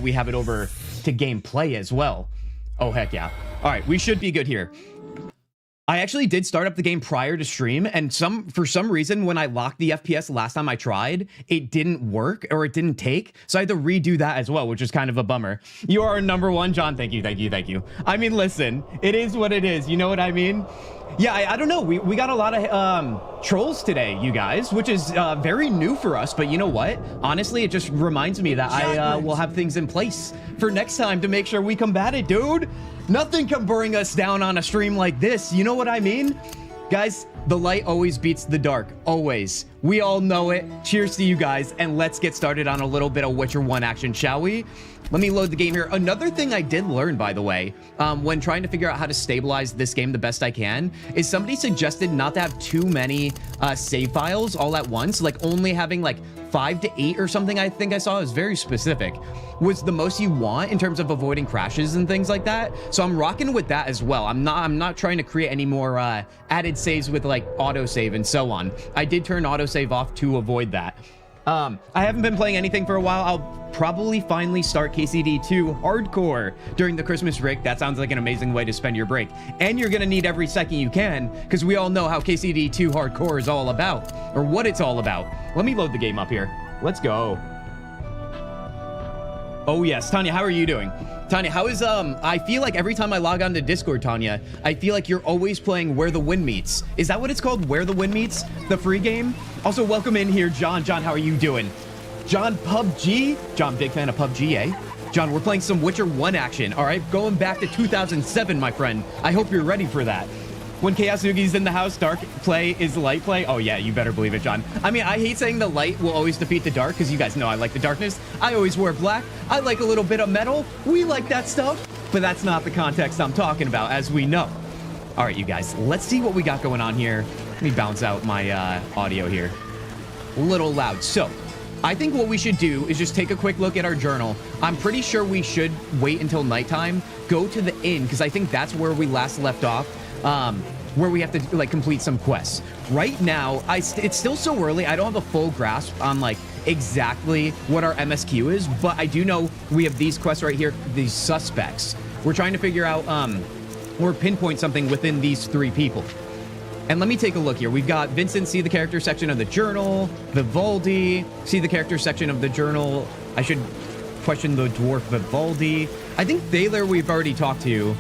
we have it over to gameplay as well. Oh, heck yeah. All right, we should be good here. I actually did start up the game prior to stream, and for some reason, when I locked the FPS last time I tried, it didn't work, or it didn't take, so I had to redo that as well, which is kind of a bummer. You are number one, John. Thank you, thank you, thank you. I mean, listen, it is what it is. You know what I mean? Yeah, I don't know. We got a lot of trolls today, you guys, which is very new for us. But you know what? Honestly, it just reminds me that I will have things in place for next time to make sure we combat it, dude. Nothing can bring us down on a stream like this. You know what I mean? Guys, the light always beats the dark. Always. We all know it. Cheers to you guys. And let's get started on a little bit of Witcher 1 action, shall we? Let me load the game here. Another thing I did learn, by the way, when trying to figure out how to stabilize this game the best I can, is somebody suggested not to have too many save files all at once. Like only having like 5 to 8 or something, I think I saw. It was very specific. Was the most you want in terms of avoiding crashes and things like that. So I'm rocking with that as well. I'm not trying to create any more added saves with like autosave and so on. I did turn autosave off to avoid that. I haven't been playing anything for a while. I'll probably finally start KCD 2 Hardcore during the Christmas break. That sounds like an amazing way to spend your break. And you're going to need every second you can, because we all know how KCD 2 Hardcore is all about, or what it's all about. Let me load the game up here. Let's go. Oh yes, Tanya, how are you doing? Tanya, how is, I feel like every time I log on to Discord, Tanya, I feel like you're always playing Where the Wind Meets. Is that what it's called? Where the Wind Meets? The free game? Also, welcome in here, John. John, how are you doing? John, PUBG? John, big fan of PUBG, eh? John, we're playing some Witcher 1 action, all right? Going back to 2007, my friend. I hope you're ready for that. When Kintzugi's in the house, dark play is light play. Oh yeah, you better believe it, John. I mean, I hate saying the light will always defeat the dark, because you guys know I like the darkness. I always wear black. I like a little bit of metal. We like that stuff. But that's not the context I'm talking about, as we know. All right, you guys, let's see what we got going on here. Let me bounce out my audio here. A little loud. So, I think what we should do is just take a quick look at our journal. I'm pretty sure we should wait until nighttime, go to the inn, because I think that's where we last left off. Where we have to like complete some quests. Right now, it's still so early. I don't have a full grasp on like exactly what our MSQ is, but I do know we have these quests right here, these suspects. We're trying to figure out or pinpoint something within these 3 people. And let me take a look here. We've got Vincent, see the character section of the journal. Vivaldi, see the character section of the journal. I should question the dwarf Vivaldi. I think Thaler we've already talked to.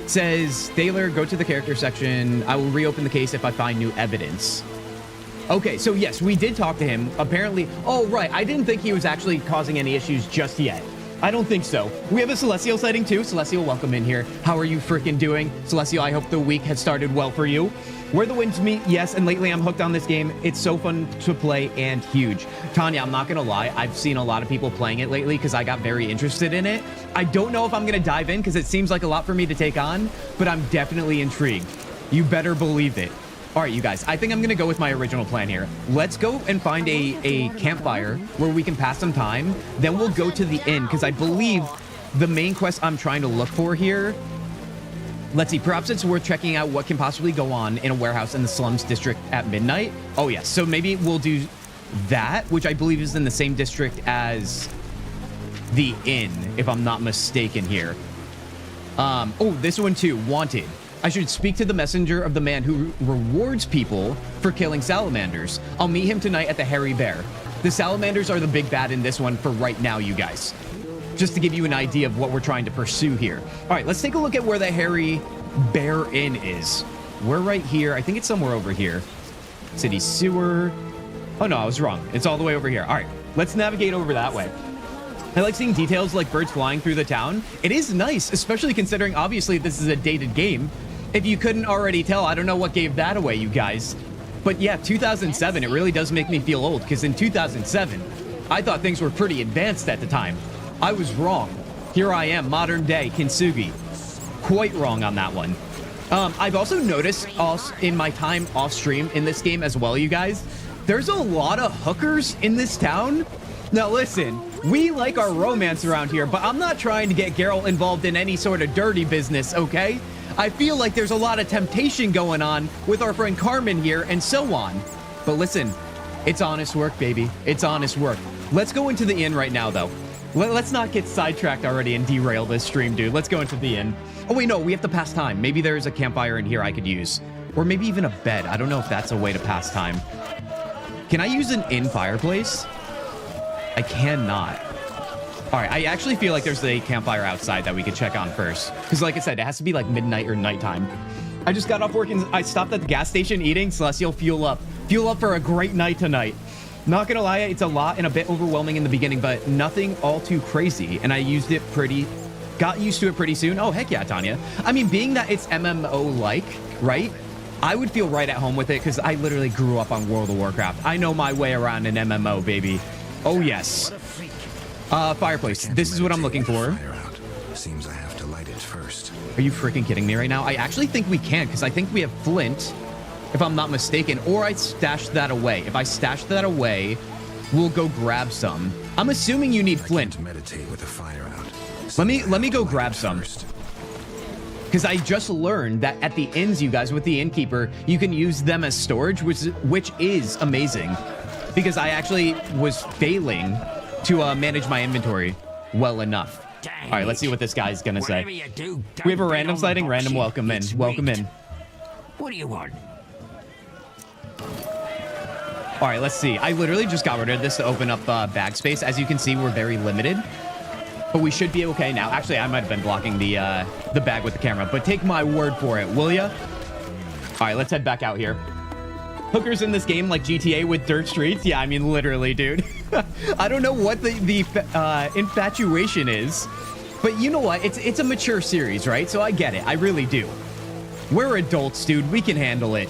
Says, Thaler, go to the character section. I will reopen the case if I find new evidence. Okay, so yes, we did talk to him. Apparently, oh, right. I didn't think he was actually causing any issues just yet. I don't think so. We have a Celestial sighting too. Celestial, welcome in here. How are you freaking doing? Celestial, I hope the week has started well for you. Where the Winds Meet, yes, and lately I'm hooked on this game. It's so fun to play and huge. Tanya, I'm not gonna lie, I've seen a lot of people playing it lately because I got very interested in it. I don't know if I'm gonna dive in because it seems like a lot for me to take on, but I'm definitely intrigued. You better believe it. All right, you guys, I think I'm gonna go with my original plan here. Let's go and find a campfire where we can pass some time. Then we'll go to the inn because I believe the main quest I'm trying to look for here. Let's see, perhaps it's worth checking out what can possibly go on in a warehouse in the slums district at midnight. Oh yes, so maybe we'll do that, which I believe is in the same district as the inn, if I'm not mistaken here. Oh, this one too, wanted. I should speak to the messenger of the man who rewards people for killing salamanders. I'll meet him tonight at the Hairy Bear. The salamanders are the big bad in this one for right now, you guys. Just to give you an idea of what we're trying to pursue here. All right, let's take a look at where the Hairy Bear Inn is. We're right here. I think it's somewhere over here. City sewer. Oh, no, I was wrong. It's all the way over here. All right, let's navigate over that way. I like seeing details like birds flying through the town. It is nice, especially considering, obviously, this is a dated game. If you couldn't already tell, I don't know what gave that away, you guys. But yeah, 2007, it really does make me feel old, because in 2007, I thought things were pretty advanced at the time. I was wrong. Here I am, modern day Kintzugi. Quite wrong on that one. I've also noticed in my time off stream in this game as well, you guys, there's a lot of hookers in this town. Now listen, we like our romance around here, but I'm not trying to get Geralt involved in any sort of dirty business, okay? I feel like there's a lot of temptation going on with our friend Carmen here and so on. But listen, it's honest work, baby. It's honest work. Let's go into the inn right now, though. Let's not get sidetracked already and derail this stream, dude. Let's go into the inn. Oh, wait, no, we have to pass time. Maybe there's a campfire in here I could use. Or maybe even a bed. I don't know if that's a way to pass time. Can I use an inn fireplace? I cannot. All right, I actually feel like there's a campfire outside that we could check on first. Because like I said, it has to be like midnight or nighttime. I just got off work and I stopped at the gas station eating. Celestial, fuel up. Fuel up for a great night tonight. Not gonna lie, it's a lot and a bit overwhelming in the beginning, but nothing all too crazy. And I got used to it pretty soon. Oh, heck yeah, Tanya. I mean, being that it's MMO-like, right? I would feel right at home with it because I literally grew up on World of Warcraft. I know my way around an MMO, baby. Oh, yes. Fireplace. This is what I'm looking for. Seems I have to light it first. Are you freaking kidding me right now? I actually think we can because I think we have flint, if I'm not mistaken, or I stashed that away. If I stash that away, we'll go grab some. I'm assuming you need flint. Meditate with the fire out. Let me go grab some. Because I just learned that at the inns, you guys, with the innkeeper, you can use them as storage, which is amazing. Because I actually was failing to manage my inventory well enough. Dang. All right, let's see what this guy's gonna say. Whatever you do, We have a don't random bet on sighting. the Random box. welcome in. It's Welcome meat. in. What do you want? All right, let's see. I literally just got rid of this to open up bag space. As you can see, we're very limited. But we should be okay now. Actually, I might have been blocking the bag with the camera. But take my word for it, will ya? All right, let's head back out here. Hookers in this game like GTA with dirt streets? Yeah, I mean, literally, dude. I don't know what the infatuation is. But you know what? It's a mature series, right? So I get it. I really do. We're adults, dude. We can handle it.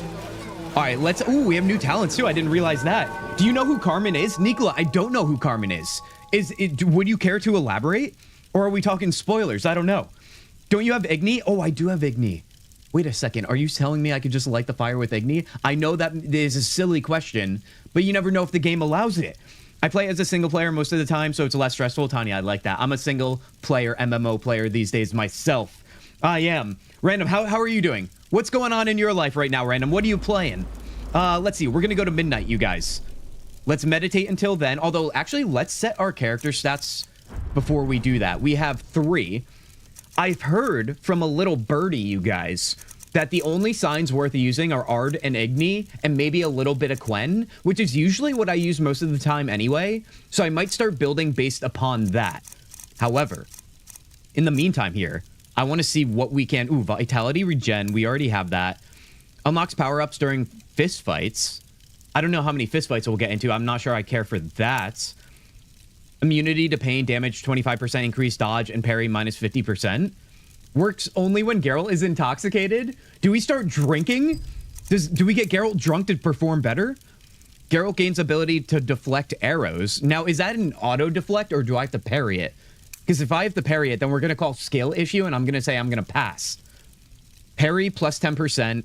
All right, let's... Ooh, we have new talents, too. I didn't realize that. Do you know who Carmen is? Nicola, I don't know who Carmen is. Would you care to elaborate? Or are we talking spoilers? I don't know. Don't you have Igni? Oh, I do have Igni. Wait a second. Are you telling me I could just light the fire with Igni? I know that is a silly question, but you never know if the game allows it. I play as a single player most of the time, so it's less stressful. Tanya, I like that. I'm a single player MMO player these days myself. I am. Random, how are you doing? What's going on in your life right now, Random? What are you playing? Let's see. We're going to go to midnight, you guys. Let's meditate until then. Although, actually, let's set our character stats before we do that. We have 3. I've heard from a little birdie, you guys, that the only signs worth using are Ard and Igni, and maybe a little bit of Quen, which is usually what I use most of the time anyway. So I might start building based upon that. However, in the meantime here, I want to see what we can... Ooh, Vitality Regen. We already have that. Unlocks power-ups during fist fights. I don't know how many fist fights we'll get into. I'm not sure I care for that. Immunity to pain, damage 25%, increased dodge, and parry minus 50%. Works only when Geralt is intoxicated. Do we start drinking? Do we get Geralt drunk to perform better? Geralt gains ability to deflect arrows. Now, is that an auto-deflect, or do I have to parry it? Because if I have to parry it, then we're going to call skill issue, and I'm going to say I'm going to pass. Parry plus 10%.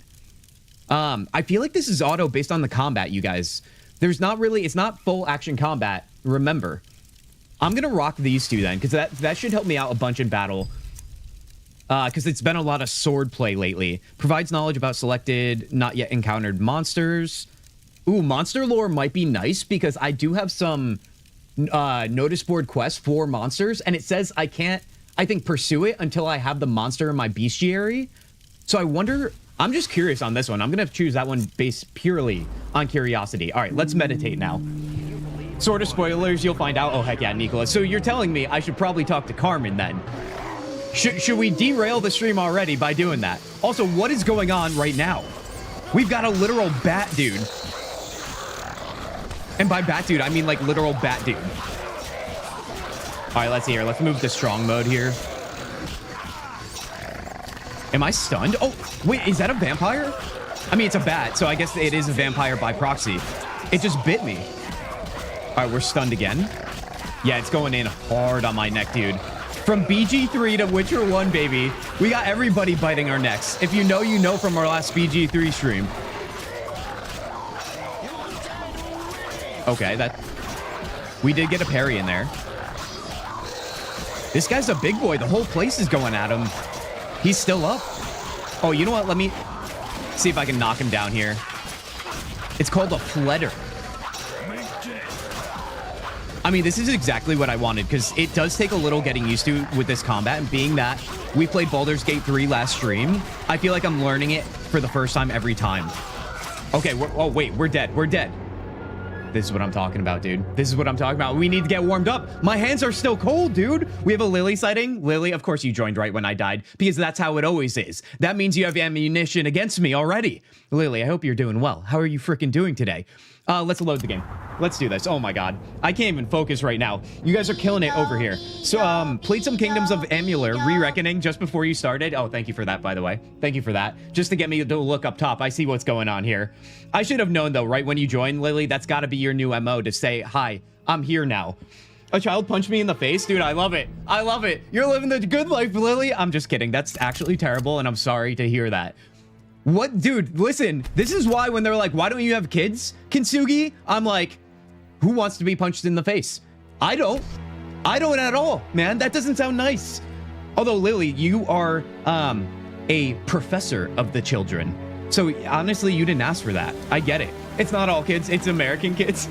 I feel like this is auto based on the combat, you guys. There's not really... It's not full action combat, remember. I'm going to rock these two then, because that should help me out a bunch in battle. Because it's been a lot of sword play lately. Provides knowledge about selected, not yet encountered monsters. Ooh, monster lore might be nice, because I do have some... notice board quest for monsters, and it says I can't, I think, pursue it until I have the monster in my bestiary. So I wonder, I'm just curious on this one. I'm gonna choose that one based purely on curiosity. All right, let's meditate now. Sort of spoilers, you'll find out. Oh, heck yeah, Nicola. So you're telling me I should probably talk to Carmen then. Should we derail the stream already by doing that? Also, what is going on right now? We've got a literal bat dude. And by bat dude, I mean like literal bat dude. All right, let's see here. Let's move to strong mode here. Am I stunned? Oh, wait, is that a vampire? I mean, it's a bat, so I guess it is a vampire by proxy. It just bit me. All right, we're stunned again. Yeah, it's going in hard on my neck, dude. From BG3 to Witcher 1, baby. We got everybody biting our necks. If you know, you know from our last BG3 stream. Okay, we did get a parry in there. This guy's a big boy. The whole place is going at him. He's still up. Oh, you know what? Let me see if I can knock him down here. It's called a fletter. I mean, this is exactly what I wanted, because it does take a little getting used to with this combat, and being that we played Baldur's Gate 3 last stream, I feel like I'm learning it for the first time every time. Okay, oh, wait, we're dead. We're dead. This is what I'm talking about, dude. This is what I'm talking about. We need to get warmed up. My hands are still cold, dude. We have a Lily sighting. Lily, of course you joined right when I died, because that's how it always is. That means you have ammunition against me already. Lily, I hope you're doing well. How are you freaking doing today? Let's load the game. Let's do this. Oh my god. I can't even focus right now. You guys are killing it over here. So, played some Kingdoms of Amular Re-Reckoning just before you started. Oh, thank you for that, by the way. Thank you for that. Just to get me to look up top. I see what's going on here. I should have known, though, right when you joined, Lily, that's got to be your new MO, to say, hi, I'm here now. A child punched me in the face? Dude, I love it. I love it. You're living the good life, Lily. I'm just kidding. That's actually terrible, and I'm sorry to hear that. What? Dude, listen. This is why when they're like, why don't you have kids, Kintzugi? I'm like, who wants to be punched in the face? I don't. I don't at all, man. That doesn't sound nice. Although, Lily, you are a professor of the children. So, honestly, you didn't ask for that. I get it. It's not all kids. It's American kids.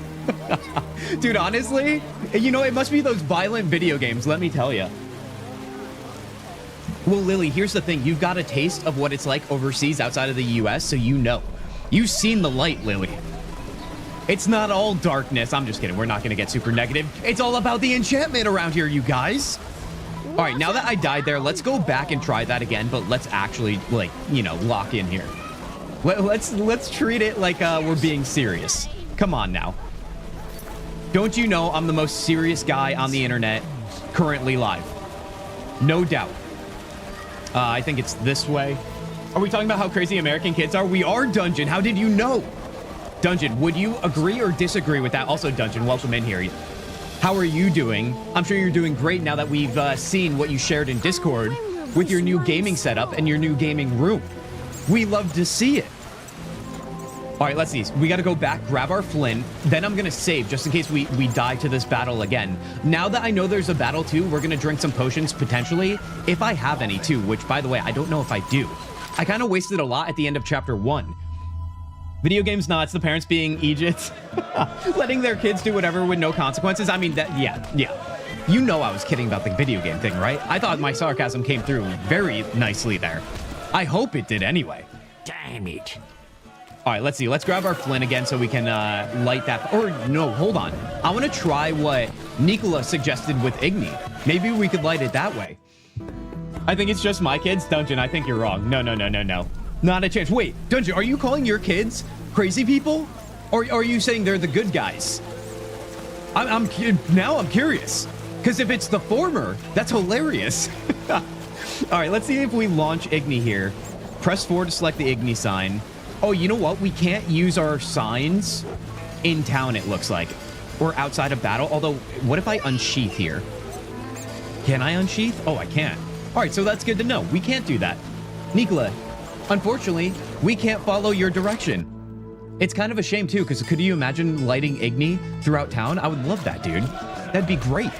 Dude, honestly, you know, it must be those violent video games, let me tell you. Well, Lily, here's the thing. You've got a taste of what it's like overseas outside of the US, so you know. You've seen the light, Lily. It's not all darkness. I'm just kidding. We're not going to get super negative. It's all about the enchantment around here, you guys. All right, now that I died there, let's go back and try that again, but let's actually, like, you know, lock in here. Let's treat it like we're being serious. Come on now. Don't you know I'm the most serious guy on the internet currently live? No doubt. I think it's this way. Are we talking about how crazy American kids are? We are, Dungeon. How did you know? Dungeon, would you agree or disagree with that? Also, Dungeon, welcome in here. How are you doing? I'm sure you're doing great now that we've seen what you shared in Discord with your new gaming setup and your new gaming room. We love to see it. All right, let's see. We got to go back, grab our flint. Then I'm going to save just in case we die to this battle again. Now that I know there's a battle too, we're going to drink some potions potentially, if I have any too, which, by the way, I don't know if I do. I kind of wasted a lot at the end of chapter 1. Video games, no, it's the parents being Egypt, letting their kids do whatever with no consequences. I mean, that, yeah. You know I was kidding about the video game thing, right? I thought my sarcasm came through very nicely there. I hope it did anyway. Damn it. All right, let's see. Let's grab our flint again so we can light that. Or no, hold on. I want to try what Nicola suggested with Igni. Maybe we could light it that way. I think it's just my kids. Dungeon, I think you're wrong. No. Not a chance. Wait, Dungeon, are you calling your kids crazy people? Or are you saying they're the good guys? Now I'm curious. Because if it's the former, that's hilarious. All right, let's see if we launch Igni here. Press 4 to select the Igni sign. Oh, you know what? We can't use our signs in town, it looks like. Or outside of battle. Although, what if I unsheath here? Can I unsheath? Oh, I can't. All right, so that's good to know. We can't do that. Nicola, unfortunately, we can't follow your direction. It's kind of a shame, too, because could you imagine lighting Igni throughout town? I would love that, dude. That'd be great.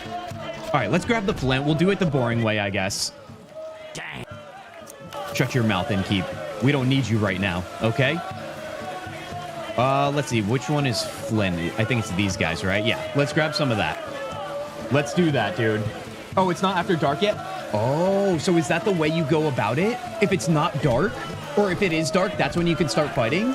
All right, let's grab the flint. We'll do it the boring way, I guess. Dang. Shut your mouth and keep. We don't need you right now, okay? Let's see. Which one is Flynn? I think it's these guys, right? Yeah, let's grab some of that. Let's do that, dude. Oh, it's not after dark yet? Oh, so is that the way you go about it? If it's not dark? Or if it is dark, that's when you can start fighting?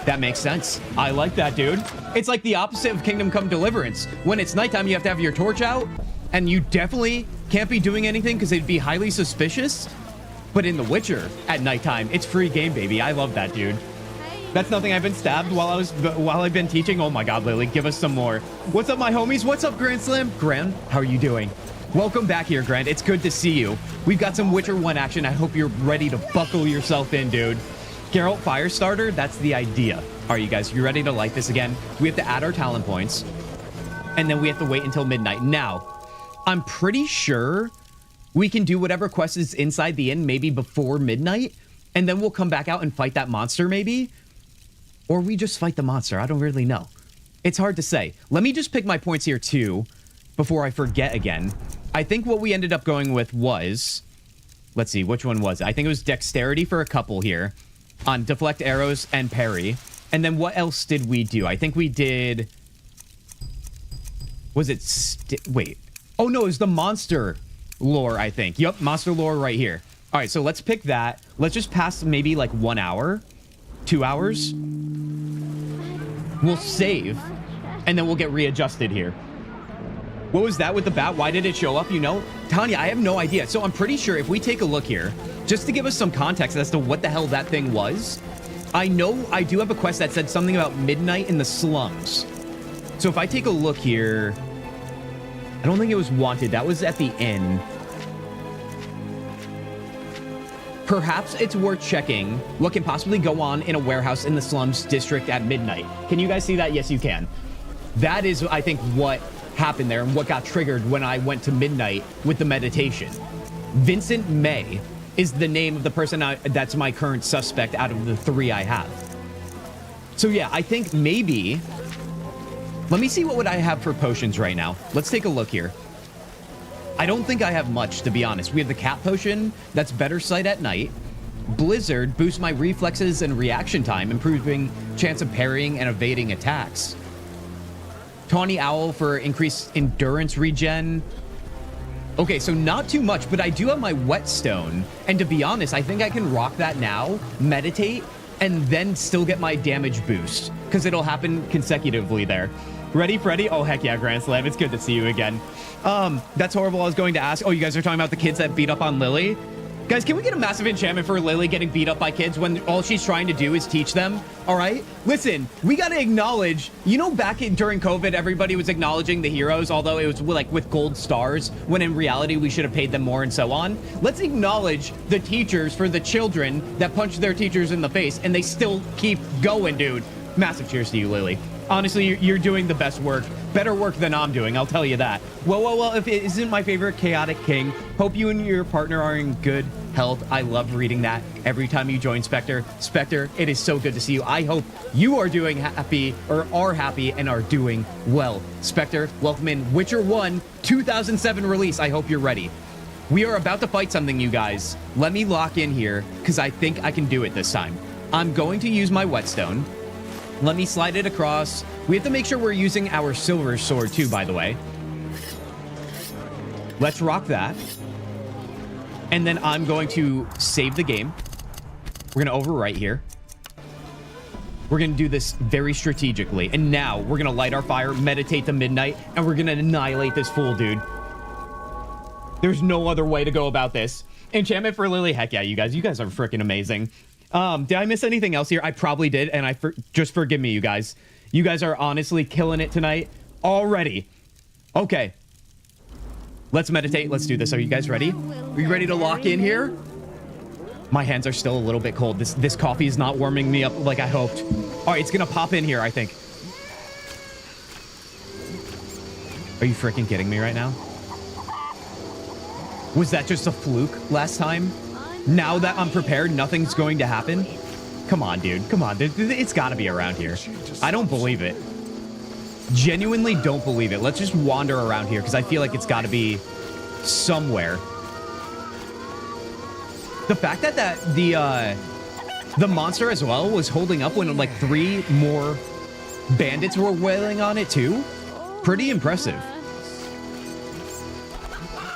That makes sense. I like that, dude. It's like the opposite of Kingdom Come Deliverance. When it's nighttime, you have to have your torch out, and you definitely can't be doing anything because it'd be highly suspicious. But in The Witcher, at nighttime, it's free game, baby. I love that, dude. That's nothing. I've been stabbed while I've been teaching. Oh my God, Lily, give us some more. What's up, my homies? What's up, Grand Slam? Grand, how are you doing? Welcome back here, Grand. It's good to see you. We've got some Witcher 1 action. I hope you're ready to buckle yourself in, dude. Geralt Firestarter, that's the idea. Are you guys, you ready to light this again? We have to add our talent points, and then we have to wait until midnight. Now, I'm pretty sure we can do whatever quest is inside the inn maybe before midnight, and then we'll come back out and fight that monster maybe. Or we just fight the monster. I don't really know. It's hard to say. Let me just pick my points here too before I forget again. I think what we ended up going with was... Let's see, which one was it? I think it was dexterity for a couple here on deflect arrows and parry. And then what else did we do? I think we did... Was it... Wait. Oh, no, it was the monster lore, I think. Yup, monster lore right here. All right, so let's pick that. Let's just pass maybe like 1 hour, 2 hours. We'll save, and then we'll get readjusted here. What was that with the bat? Why did it show up, you know? Tanya, I have no idea. So I'm pretty sure if we take a look here, just to give us some context as to what the hell that thing was, I know I do have a quest that said something about midnight in the slums. So if I take a look here, I don't think it was wanted. That was at the inn. Perhaps it's worth checking what can possibly go on in a warehouse in the slums district at midnight. Can you guys see that? Yes, you can. That is, I think, what happened there and what got triggered when I went to midnight with the meditation. Vincent May is the name of the person that's my current suspect out of the 3 I have. So yeah, I think maybe... Let me see what would I have for potions right now. Let's take a look here. I don't think I have much, to be honest. We have the cat potion, that's better sight at night. Blizzard boosts my reflexes and reaction time, improving chance of parrying and evading attacks. Tawny Owl for increased endurance regen. Okay, so not too much, but I do have my whetstone. And to be honest, I think I can rock that now, meditate, and then still get my damage boost, because it'll happen consecutively there. Ready, Freddy? Oh, heck yeah, Grand Slam. It's good to see you again. That's horrible. I was going to ask. Oh, you guys are talking about the kids that beat up on Lily? Guys, can we get a massive enchantment for Lily getting beat up by kids when all she's trying to do is teach them? All right? Listen, we got to acknowledge, you know, during COVID, everybody was acknowledging the heroes, although it was like with gold stars, when in reality, we should have paid them more and so on. Let's acknowledge the teachers for the children that punched their teachers in the face, and they still keep going, dude. Massive cheers to you, Lily. Honestly, you're doing the best work. Better work than I'm doing, I'll tell you that. Well, if it isn't my favorite chaotic king, hope you and your partner are in good health. I love reading that every time you join Spectre. Spectre, it is so good to see you. I hope you are doing happy, or are happy, and are doing well. Spectre, welcome in Witcher 1 2007 release. I hope you're ready. We are about to fight something, you guys. Let me lock in here, because I think I can do it this time. I'm going to use my whetstone. Let me slide it across. We have to make sure we're using our silver sword too, by the way. Let's rock that. And then I'm going to save the game. We're going to overwrite here. We're going to do this very strategically. And now we're going to light our fire, meditate to midnight, and we're going to annihilate this fool, dude. There's no other way to go about this. Enchantment for Lily. Heck yeah, you guys. You guys are freaking amazing. Did I miss anything else here? I probably did, and just forgive me, you guys. You guys are honestly killing it tonight already. Okay. Let's meditate. Let's do this. Are you guys ready? Are you ready to lock in here? My hands are still a little bit cold. This coffee is not warming me up like I hoped. All right, it's going to pop in here, I think. Are you freaking kidding me right now? Was that just a fluke last time? Now that I'm prepared, nothing's going to happen? Come on, dude. Come on. It's got to be around here. I don't believe it. Genuinely don't believe it. Let's just wander around here because I feel like it's got to be somewhere. The fact that the monster as well was holding up when like 3 more bandits were wailing on it too. Pretty impressive.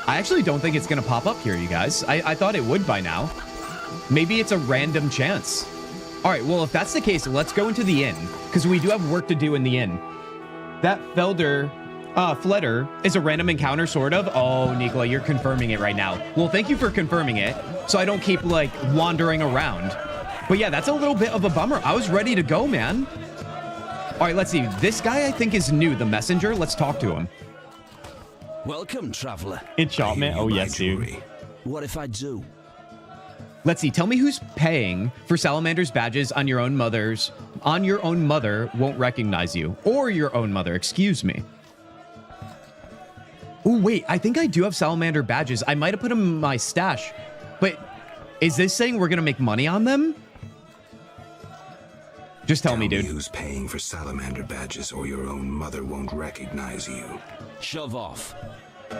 I actually don't think it's going to pop up here, you guys. I thought it would by now. Maybe it's a random chance. All right, well, if that's the case, let's go into the inn, because we do have work to do in the inn. That Fledder is a random encounter, sort of. Oh, Nicola, you're confirming it right now. Well, thank you for confirming it, so I don't keep, like, wandering around. But yeah, that's a little bit of a bummer. I was ready to go, man. All right, let's see. This guy, I think, is new, the messenger. Let's talk to him. Welcome, traveler. Enchantment? Oh, yes, dude. What if I do? Let's see. Tell me who's paying for Salamander's badges on your own mother won't recognize you. Or your own mother, excuse me. Oh, wait. I think I do have Salamander badges. I might have put them in my stash. But is this saying we're going to make money on them? Just tell me, dude. Who's paying for Salamander badges or your own mother won't recognize you. Shove off. All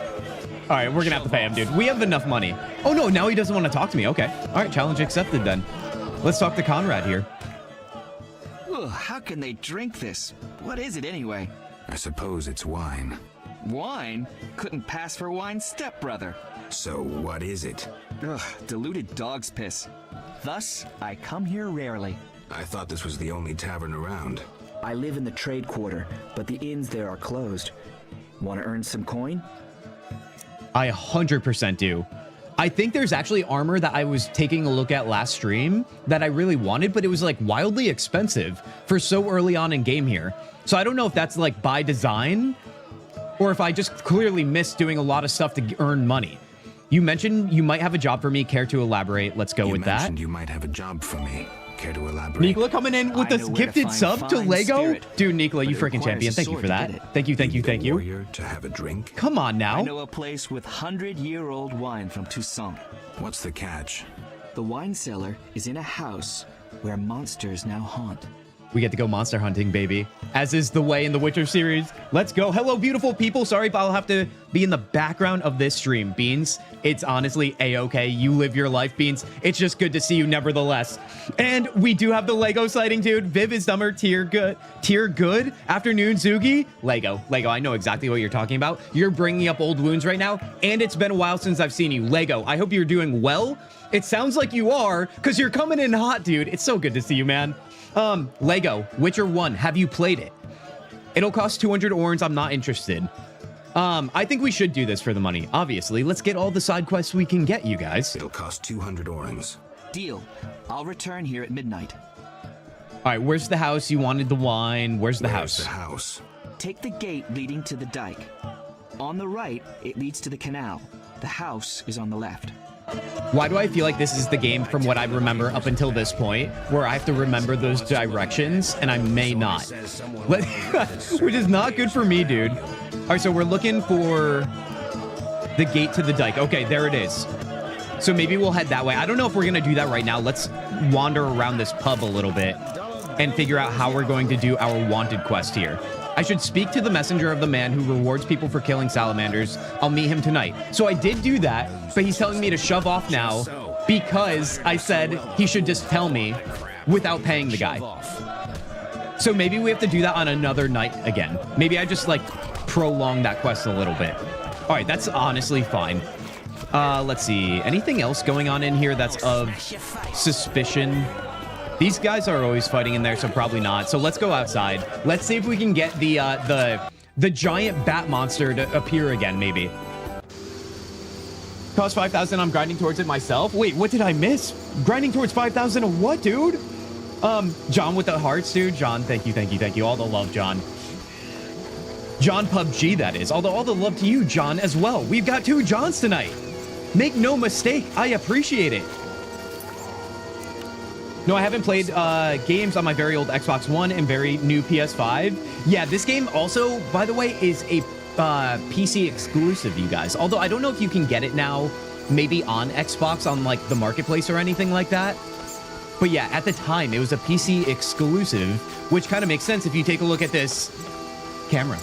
right, we're gonna have to pay him, dude. We have enough money. Oh no, now he doesn't want to talk to me. Okay. All right, challenge accepted then. Let's talk to Conrad here. Ugh, how can they drink this? What is it anyway? I suppose it's wine. Wine? Couldn't pass for wine's stepbrother. So what is it? Ugh, diluted dog's piss. Thus, I come here rarely. I thought this was the only tavern around. I live in the trade quarter, but the inns there are closed. Want to earn some coin? I 100% do. I think there's actually armor that I was taking a look at last stream that I really wanted, but it was like wildly expensive for so early on in game here. So I don't know if that's like by design or if I just clearly missed doing a lot of stuff to earn money. You mentioned you might have a job for me. Care to elaborate? Let's go with that. You mentioned you might have a job for me. Care to elaborate? Nikla coming in with this gifted sub to Lego. Dude, Nikla, you freaking champion. Thank you for that. Thank you, thank you, thank you. Warrior to have a drink? Come on now. I know a place with 100-year-old wine from Toussaint. What's the catch? The wine cellar is in a house where monsters now haunt. We get to go monster hunting, baby. As is the way in the Witcher series. Let's go. Hello, beautiful people. Sorry if I'll have to be in the background of this stream. Beans, it's honestly a-okay. You live your life, Beans. It's just good to see you nevertheless. And we do have the Lego sighting, dude. Viv is dumber. Tier good. Afternoon, Zugi. Lego. I know exactly what you're talking about. You're bringing up old wounds right now. And it's been a while since I've seen you. Lego, I hope you're doing well. It sounds like you are, because you're coming in hot, dude. It's so good to see you, man. Lego, Witcher 1, have you played it? It'll cost 200 orange. I'm not interested. I think we should do this for the money. Obviously, let's get all the side quests we can get, you guys. It'll cost 200 orange. Deal. I'll return here at midnight. All right, where's the house? You wanted the wine. Where's the house? The house. Take the gate leading to the dike. On the right, it leads to the canal. The house is on the left. Why do I feel like this is the game from what I remember up until this point where I have to remember those directions and I may not? Which is not good for me, dude. All right, so we're looking for the gate to the dike. Okay, there it is. So maybe we'll head that way. I don't know if we're going to do that right now. Let's wander around this pub a little bit and figure out how we're going to do our wanted quest here. I should speak to the messenger of the man who rewards people for killing salamanders. I'll meet him tonight. So I did do that, but he's telling me to shove off now because I said he should just tell me without paying the guy. So maybe we have to do that on another night again. Maybe I just like prolong that quest a little bit. All right, that's honestly fine. Let's see. Anything else going on in here that's of suspicion? These guys are always fighting in there, so probably not. So let's go outside. Let's see if we can get the giant bat monster to appear again, maybe. Cost 5,000. I'm grinding towards it myself. Wait, what did I miss? Grinding towards 5,000 of what, dude? John with the hearts, dude. John, thank you. All the love, John. John PUBG, that is. Although all the love to you, John, as well. We've got 2 Johns tonight. Make no mistake, I appreciate it. No, I haven't played games on my very old Xbox One and very new PS5. Yeah, this game also, by the way, is a PC exclusive, you guys. Although I don't know if you can get it now, maybe on Xbox, on like the marketplace or anything like that. But yeah, at the time, it was a PC exclusive, which kind of makes sense if you take a look at this camera.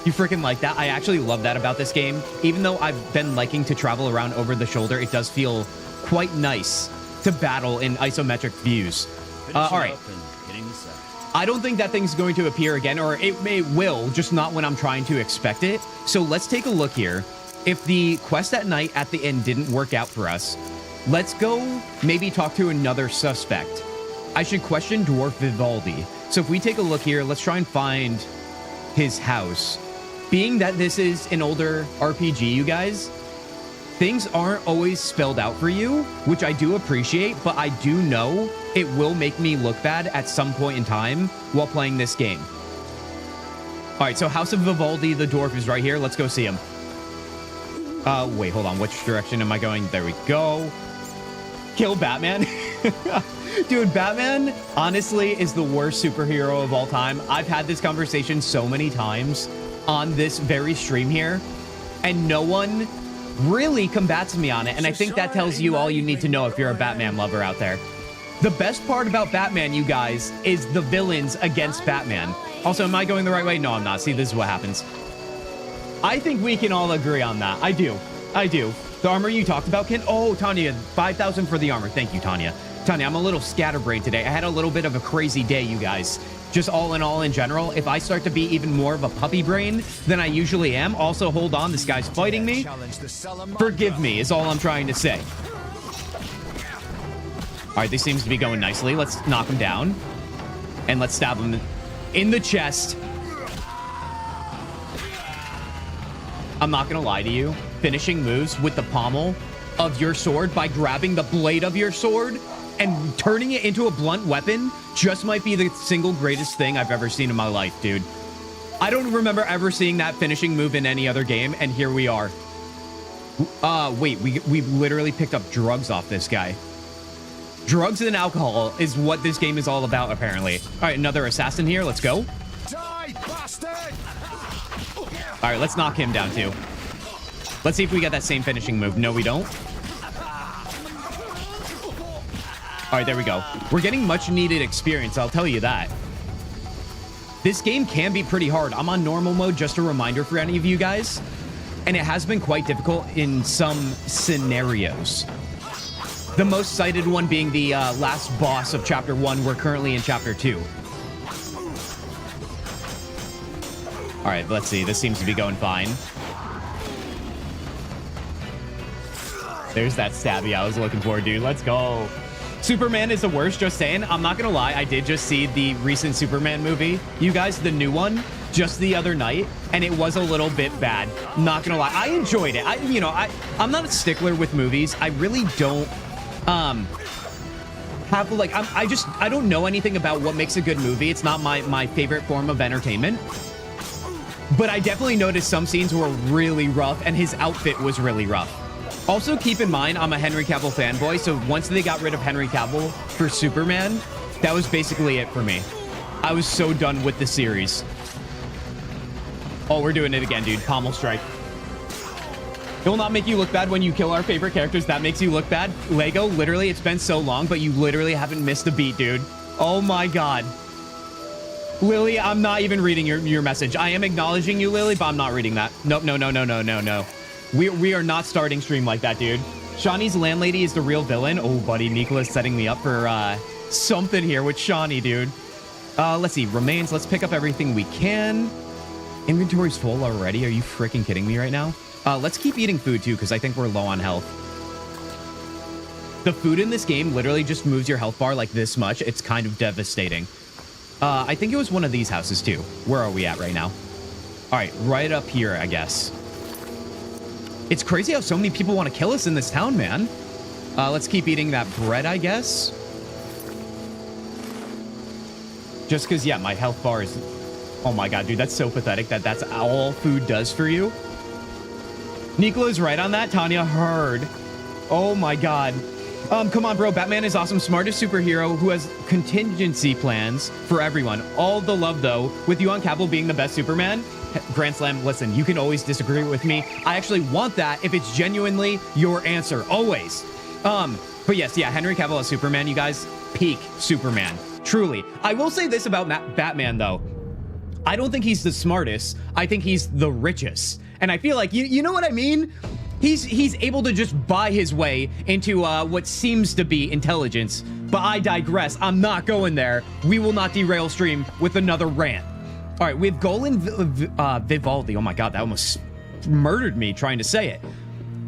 You freaking like that? I actually love that about this game. Even though I've been liking to travel around over the shoulder, it does feel quite nice to battle in isometric views. All right. I don't think that thing's going to appear again, or it will, just not when I'm trying to expect it. So let's take a look here. If the quest at night at the end didn't work out for us, let's go maybe talk to another suspect. I should question Dwarf Vivaldi. So if we take a look here, let's try and find his house. Being that this is an older RPG, you guys, things aren't always spelled out for you, which I do appreciate, but I do know it will make me look bad at some point in time while playing this game. All right, so House of Vivaldi, the dwarf, is right here. Let's go see him. Wait, hold on. Which direction am I going? There we go. Kill Batman. Dude, Batman, honestly, is the worst superhero of all time. I've had this conversation so many times on this very stream here, and no one really combats me on it, and I think that tells you all you need to know if you're a Batman lover out there. The best part about Batman, you guys, is the villains against Batman. Also, am I going the right way? No, I'm not. See, this is what happens. I think we can all agree on that. I do. The armor you talked about, Ken? Oh, Tanya, 5,000 for the armor. Thank you, Tanya. Tanya, I'm a little scatterbrained today. I had a little bit of a crazy day, you guys. Just all in general, if I start to be even more of a puppy brain than I usually am, also hold on, this guy's fighting me. Forgive me is all I'm trying to say. All right, this seems to be going nicely. Let's knock him down. And let's stab him in the chest. I'm not gonna lie to you. Finishing moves with the pommel of your sword by grabbing the blade of your sword and turning it into a blunt weapon just might be the single greatest thing I've ever seen in my life, dude. I don't remember ever seeing that finishing move in any other game, and here we are. Wait, we literally picked up drugs off this guy. Drugs and alcohol is what this game is all about, apparently. All right, another assassin here. Let's go. Die, bastard! All right, let's knock him down, too. Let's see if we get that same finishing move. No, we don't. All right, there we go. We're getting much needed experience, I'll tell you that. This game can be pretty hard. I'm on normal mode, just a reminder for any of you guys. And it has been quite difficult in some scenarios. The most cited one being the last boss of Chapter 1. We're currently in Chapter 2. All right, let's see. This seems to be going fine. There's that stabby I was looking for, dude. Let's go. Superman is the worst, just saying. I'm not gonna lie, I did just see the recent Superman movie, you guys, the new one, just the other night, and it was a little bit bad. Not gonna lie, I enjoyed it. I'm not a stickler with movies. I really don't have like I don't know anything about what makes a good movie. It's not my favorite form of entertainment. But I definitely noticed some scenes were really rough, and his outfit was really rough. Also, keep in mind, I'm a Henry Cavill fanboy, so once they got rid of Henry Cavill for Superman, that was basically it for me. I was so done with the series. Oh, we're doing it again, dude. Pommel strike. It will not make you look bad when you kill our favorite characters. That makes you look bad. Lego, literally, it's been so long, but you literally haven't missed a beat, dude. Oh my god. Lily, I'm not even reading your message. I am acknowledging you, Lily, but I'm not reading that. Nope, no. We are not starting stream like that, dude. Shawnee's landlady is the real villain. Oh, buddy, Nicola's setting me up for something here with Shawnee, dude. Let's see, remains. Let's pick up everything we can. Inventory's full already. Are you freaking kidding me right now? Let's keep eating food, too, because I think we're low on health. The food in this game literally just moves your health bar like this much. It's kind of devastating. I think it was one of these houses, too. Where are we at right now? All right, right up here, I guess. It's crazy how so many people want to kill us in this town, man. Let's keep eating that bread, I guess. Just because, yeah, my health bar is... Oh my god, dude, that's so pathetic that that's all food does for you. Nicola's right on that. Tanya heard. Oh my god. Come on, bro. Batman is awesome. Smartest superhero who has contingency plans for everyone. All the love, though, with you on Cavill being the best Superman. Grand Slam, listen, you can always disagree with me. I actually want that if it's genuinely your answer. Always. But yes, yeah, Henry Cavill as Superman, you guys. Peak Superman. Truly. I will say this about Batman, though. I don't think he's the smartest. I think he's the richest. And I feel like, you know what I mean? He's able to just buy his way into what seems to be intelligence. But I digress. I'm not going there. We will not derail stream with another rant. All right, we have Golan Vivaldi. Oh my god, that almost murdered me trying to say it.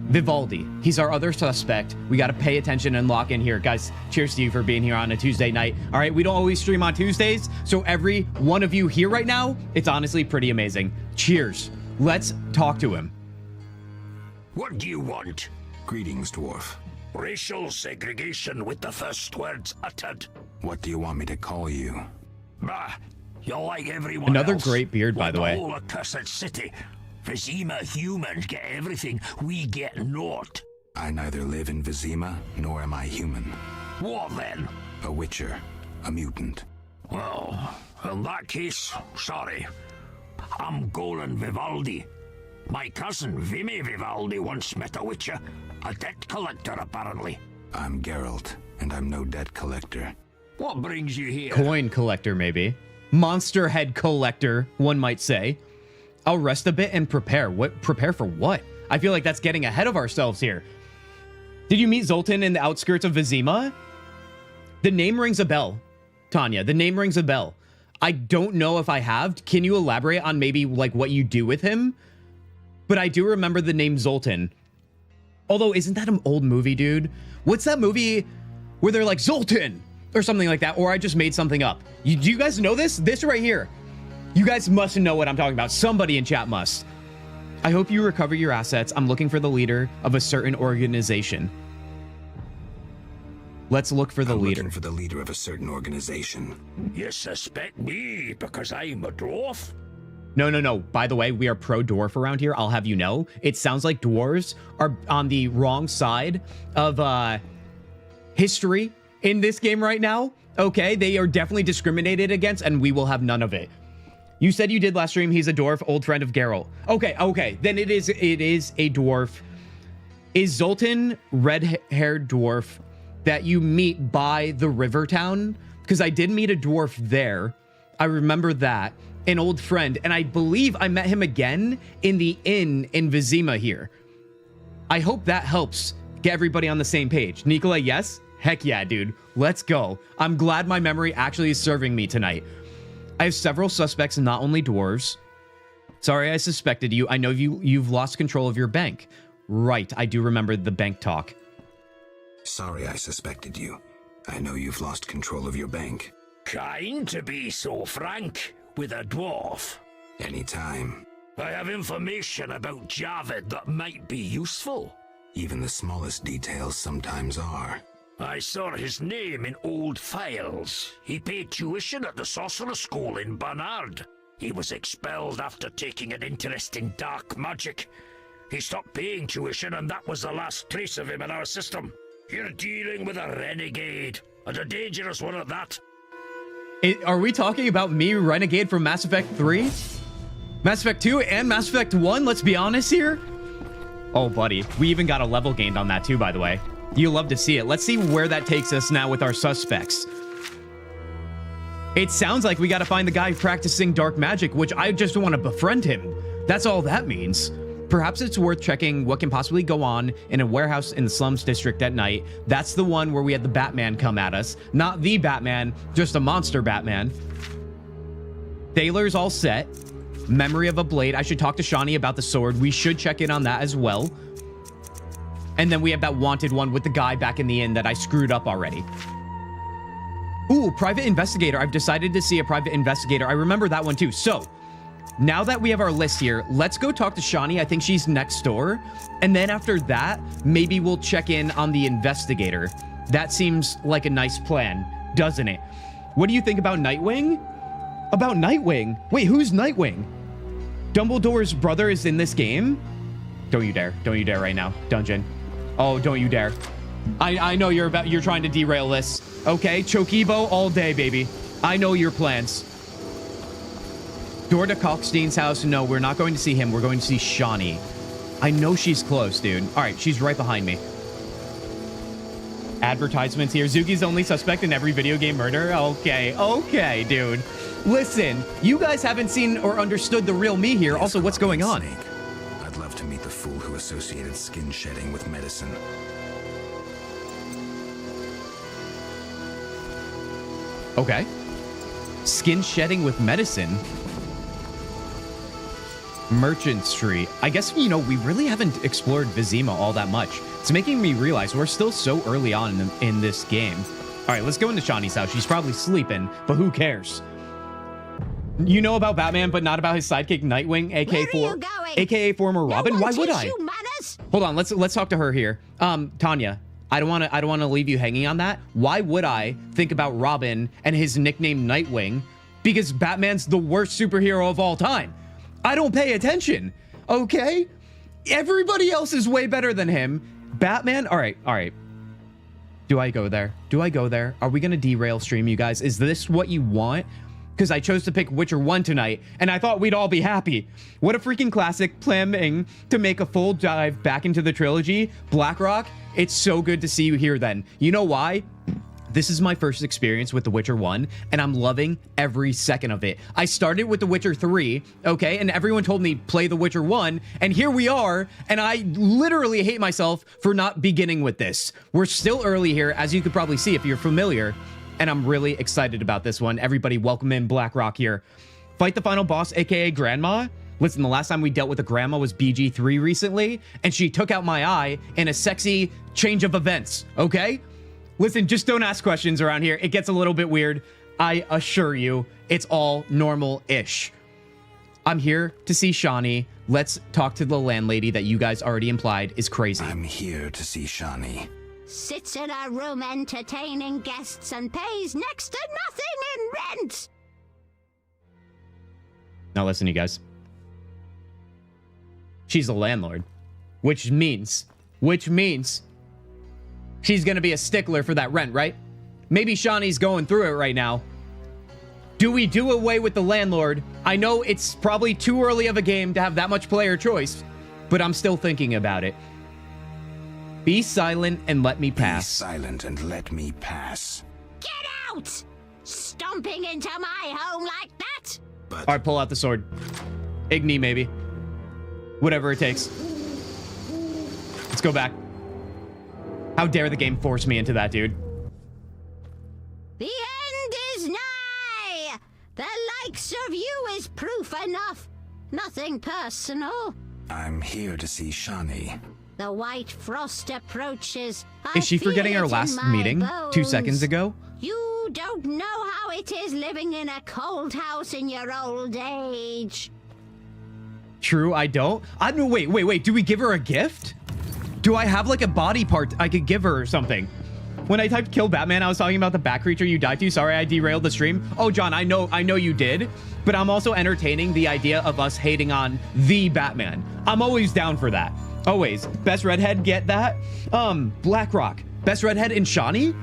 Vivaldi. He's our other suspect. We got to pay attention and lock in here. Guys, cheers to you for being here on a Tuesday night. All right, we don't always stream on Tuesdays, so every one of you here right now, it's honestly pretty amazing. Cheers. Let's talk to him. What do you want? Greetings, dwarf. Racial segregation with the first words uttered. What do you want me to call you? Bah, you're like everyone Another else. great beard, by the way. The whole accursed city. Vizima humans get everything, we get naught. I neither live in Vizima, nor am I human. What then? A witcher. A mutant. Well, in that case, sorry. I'm Golan Vivaldi. My cousin Vimy Vivaldi once met a witcher. A debt collector, apparently. I'm Geralt, and I'm no debt collector. What brings you here? Coin collector, maybe. Monster head collector, one might say. I'll rest a bit and prepare. What? Prepare for what? I feel like that's getting ahead of ourselves here. Did you meet Zoltan in the outskirts of Vizima? The name rings a bell, Tanya. The name rings a bell. I don't know if I have. Can you elaborate on maybe like what you do with him? But I do remember the name Zoltan. Although, isn't that an old movie, dude? What's that movie where they're like, Zoltan, or something like that? Or I just made something up. Do you guys know this? This right here. You guys must know what I'm talking about. Somebody in chat must. I hope you recover your assets. I'm looking for the leader of a certain organization. Let's look for the leader. Looking for the leader of a certain organization. You suspect me because I'm a dwarf? No. By the way, we are pro-dwarf around here. I'll have you know. It sounds like dwarves are on the wrong side of history in this game right now. Okay, they are definitely discriminated against, and we will have none of it. You said you did last stream. He's a dwarf, old friend of Geralt. Okay. Then it is a dwarf. Is Zoltan red-haired dwarf that you meet by the river town? Because I did meet a dwarf there. I remember that. An old friend. And I believe I met him again in the inn in Vizima here. I hope that helps get everybody on the same page. Nicola, yes? Heck yeah, dude. Let's go. I'm glad my memory actually is serving me tonight. I have several suspects, not only dwarves. Sorry, I suspected you. I know you've lost control of your bank. Right, I do remember the bank talk. Sorry I suspected you. I know you've lost control of your bank. Kind to be so frank with a dwarf. Anytime. I have information about Javid that might be useful. Even the smallest details sometimes are. I saw his name in old files. He paid tuition at the sorcerer school in Barnard. He was expelled after taking an interest in dark magic. He stopped paying tuition, and that was the last trace of him in our system. You're dealing with a renegade, and a dangerous one at that. Are we talking about me, Renegade from Mass Effect 3? Mass Effect 2 and Mass Effect 1? Let's be honest here. Oh, buddy. We even got a level gained on that too, by the way. You love to see it. Let's see where that takes us now with our suspects. It sounds like we got to find the guy practicing dark magic, which I just want to befriend him. That's all that means. Perhaps it's worth checking what can possibly go on in a warehouse in the slums district at night. That's the one where we had the Batman come at us. Not the Batman, just a monster Batman. Thaler's all set. Memory of a blade. I should talk to Shawnee about the sword. We should check in on that as well. And then we have that wanted one with the guy back in the inn that I screwed up already. Ooh, private investigator. I've decided to see a private investigator. I remember that one too. So, now that we have our list here, let's go talk to Shawnee. I think she's next door. And then after that, maybe we'll check in on the investigator. That seems like a nice plan, doesn't it? What do you think about Nightwing? About Nightwing? Wait, who's Nightwing? Dumbledore's brother is in this game? Don't you dare. Don't you dare right now. Dungeon. Oh, don't you dare. I know you're trying to derail this. Okay, Chocobo all day, baby. I know your plans. Door to Kalkstein's house. No, we're not going to see him. We're going to see Shawnee. I know she's close, dude. All right, she's right behind me. Advertisements here. Zugi's the only suspect in every video game murder. Okay, dude. Listen, you guys haven't seen or understood the real me here. Also, what's going on? Snake. I'd love to meet the fool who associated skin shedding with medicine. Okay. Skin shedding with medicine. Merchant Street. I guess, you know, we really haven't explored Vizima all that much. It's making me realize we're still so early on in this game. All right, let's go into Shawnee's house. She's probably sleeping, but who cares? You know about Batman, but not about his sidekick Nightwing, aka former Robin. Why would I? Hold on, let's talk to her here. Tanya, I don't want to leave you hanging on that. Why would I think about Robin and his nickname Nightwing? Because Batman's the worst superhero of all time. I don't pay attention. Okay? Everybody else is way better than him. Batman? All right. Do I go there? Are we going to derail stream, you guys? Is this what you want? Because I chose to pick Witcher 1 tonight, and I thought we'd all be happy. What a freaking classic. Planning to make a full dive back into the trilogy. Blackrock, it's so good to see you here then. You know why? This is my first experience with The Witcher 1, and I'm loving every second of it. I started with The Witcher 3, okay, and everyone told me play The Witcher 1, and here we are, and I literally hate myself for not beginning with this. We're still early here, as you could probably see if you're familiar. and I'm really excited about this one. Everybody, welcome in BlackRock here. Fight the final boss, aka Grandma. Listen, the last time we dealt with a grandma was BG3 recently, and she took out my eye in a sexy change of events, okay? Listen, just don't ask questions around here. It gets a little bit weird. I assure you, it's all normal-ish. I'm here to see Shani. Let's talk to the landlady that you guys already implied is crazy. I'm here to see Shani. Sits in a room entertaining guests and pays next to nothing in rent. Now listen, you guys. She's a landlord, which means she's gonna be a stickler for that rent, right? Maybe Shani's going through it right now. Do we do away with the landlord? I know it's probably too early of a game to have that much player choice, but I'm still thinking about it. Be silent and let me pass. Be silent and let me pass. Get out! Stomping into my home like that? But All right, pull out the sword. Igni, maybe. Whatever it takes. Let's go back. How dare the game force me into that, dude? The end is nigh! The likes of you is proof enough. Nothing personal. I'm here to see Shani. The white frost approaches. Is she forgetting our last meeting 2 seconds ago? You don't know how it is living in a cold house in your old age. True, I don't. I don't. Wait. Do we give her a gift? Do I have like a body part I could give her or something? When I typed kill Batman, I was talking about the bat creature you died to. Sorry, I derailed the stream. Oh, John, I know you did. But I'm also entertaining the idea of us hating on the Batman. I'm always down for that. Always. Best redhead, get that? BlackRock. Best redhead in Shani?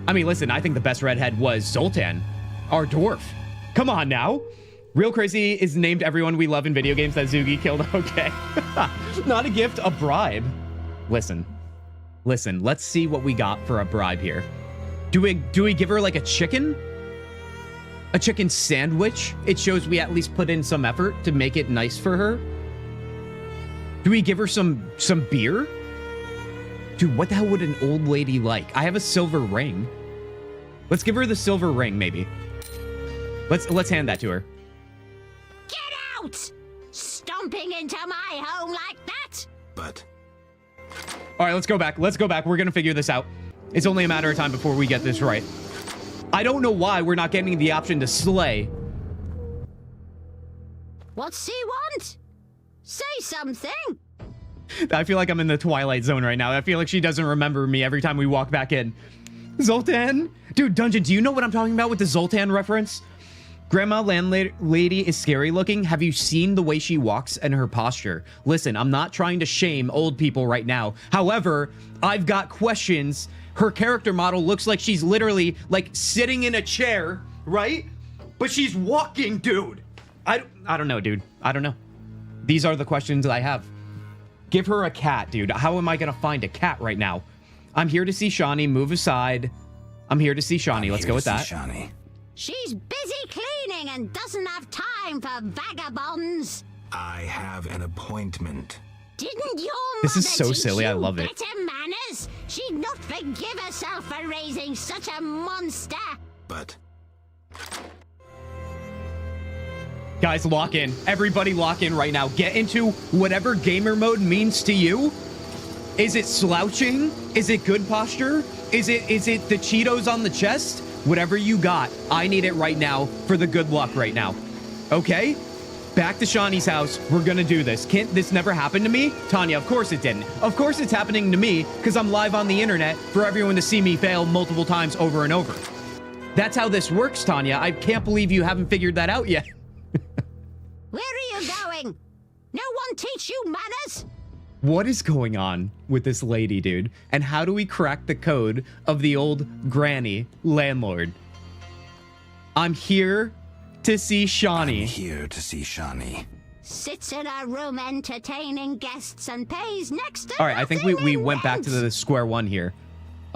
I mean, listen, I think the best redhead was Zoltan, our dwarf. Come on now. Real Crazy is named everyone we love in video games that Zugi killed. Okay. Not a gift, a bribe. Listen, let's see what we got for a bribe here. Do we give her like a chicken? A chicken sandwich? It shows we at least put in some effort to make it nice for her. Do we give her some beer? Dude, what the hell would an old lady like? I have a silver ring. Let's give her the silver ring, maybe. Let's hand that to her. Get out! Stomping into my home like that? But All right, let's go back. We're gonna figure this out. It's only a matter of time before we get this right. I don't know why we're not getting the option to slay. What's he want? Say something. I feel like I'm in the Twilight Zone right now. I feel like she doesn't remember me every time we walk back in. Zoltan? Dude, Dungeon, do you know what I'm talking about with the Zoltan reference? Grandma landlady is scary looking. Have you seen the way she walks and her posture? Listen, I'm not trying to shame old people right now. However, I've got questions. Her character model looks like she's literally like sitting in a chair, right? But she's walking, dude. I don't know, dude. I don't know. These are the questions I have. Give her a cat, dude. How am I gonna find a cat right now? I'm here to see Shani. Move aside. I'm here to see Shani. Let's go with that. Shani. She's busy cleaning and doesn't have time for vagabonds. I have an appointment. Didn't your This is mother so teach silly, I you love it. better manners? She'd not forgive herself for raising such a monster. But Guys, lock in. Everybody lock in right now. Get into whatever gamer mode means to you. Is it slouching? Is it good posture? Is it the Cheetos on the chest? Whatever you got, I need it right now for the good luck right now. Okay? Back to Shani's house. We're gonna do this. Can't this never happened to me? Tanya, of course it didn't. Of course it's happening to me because I'm live on the internet for everyone to see me fail multiple times over and over. That's how this works, Tanya. I can't believe you haven't figured that out yet. Where are you going? No one teach you manners? What is going on with this lady, dude? And how do we crack the code of the old granny landlord? I'm here to see Shani. I'm here to see Shani. Sits in a room entertaining guests and pays next to All right, I think nothing we in went back to rent. the square one here.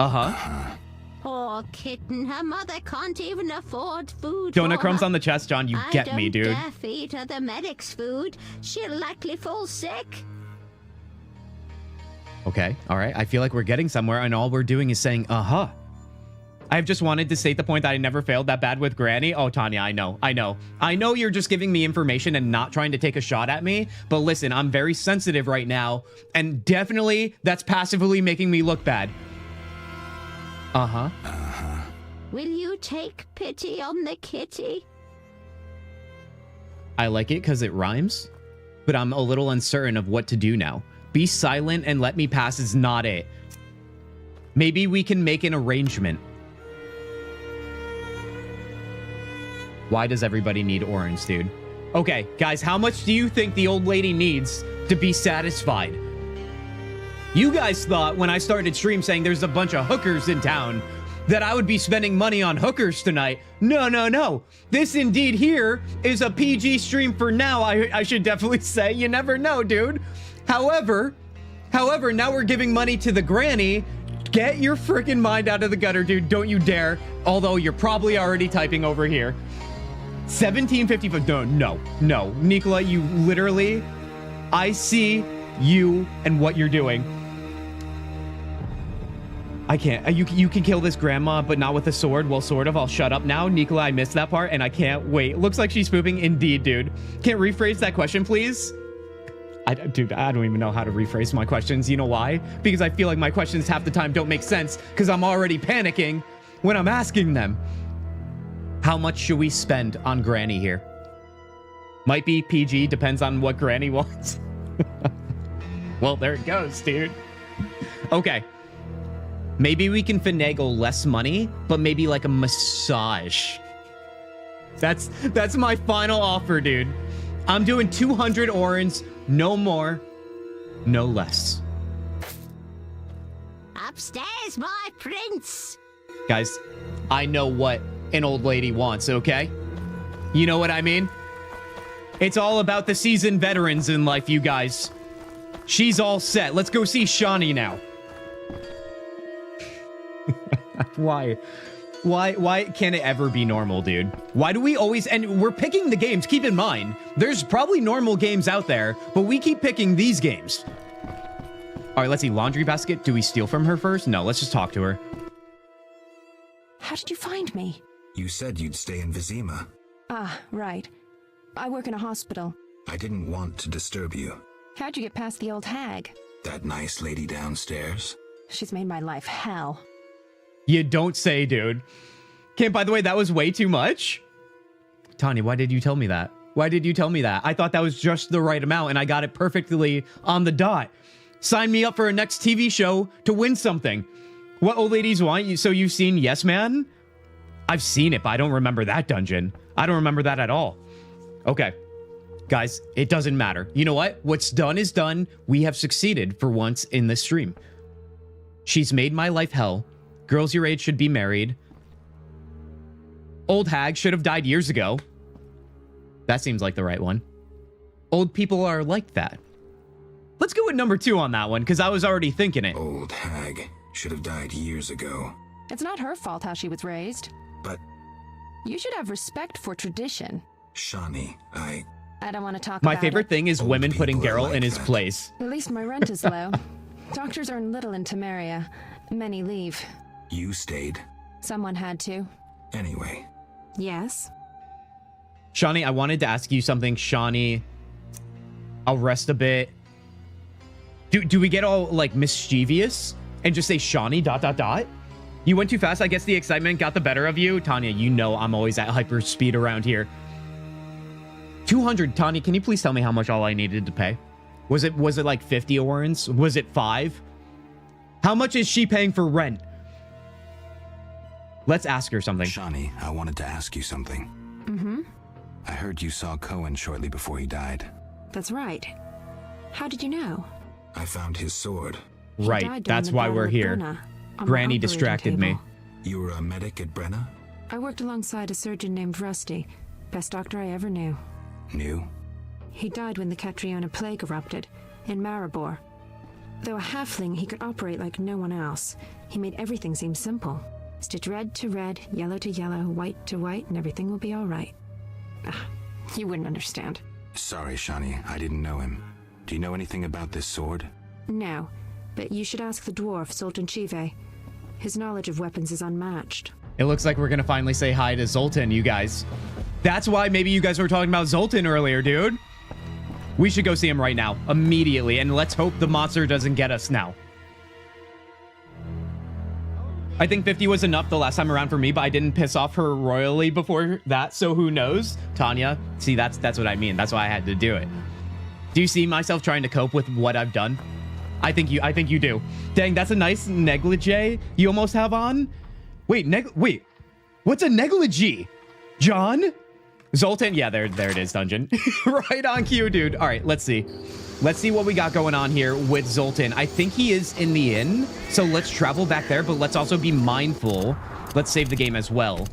Uh-huh. Poor kitten, her mother can't even afford food. Donut for crumbs her. on the chest, John. You get me, dude. I don't dare feed her the medic's food. She'll likely fall sick. Okay, all right. I feel like we're getting somewhere, and all we're doing is saying, uh-huh. I've just wanted to state the point that I never failed that bad with Granny. Oh, Tanya, I know you're just giving me information and not trying to take a shot at me. But listen, I'm very sensitive right now. And definitely that's passively making me look bad. Uh-huh. Will you take pity on the kitty? I like it because it rhymes, but I'm a little uncertain of what to do now. Be silent and let me pass is not it. Maybe we can make an arrangement. Why does everybody need orange, dude? Okay, guys, how much do you think the old lady needs to be satisfied? You guys thought when I started stream saying there's a bunch of hookers in town that I would be spending money on hookers tonight. No, no, no. This indeed here is a PG stream for now, I should definitely say. You never know, dude. However, now we're giving money to the granny. Get your freaking mind out of the gutter, dude. Don't you dare. Although you're probably already typing over here. 1755. No. Nicola, you literally... I see you and what you're doing. I can't. You can kill this grandma, but not with a sword. Well, sort of. I'll shut up now. Nicola, I missed that part, and I can't wait. Looks like she's pooping. Indeed, dude. Can't rephrase that question, please? Dude, I don't even know how to rephrase my questions. You know why? Because I feel like my questions half the time don't make sense because I'm already panicking when I'm asking them. How much should we spend on Granny here? Might be PG. Depends on what Granny wants. Well, there it goes, dude. Okay. Maybe we can finagle less money, but maybe like a massage. That's my final offer, dude. I'm doing 200 orange, no more, no less. Upstairs, my prince. Guys, I know what an old lady wants, okay? You know what I mean? It's all about the seasoned veterans in life, you guys. She's all set. Let's go see Shawnee now. Why can't it ever be normal, dude? Why do we always... And we're picking the games. Keep in mind, there's probably normal games out there, but we keep picking these games. All right, let's see. Laundry basket. Do we steal from her first? No, let's just talk to her. How did you find me? You said you'd stay in Vizima. Ah, right. I work in a hospital. I didn't want to disturb you. How'd you get past the old hag? That nice lady downstairs? She's made my life hell. You don't say, dude. Kim, by the way, that was way too much. Tanya, why did you tell me that? Why did you tell me that? I thought that was just the right amount, and I got it perfectly on the dot. Sign me up for a next TV show to win something. What old ladies want you? So you've seen Yes Man? I've seen it, but I don't remember that dungeon. I don't remember that at all. Okay. Guys, it doesn't matter. You know what? What's done is done. We have succeeded for once in this stream. She's made my life hell. Girls your age should be married. Old hag should have died years ago. That seems like the right one. Old people are like that. Let's go with number 2 on that one, because I was already thinking it. Old hag should have died years ago. It's not her fault how she was raised. But... You should have respect for tradition. Shawnee, I don't want to talk My about favorite it. thing is Old women putting people are Geralt like in his that. place. At least my rent is low. Doctors earn little in Temeria. Many leave. You stayed. Someone had to. Anyway. Yes? Shawnee, I wanted to ask you something. Shawnee, I'll rest a bit. Do we get all, like, mischievous and just say Shawnee ... You went too fast. I guess the excitement got the better of you. Tanya, you know I'm always at hyper speed around here. 200. Tanya, can you please tell me how much all I needed to pay? Was it like 50 orens? Was it 5? How much is she paying for rent? Let's ask her something. Shawnee, I wanted to ask you something. Mm-hmm. I heard you saw Cohen shortly before he died. That's right. How did you know? I found his sword. He died Right, during that's the why Battle we're of here. Brenna, on my Granny operating distracted me. table. You were a medic at Brenna? I worked alongside a surgeon named Rusty. Best doctor I ever knew. Knew? He died when the Catriona plague erupted, in Maribor. Though a halfling, he could operate like no one else. He made everything seem simple. Stitch red to red, yellow to yellow, white to white, and everything will be all right. You wouldn't understand. Sorry, Shawnee, I didn't know him. Do you know anything about this sword? No, but you should ask the dwarf, Sultan Chive. His knowledge of weapons is unmatched. It looks like we're gonna finally say hi to Zoltan, you guys. That's why maybe you guys were talking about Zoltan earlier, dude. We should go see him right now, immediately, and let's hope the monster doesn't get us now. I think 50 was enough the last time around for me, but I didn't piss off her royally before that, so who knows? Tanya, see, that's what I mean. That's why I had to do it. Do you see myself trying to cope with what I've done? I think you do. Dang, that's a nice negligee you almost have on. Wait, what's a negligee? John? Zoltan? Yeah, there it is, Dungeon. Right on cue, dude. All right, let's see. Let's see what we got going on here with Zoltan. I think he is in the inn, so let's travel back there, but let's also be mindful, let's save the game as well,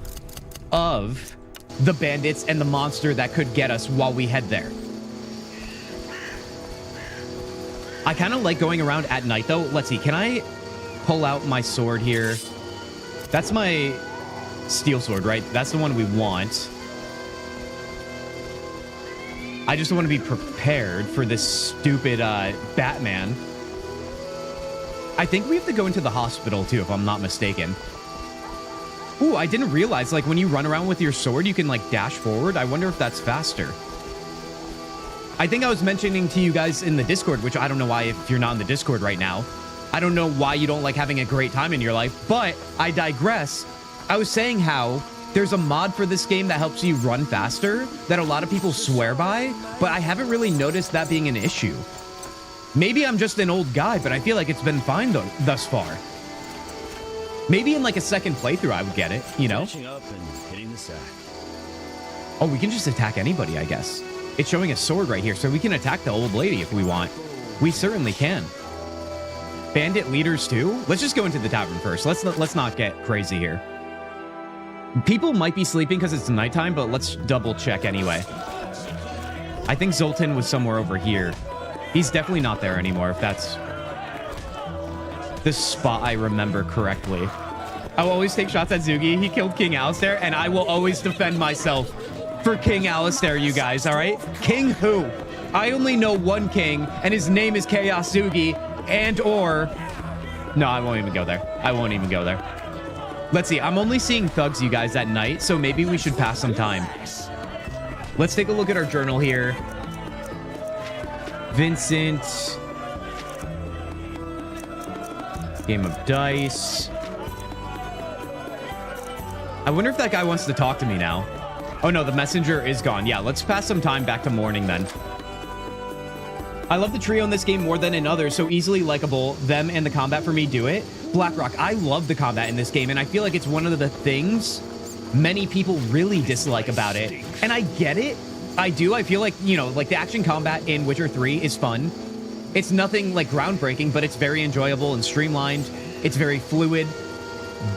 of the bandits and the monster that could get us while we head there. I kind of like going around at night, though. Let's see. Can I pull out my sword here? That's my steel sword, right? That's the one we want. I just want to be prepared for this stupid Batman. I think we have to go into the hospital, too, if I'm not mistaken. Ooh, I didn't realize, like, when you run around with your sword, you can, like, dash forward. I wonder if that's faster. I think I was mentioning to you guys in the Discord, which I don't know why if you're not in the Discord right now. I don't know why you don't like having a great time in your life, but I digress. I was saying how there's a mod for this game that helps you run faster that a lot of people swear by, but I haven't really noticed that being an issue. Maybe I'm just an old guy, but I feel like it's been fine though, thus far. Maybe in like a second playthrough I would get it, you know? Up and hitting the sack. Oh, we can just attack anybody, I guess. It's showing a sword right here, so we can attack the old lady if we want. We certainly can. Bandit leaders too? Let's just go into the tavern first. Let's not get crazy here. People might be sleeping because it's nighttime, but let's double check anyway. I think Zoltan was somewhere over here. He's definitely not there anymore, if that's the spot I remember correctly. I will always take shots at Zugi. He killed King Alistair, and I will always defend myself for King Alistair, you guys, all right? King who? I only know one king, and his name is Chaos Zugi, and/or... No, I won't even go there. I won't even go there. Let's see. I'm only seeing thugs, you guys, at night, so maybe we should pass some time. Let's take a look at our journal here. Vincent. Game of dice. I wonder if that guy wants to talk to me now. Oh, no, the messenger is gone. Yeah, let's pass some time back to morning then. I love the trio in this game more than in others, so easily likable. Them and the combat for me do it. Blackrock, I love the combat in this game, and I feel like it's one of the things many people really dislike about it. And I get it. I do. I feel like, you know, like the action combat in Witcher 3 is fun. It's nothing like groundbreaking, but it's very enjoyable and streamlined. It's very fluid.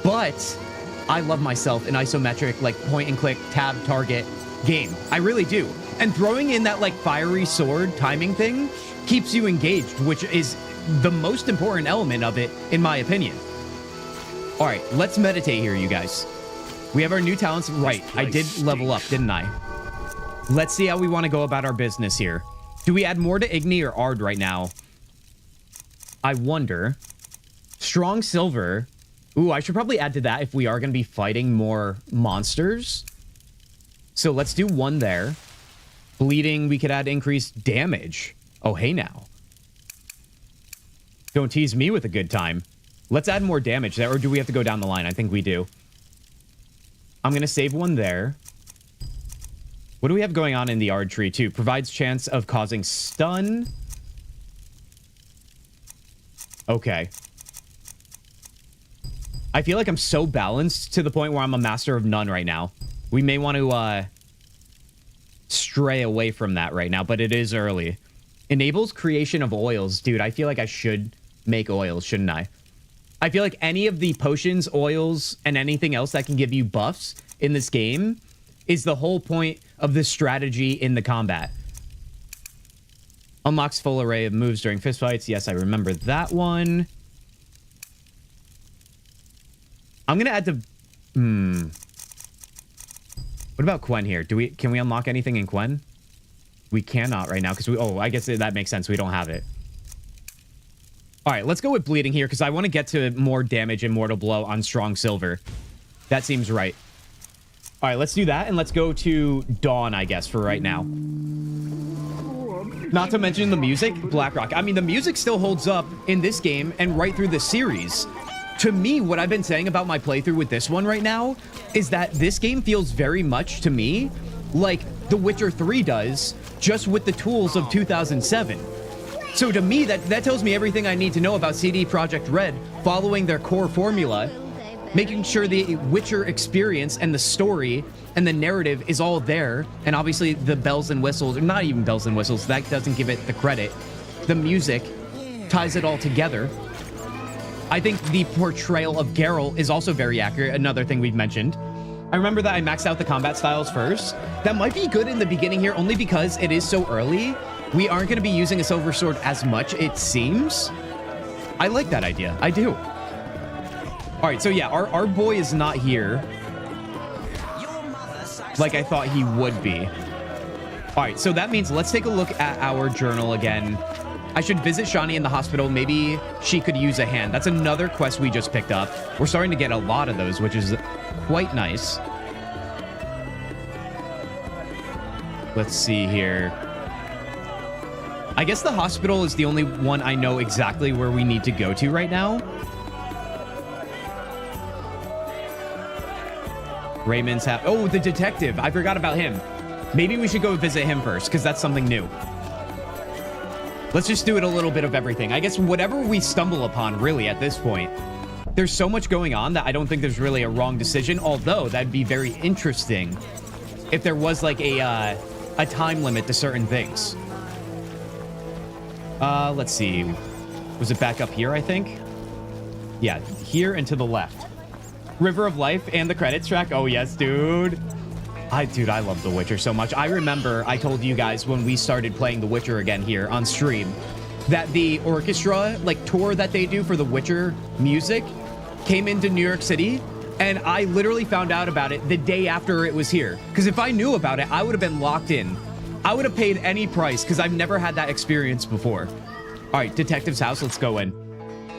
But I love myself an isometric, like point and click, tab, target game. I really do. And throwing in that like fiery sword timing thing keeps you engaged, which is the most important element of it, in my opinion. All right, let's meditate here, you guys. We have our new talents. Right, I did level up, didn't I? Let's see how we want to go about our business here. Do we add more to Igni or Ard right now? I wonder. Strong silver. Ooh, I should probably add to that if we are going to be fighting more monsters. So let's do one there. Bleeding, we could add increased damage. Oh, hey now. Don't tease me with a good time. Let's add more damage there, or do we have to go down the line? I think we do. I'm going to save one there. What do we have going on in the Ard tree, too? Provides chance of causing stun. Okay. I feel like I'm so balanced to the point where I'm a master of none right now. We may want to stray away from that right now, but it is early. Enables creation of oils. Dude, I feel like I should make oils, shouldn't I? I feel like any of the potions, oils, and anything else that can give you buffs in this game is the whole point of the strategy in the combat. Unlocks full array of moves during fistfights. Yes, I remember that one. I'm gonna add to... What about Quen here? Can we unlock anything in Quen? We cannot right now because we... Oh, I guess that makes sense. We don't have it. All right, let's go with bleeding here because I want to get to more damage in Mortal Blow on Strong Silver. That seems right. All right, let's do that, and let's go to Dawn, I guess, for right now. Not to mention the music, Blackrock. I mean, the music still holds up in this game and right through the series. To me, what I've been saying about my playthrough with this one right now is that this game feels very much to me like The Witcher 3 does, just with the tools of 2007. So to me, that tells me everything I need to know about CD Projekt Red following their core formula, making sure the Witcher experience and the story and the narrative is all there. And obviously the bells and whistles, or not even bells and whistles, that doesn't give it the credit. The music ties it all together. I think the portrayal of Geralt is also very accurate, another thing we've mentioned. I remember that I maxed out the combat styles first. That might be good in the beginning here, only because it is so early. We aren't going to be using a silver sword as much, it seems. I like that idea. I do. All right, so yeah, our boy is not here like I thought he would be. All right, so that means let's take a look at our journal again. I should visit Shani in the hospital. Maybe she could use a hand. That's another quest we just picked up. We're starting to get a lot of those, which is quite nice. Let's see here. I guess the hospital is the only one I know exactly where we need to go to right now. Raymond's oh, the detective. I forgot about him. Maybe we should go visit him first, because that's something new. Let's just do it a little bit of everything. I guess whatever we stumble upon, really, at this point. There's so much going on that I don't think there's really a wrong decision, although that'd be very interesting if there was, like, a time limit to certain things. Let's see. Was it back up here, I think? Yeah, here and to the left. River of Life and the credits track. Oh, yes, dude. Dude, I love The Witcher so much. I remember I told you guys when we started playing The Witcher again here on stream that the orchestra, like, tour that they do for The Witcher music came into New York City, and I literally found out about it the day after it was here. Because if I knew about it, I would have been locked in. I would have paid any price because I've never had that experience before. All right, Detective's house. Let's go in.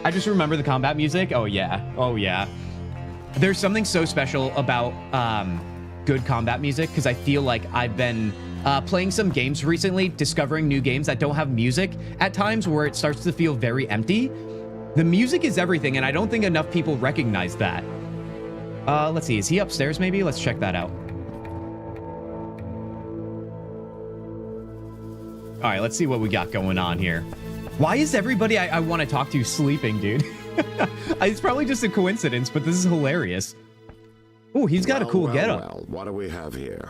I just remember the combat music. Oh, yeah. Oh, yeah. There's something so special about good combat music because I feel like I've been playing some games recently, discovering new games that don't have music at times where it starts to feel very empty. The music is everything, and I don't think enough people recognize that. Let's see. Is he upstairs maybe? Let's check that out. All right, let's see what we got going on here. Why is everybody I want to talk to sleeping, dude? It's probably just a coincidence, but this is hilarious. Oh, he's got a cool getup. Well, what do we have here?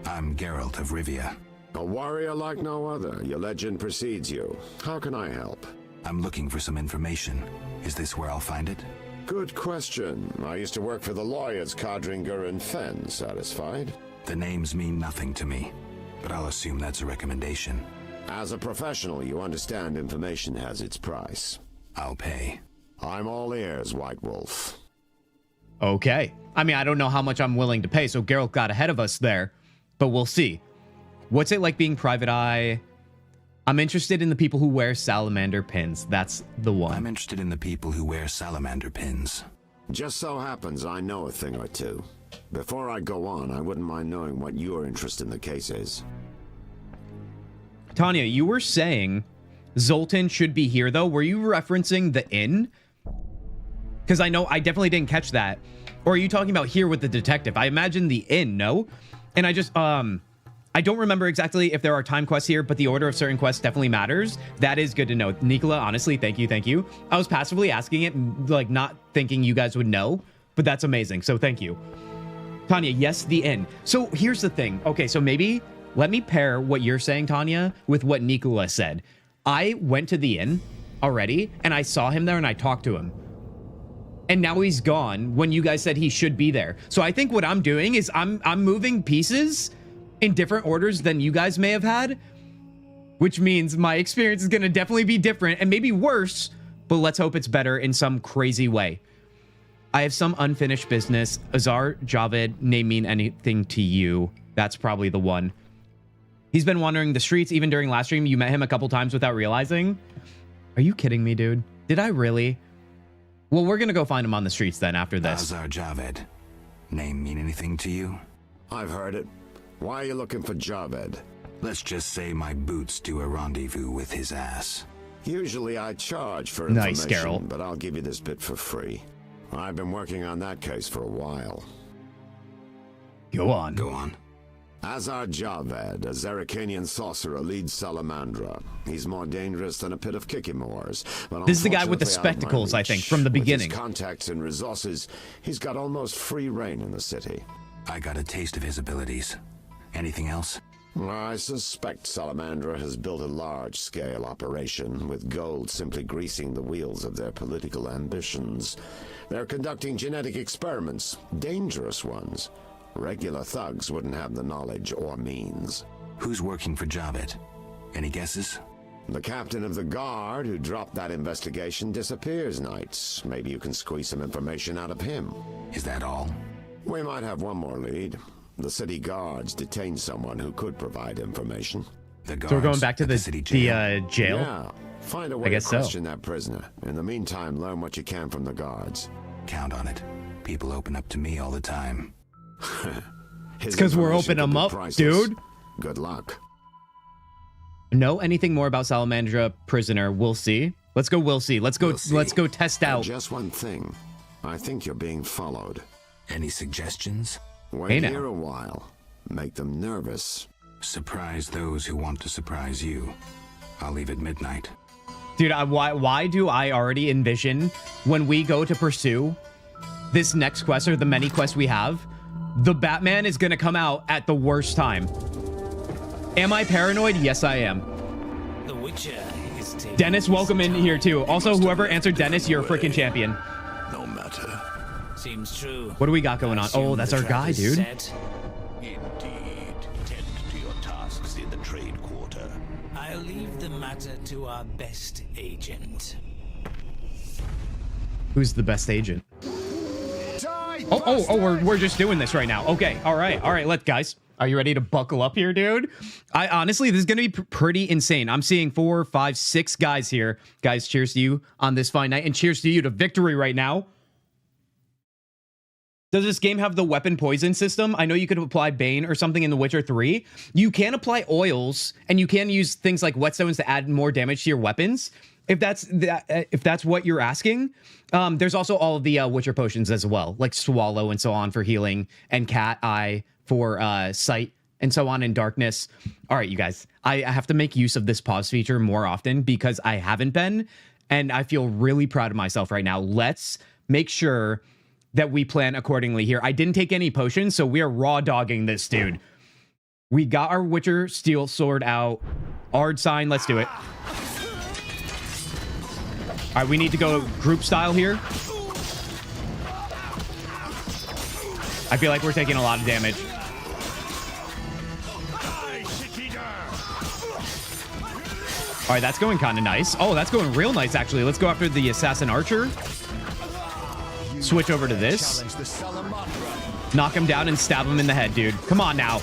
I'm Geralt of Rivia. A warrior like no other. Your legend precedes you. How can I help? I'm looking for some information. Is this where I'll find it? Good question. I used to work for the lawyers Codringer and Fenn. Satisfied? The names mean nothing to me, but I'll assume that's a recommendation. As a professional, you understand information has its price. I'll pay. I'm all ears, White Wolf. Okay. I mean, I don't know how much I'm willing to pay, so Geralt got ahead of us there, but we'll see. What's it like being Private Eye? I'm interested in the people who wear salamander pins. That's the one. I'm interested in the people who wear salamander pins. Just so happens I know a thing or two. Before I go on, I wouldn't mind knowing what your interest in the case is. Tanya, you were saying Zoltan should be here, though. Were you referencing the inn? Because I know I definitely didn't catch that. Or are you talking about here with the detective? I imagine the inn, no? And I just, I don't remember exactly if there are time quests here, but the order of certain quests definitely matters. That is good to know. Nicola, honestly, thank you, thank you. I was passively asking it, like, not thinking you guys would know, but that's amazing, so thank you. Tanya, yes, the inn. So here's the thing. Okay, so maybe let me pair what you're saying, Tanya, with what Nicola said. I went to the inn already, and I saw him there, and I talked to him. And now he's gone when you guys said he should be there. So I think what I'm doing is I'm moving pieces in different orders than you guys may have had, which means my experience is going to definitely be different and maybe worse, but let's hope it's better in some crazy way. I have some unfinished business. Azar Javed name mean anything to you? That's probably the one. He's been wandering the streets even during last stream. You met him a couple times without realizing. Are you kidding me, dude? Did I really? Well, we're gonna go find him on the streets then after this. Azar Javed. Name mean anything to you? I've heard it. Why are you looking for Javed? Let's just say my boots do a rendezvous with his ass. Usually I charge for Nice, information, Carol. but I'll give you this bit for free. I've been working on that case for a while. Go on. Go on. Azar Javed, a Zerrikanian sorcerer, leads Salamandra. He's more dangerous than a pit of Kikimors. But This is the guy with the unfortunately out of my spectacles, I think, reach. from the With beginning. his contacts and resources, he's got almost free reign in the city. I got a taste of his abilities. Anything else? I suspect Salamandra has built a large-scale operation, with gold simply greasing the wheels of their political ambitions. They're conducting genetic experiments, dangerous ones. Regular thugs wouldn't have the knowledge or means. Who's working for Javed? Any guesses? The captain of the guard who dropped that investigation disappears nights. Maybe you can squeeze some information out of him. Is that all? We might have one more lead. The city guards detained someone who could provide information. The guards So we're going back to at the city jail? jail? Yeah. Find a way to guess so. question that prisoner. In the meantime, learn what you can from the guards. Count on it. People open up to me all the time. It's 'cause we're opening them up, dude. Good luck. Know anything more about Salamandra prisoner? We'll see. Let's go. We'll see. Let's go. We'll see. Let's go test And out. just one thing. I think you're being followed. Any suggestions? Wait Hey now. here a while. Make them nervous. Surprise those who want to surprise you. I'll leave at midnight. Dude, why do I already envision when we go to pursue this next quest or the many quests we have, the Batman is gonna come out at the worst time. Am I paranoid? Yes, I am. The Witcher is taking Dennis, welcome in here too. Also, whoever answered Dennis, you're a freaking champion. No matter. Seems true. What do we got going on? Oh, that's our guy, dude. Indeed. Tend to your tasks in the trade quarter. I'll leave the matter to our best agent. Who's the best agent? Oh, we're just doing this right now. Okay, all right, let guys. Are you ready to buckle up here, dude? I honestly, this is gonna be pretty insane. I'm seeing 4, 5, 6 guys here. Guys, cheers to you on this fine night, and cheers to you to victory right now. Does this game have the weapon poison system? I know you could apply Bane or something in The Witcher 3. You can apply oils, and you can use things like whetstones to add more damage to your weapons. If that's what you're asking. There's also all of the Witcher potions as well, like Swallow and so on for healing, and Cat Eye for sight, and so on in darkness. All right, you guys, I have to make use of this pause feature more often because I haven't been, and I feel really proud of myself right now. Let's make sure that we plan accordingly here. I didn't take any potions, so we are raw dogging this dude. We got our Witcher steel sword out. Ard sign, let's do it. All right, we need to go group style here. I feel like we're taking a lot of damage. All right, that's going kind of nice. Oh, that's going real nice, actually. Let's go after the assassin archer. Switch over to this. Knock him down and stab him in the head, dude. Come on now.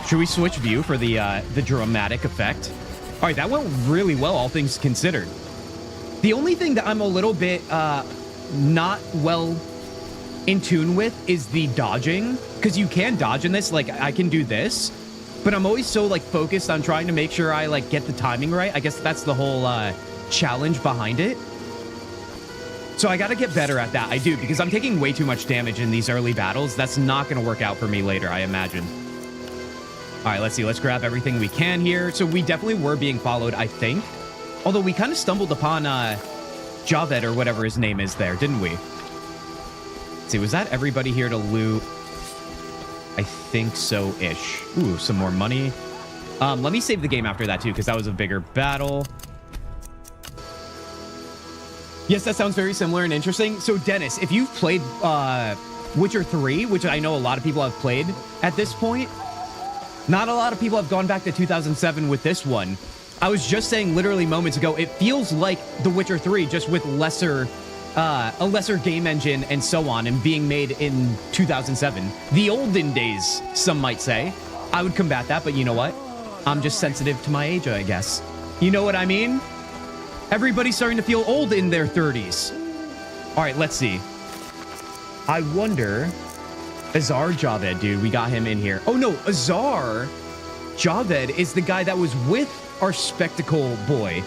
Should we switch view for the dramatic effect? All right, that went really well, all things considered. The only thing that I'm a little bit not well in tune with is the dodging, because you can dodge in this. Like, I can do this, but I'm always so like focused on trying to make sure I like get the timing right. I guess that's the whole challenge behind it. So I got to get better at that. I do, because I'm taking way too much damage in these early battles. That's not going to work out for me later, I imagine. All right, let's see. Let's grab everything we can here. So we definitely were being followed, I think. Although we kind of stumbled upon Javed or whatever his name is there, didn't we? Let's see, was that everybody here to loot? I think so-ish. Ooh, some more money. Let me save the game after that, too, because that was a bigger battle. Yes, that sounds very similar and interesting. So, Dennis, if you've played Witcher 3, which I know a lot of people have played at this point, not a lot of people have gone back to 2007 with this one. I was just saying literally moments ago, it feels like The Witcher 3, just with a lesser game engine and so on, and being made in 2007. The olden days, some might say. I would combat that, but you know what? I'm just sensitive to my age, I guess. You know what I mean? Everybody's starting to feel old in their 30s. All right, let's see. I wonder... Azar Javed, dude. We got him in here. Oh, no. Azar Javed is the guy that was with our spectacle boy.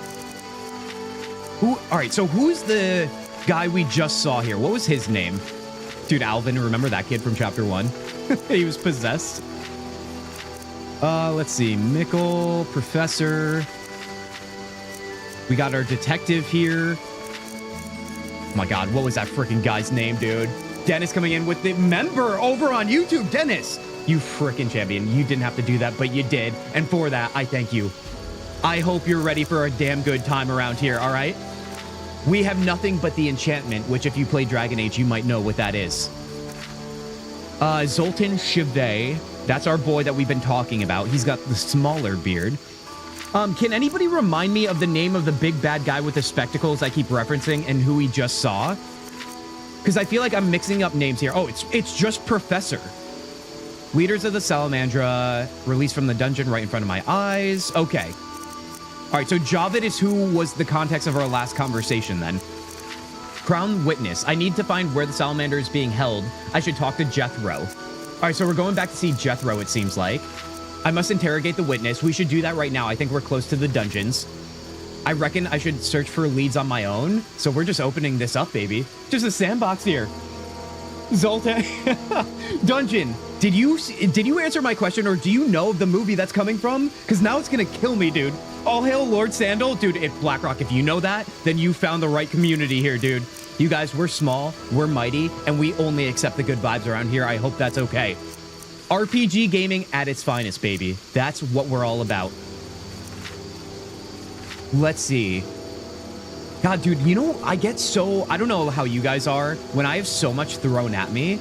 Who? All right, so who's the guy we just saw here? What was his name? Dude, Alvin. Remember that kid from chapter 1? He was possessed. Let's see. Mikkel, Professor. We got our detective here. Oh my God, what was that freaking guy's name, dude? Dennis coming in with the member over on YouTube. Dennis, you freaking champion. You didn't have to do that, but you did. And for that, I thank you. I hope you're ready for a damn good time around here, all right? We have nothing but the enchantment, which if you play Dragon Age, you might know what that is. Zoltan Shive. That's our boy that we've been talking about. He's got the smaller beard. Can anybody remind me of the name of the big bad guy with the spectacles I keep referencing and who we just saw? Because I feel like I'm mixing up names here. Oh, it's just Professor. Leaders of the Salamandra, released from the dungeon right in front of my eyes. Okay. All right, so Javed is who was the context of our last conversation then. Crown Witness. I need to find where the Salamander is being held. I should talk to Jethro. All right, so we're going back to see Jethro, it seems like. I must interrogate the witness. We should do that right now. I think we're close to the dungeons. I reckon I should search for leads on my own. So we're just opening this up, baby. Just a sandbox here. Zoltan. Dungeon. Did you answer my question, or do you know of the movie that's coming from? Because now it's going to kill me, dude. All hail Lord Sandal. Dude, if Blackrock, if you know that, then you found the right community here, dude. You guys, we're small, we're mighty, and we only accept the good vibes around here. I hope that's okay. RPG gaming at its finest, baby. That's what we're all about. Let's see. God, dude, you know, I don't know how you guys are. When I have so much thrown at me,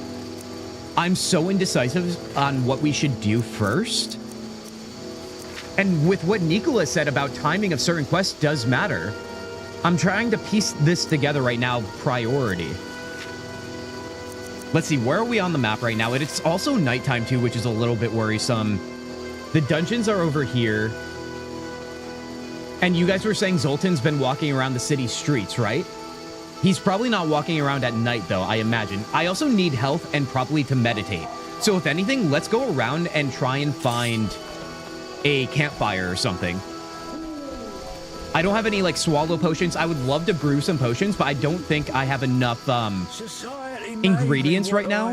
I'm so indecisive on what we should do first. And with what Nicola said about timing of certain quests does matter. I'm trying to piece this together right now, priority. Let's see, where are we on the map right now? It's also nighttime too, which is a little bit worrisome. The dungeons are over here. And you guys were saying Zoltan's been walking around the city streets, right? He's probably not walking around at night though, I imagine. I also need health and probably to meditate. So if anything, let's go around and try and find a campfire or something. I don't have any like swallow potions. I would love to brew some potions, but I don't think I have enough ingredients right now.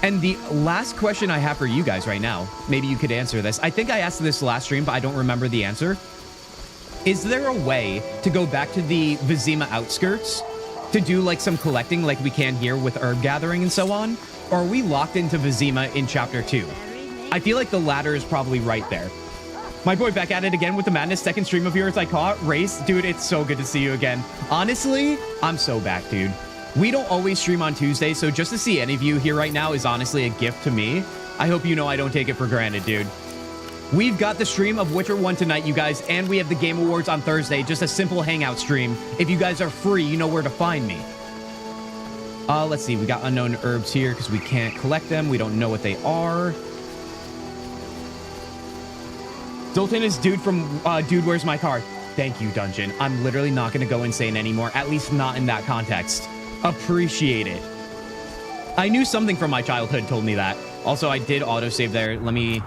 And the last question I have for you guys right now, maybe you could answer this. I think I asked this last stream, but I don't remember the answer. Is there a way to go back to the Vizima outskirts to do like some collecting like we can here with herb gathering and so on? Or are we locked into Vizima in chapter 2? I feel like the latter is probably right there. My boy back at it again with the madness. Second stream of yours I caught. Race, dude, it's so good to see you again. Honestly, I'm so back, dude. We don't always stream on Tuesday, so just to see any of you here right now is honestly a gift to me. I hope you know I don't take it for granted, dude. We've got the stream of Witcher 1 tonight, you guys, and we have the Game Awards on Thursday. Just a simple hangout stream. If you guys are free, you know where to find me. Let's see. We got unknown herbs here because we can't collect them. We don't know what they are. Zoltan is dude from Dude, Where's My Car? Thank you, Dungeon. I'm literally not going to go insane anymore, at least not in that context. Appreciate it. I knew something from my childhood told me that. Also, I did autosave there. Let me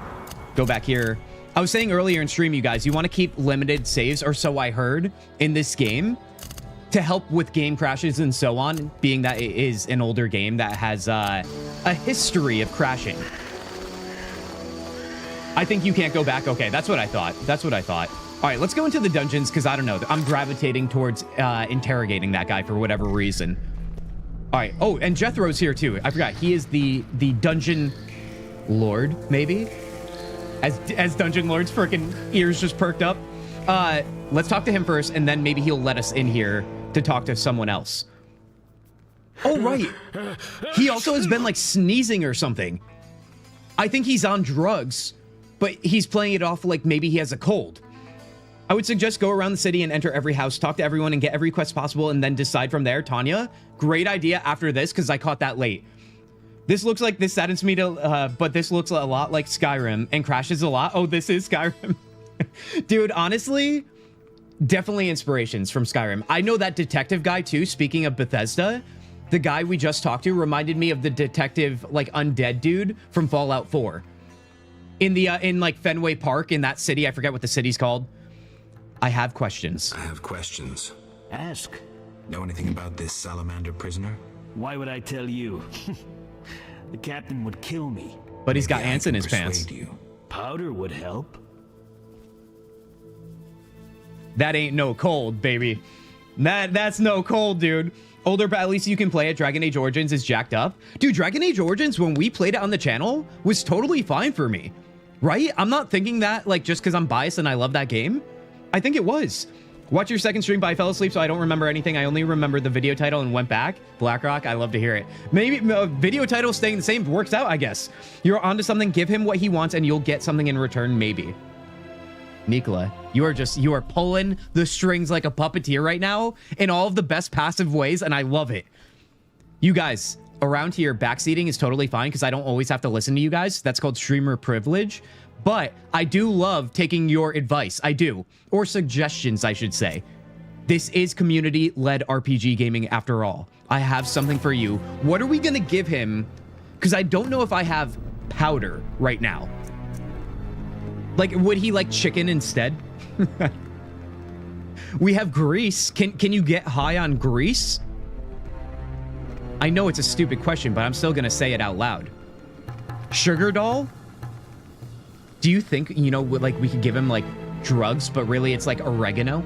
go back here. I was saying earlier in stream, you guys, you want to keep limited saves, or so I heard, in this game to help with game crashes and so on, being that it is an older game that has a history of crashing. I think you can't go back. Okay, that's what I thought. That's what I thought. All right, let's go into the dungeons because I don't know. I'm gravitating towards interrogating that guy for whatever reason. All right. Oh, and Jethro's here too. I forgot. He is the dungeon lord, maybe? As Dungeon Lord's freaking ears just perked up. Let's talk to him first, and then maybe he'll let us in here to talk to someone else. Oh, right. He also has been like sneezing or something. I think he's on drugs, but he's playing it off like maybe he has a cold. I would suggest go around the city and enter every house, talk to everyone, and get every quest possible, and then decide from there. Tanya, great idea after this, because I caught that late. This looks like this saddens me to, but this looks a lot like Skyrim and crashes a lot. Oh, this is Skyrim. Dude, honestly, Definitely inspirations from Skyrim. I know that detective guy too. Speaking of Bethesda, the guy we just talked to reminded me of the detective, like undead dude from Fallout 4. In the in like Fenway Park in that city. I forget what the city's called. I have questions. I have questions. Ask. Know anything about this salamander prisoner? Why would I tell you? The captain would kill me. But he's got Maybe I ants in can his pants. persuade you. Powder would help. That ain't no cold, baby. That's no cold, dude. Older, but at least you can play it. Dragon Age Origins is jacked up. Dude, Dragon Age Origins, when we played it on the channel, was totally fine for me. Right? I'm not thinking that, like, just because I'm biased and I love that game. I think it was. Watch your second stream, but I fell asleep, so I don't remember anything. I only remember the video title and went back. BlackRock, I love to hear it. Maybe video title staying the same works out, I guess. You're onto something. Give him what he wants, and you'll get something in return, maybe. Nikola, you are pulling the strings like a puppeteer right now in all of the best passive ways, and I love it. You guys, around here, backseating is totally fine because I don't always have to listen to you guys. That's called streamer privilege. But I do love taking your advice. I do. Or suggestions, I should say. This is community-led RPG gaming after all. I have something for you. What are we going to give him? Because I don't know if I have powder right now. Like, would he like chicken instead? We have grease. Can you get high on grease? I know it's a stupid question, but I'm still going to say it out loud. Sugar doll? Do you think, you know, like we could give him like drugs, but really it's like oregano?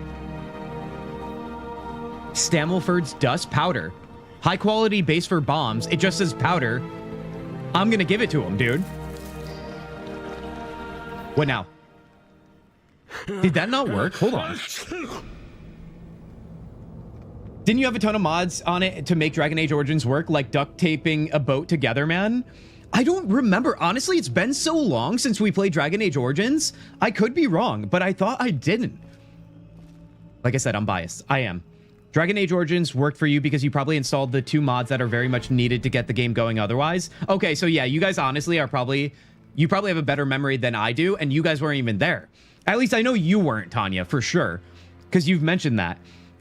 Stammelford's dust powder. High quality base for bombs. It just says powder. I'm going to give it to him, dude. What now? Did that not work? Hold on. Didn't you have a ton of mods on it to make Dragon Age Origins work? Like duct taping a boat together, man? I don't remember. Honestly, it's been so long since we played Dragon Age Origins. I could be wrong, but I thought I didn't. Like I said, I'm biased. I am. Dragon Age Origins worked for you because you probably installed the 2 mods that are very much needed to get the game going otherwise. Okay, so yeah, you guys honestly are probably... You probably have a better memory than I do, and you guys weren't even there. At least I know you weren't, Tanya, for sure. Because you've mentioned that.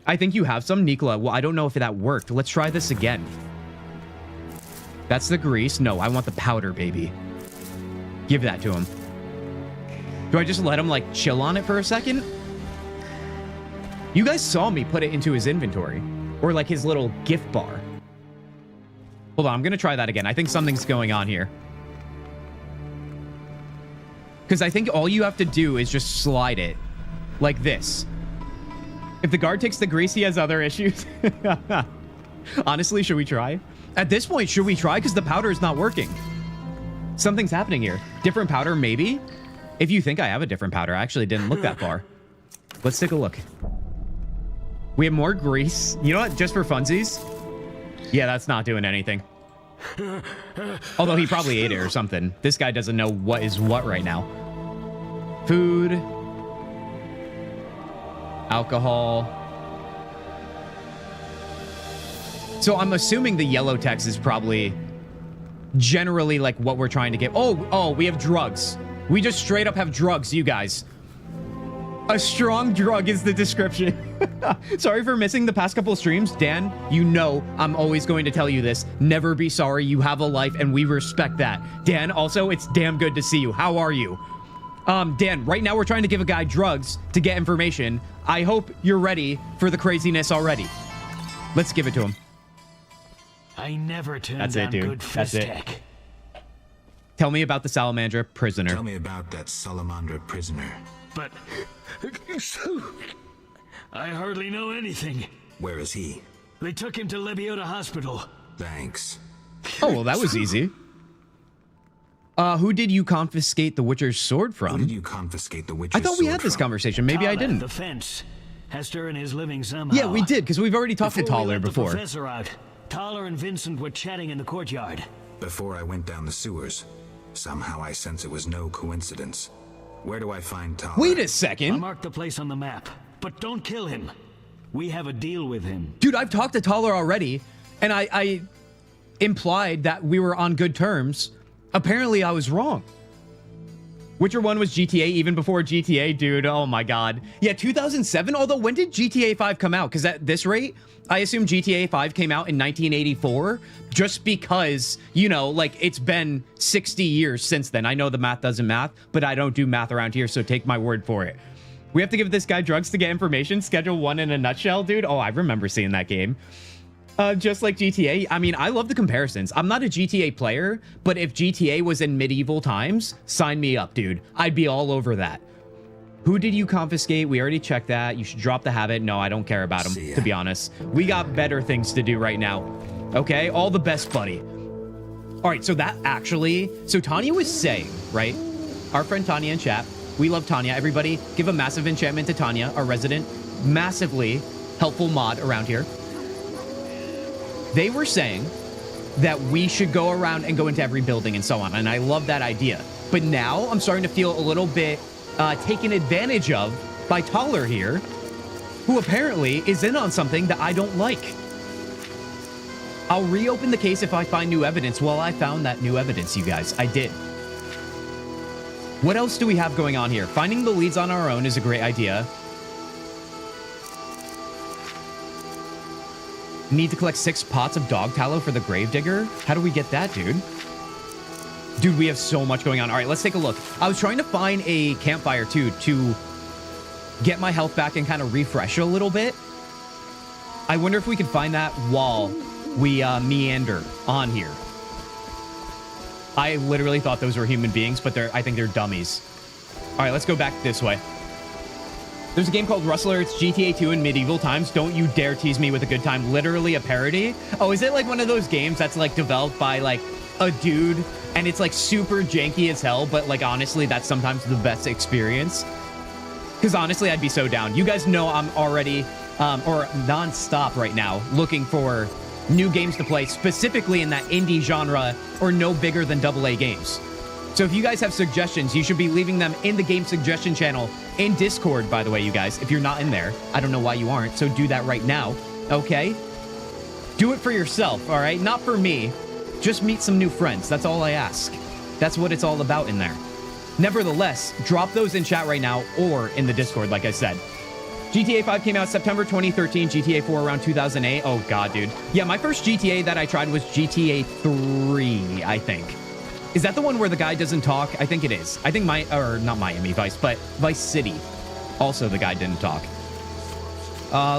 I think you have some, Nikola. Well, I don't know if that worked. Let's try this again. That's the grease. No, I want the powder, baby. Give that to him. Do I just let him, like, chill on it for a second? You guys saw me put it into his inventory. Or, like, his little gift bar. Hold on, I'm going to try that again. I think something's going on here. Because I think all you have to do is just slide it. Like this. If the guard takes the grease, he has other issues. Honestly, should we try? At this point, should we try? Because the powder is not working. Something's happening here. Different powder, maybe? If you think I have a different powder, I actually didn't look that far. Let's take a look. We have more grease. You know what? Just for funsies? Yeah, that's not doing anything. Although he probably ate it or something. This guy doesn't know what is what right now. Food. Alcohol. So I'm assuming the yellow text is probably generally like what we're trying to get. Oh, we have drugs. We just straight up have drugs, you guys. A strong drug is the description. Sorry for missing the past couple streams. Dan, you know I'm always going to tell you this. Never be sorry. You have a life, and we respect that. Dan, also, it's damn good to see you. How are you? Dan, right now we're trying to give a guy drugs to get information. I hope you're ready for the craziness already. Let's give it to him. I never turned That's it, down dude. good That's it. tech. Tell me about the salamander prisoner. Tell me about that salamander prisoner. But I hardly know anything. Where is he? They took him to Lebiota Hospital. Thanks. Oh, well, that was easy. Who did you confiscate the Witcher's sword from? Who did you confiscate the Witcher's I thought we sword had this from? conversation. Maybe I Tala, didn't. The fence. Hester and his living somehow. Yeah, we did, because we've already talked to Before we Taller let the before. professor out, Taller and Vincent were chatting in the courtyard. Before I went down the sewers, somehow I sense it was no coincidence. Where do I find Taller? Wait a I second. marked the place on the map, but don't kill him. We have a deal with him. Dude, I've talked to Taller already, and I implied that we were on good terms. Apparently, I was wrong. Whicher one was GTA even before GTA, dude? Oh my god. Yeah, 2007. Although when did GTA 5 come out? Because at this rate, I assume GTA 5 came out in 1984, just because, you know, like, it's been 60 years since then. I know the math doesn't math, but I don't do math around here, so take my word for it. We have to give this guy drugs to get information. Schedule 1 in a nutshell, dude. Oh, I remember seeing that game. Just like GTA. I mean, I love the comparisons. I'm not a GTA player, but if GTA was in medieval times, sign me up, dude. I'd be all over that. Who did you confiscate? We already checked that. You should drop the habit. No, I don't care about him, to be honest. We got better things to do right now. Okay? All the best, buddy. All right, so that actually... So Tanya was saying, right? Our friend Tanya in chat. We love Tanya. Everybody, give a massive enchantment to Tanya, our resident, massively helpful mod around here. They were saying that we should go around and go into every building and so on, and I love that idea. But now I'm starting to feel a little bit taken advantage of by Toller here, who apparently is in on something that I don't like. I'll reopen the case if I find new evidence. Well, I found that new evidence, you guys. I did. What else do we have going on here? Finding the leads on our own is a great idea. Need to collect 6 pots of dog tallow for the gravedigger? How do we get that, dude? Dude, we have so much going on. All right, let's take a look. I was trying to find a campfire, too, to get my health back and kind of refresh a little bit. I wonder if we can find that while we meander on here. I literally thought those were human beings, but I think they're dummies. All right, let's go back this way. There's a game called Rustler. It's GTA 2 in medieval times. Don't you dare tease me with a good time. Literally a parody. Oh, is it like one of those games that's like developed by like a dude and it's like super janky as hell, but like honestly, that's sometimes the best experience? Because honestly, I'd be so down. You guys know I'm already or non-stop right now looking for new games to play, specifically in that indie genre or no bigger than AA games. So if you guys have suggestions, you should be leaving them in the game suggestion channel in Discord, by the way, you guys. If you're not in there, I don't know why you aren't, so do that right now, okay? Do it for yourself, all right? Not for me. Just meet some new friends. That's all I ask. That's what it's all about in there. Nevertheless, drop those in chat right now or in the Discord, like I said. GTA 5 came out September 2013, GTA 4 around 2008. Oh, God, dude. Yeah, my first GTA that I tried was GTA 3, I think. Is that the one where the guy doesn't talk? I think it is. I think not Miami Vice, but Vice City. Also, the guy didn't talk.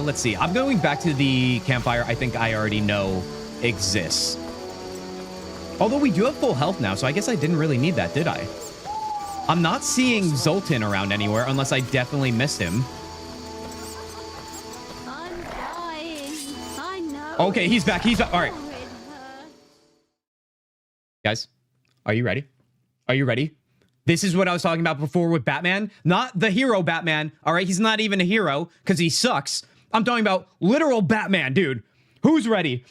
Let's see. I'm going back to the campfire I think I already know exists. Although we do have full health now, so I guess I didn't really need that, did I? I'm not seeing Zoltan around anywhere, unless I definitely missed him. I'm dying. I know. Okay, he's back. He's back. All right. Guys. Are you ready? Are you ready? This is what I was talking about before with Batman. Not the hero Batman, all right? He's not even a hero because he sucks. I'm talking about literal Batman, dude. Who's ready?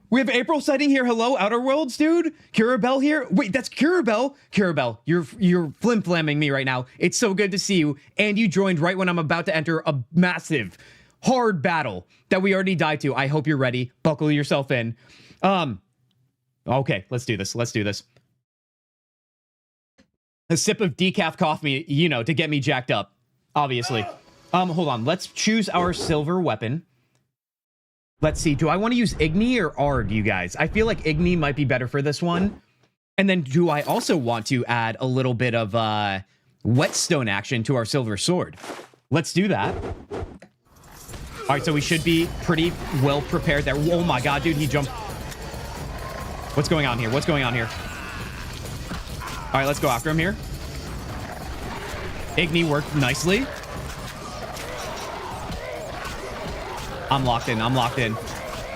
We have April sighting here. Hello, Outer Worlds, dude. Curabell here. Wait, that's Curabell. Curabell, you're flim-flamming me right now. It's so good to see you. And you joined right when I'm about to enter a massive, hard battle that we already died to. I hope you're ready. Buckle yourself in. Okay, let's do this. Let's do this. A sip of decaf coffee, you know, to get me jacked up, obviously. Hold on. Let's choose our silver weapon. Let's see. Do I want to use Igni or Arg, you guys? I feel like Igni might be better for this one. And then do I also want to add a little bit of whetstone action to our silver sword? Let's do that. All right, so we should be pretty well prepared there. Oh my God, dude, he jumped. What's going on here? What's going on here? All right, let's go after him here. Igni worked nicely. I'm locked in. I'm locked in.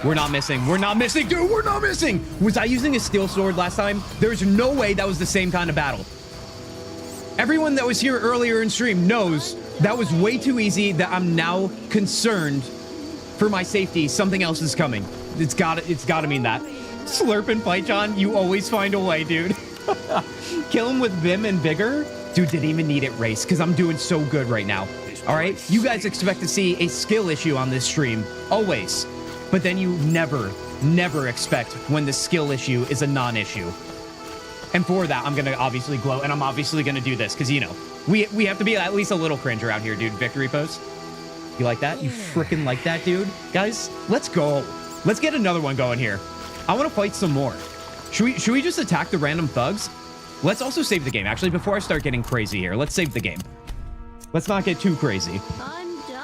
We're not missing. We're not missing, dude. We're not missing. Was I using a steel sword last time? There's no way that was the same kind of battle. Everyone that was here earlier in stream knows that was way too easy, that I'm now concerned for my safety. Something else is coming. It's gotta mean that. Slurp and fight, John. You always find a way, dude. Kill him with Vim and Vigor. Dude, didn't even need it, Race, because I'm doing so good right now. All right? You guys expect to see a skill issue on this stream. Always. But then you never expect when the skill issue is a non-issue. And for that, I'm gonna obviously glow, and I'm obviously gonna do this, because, you know, we have to be at least a little cringe around here, dude. Victory pose. You like that? You freaking like that, dude? Guys, let's go. Let's get another one going here. I want to fight some more. Should we just attack the random thugs? Let's also save the game. Actually, before I start getting crazy here, let's save the game. Let's not get too crazy.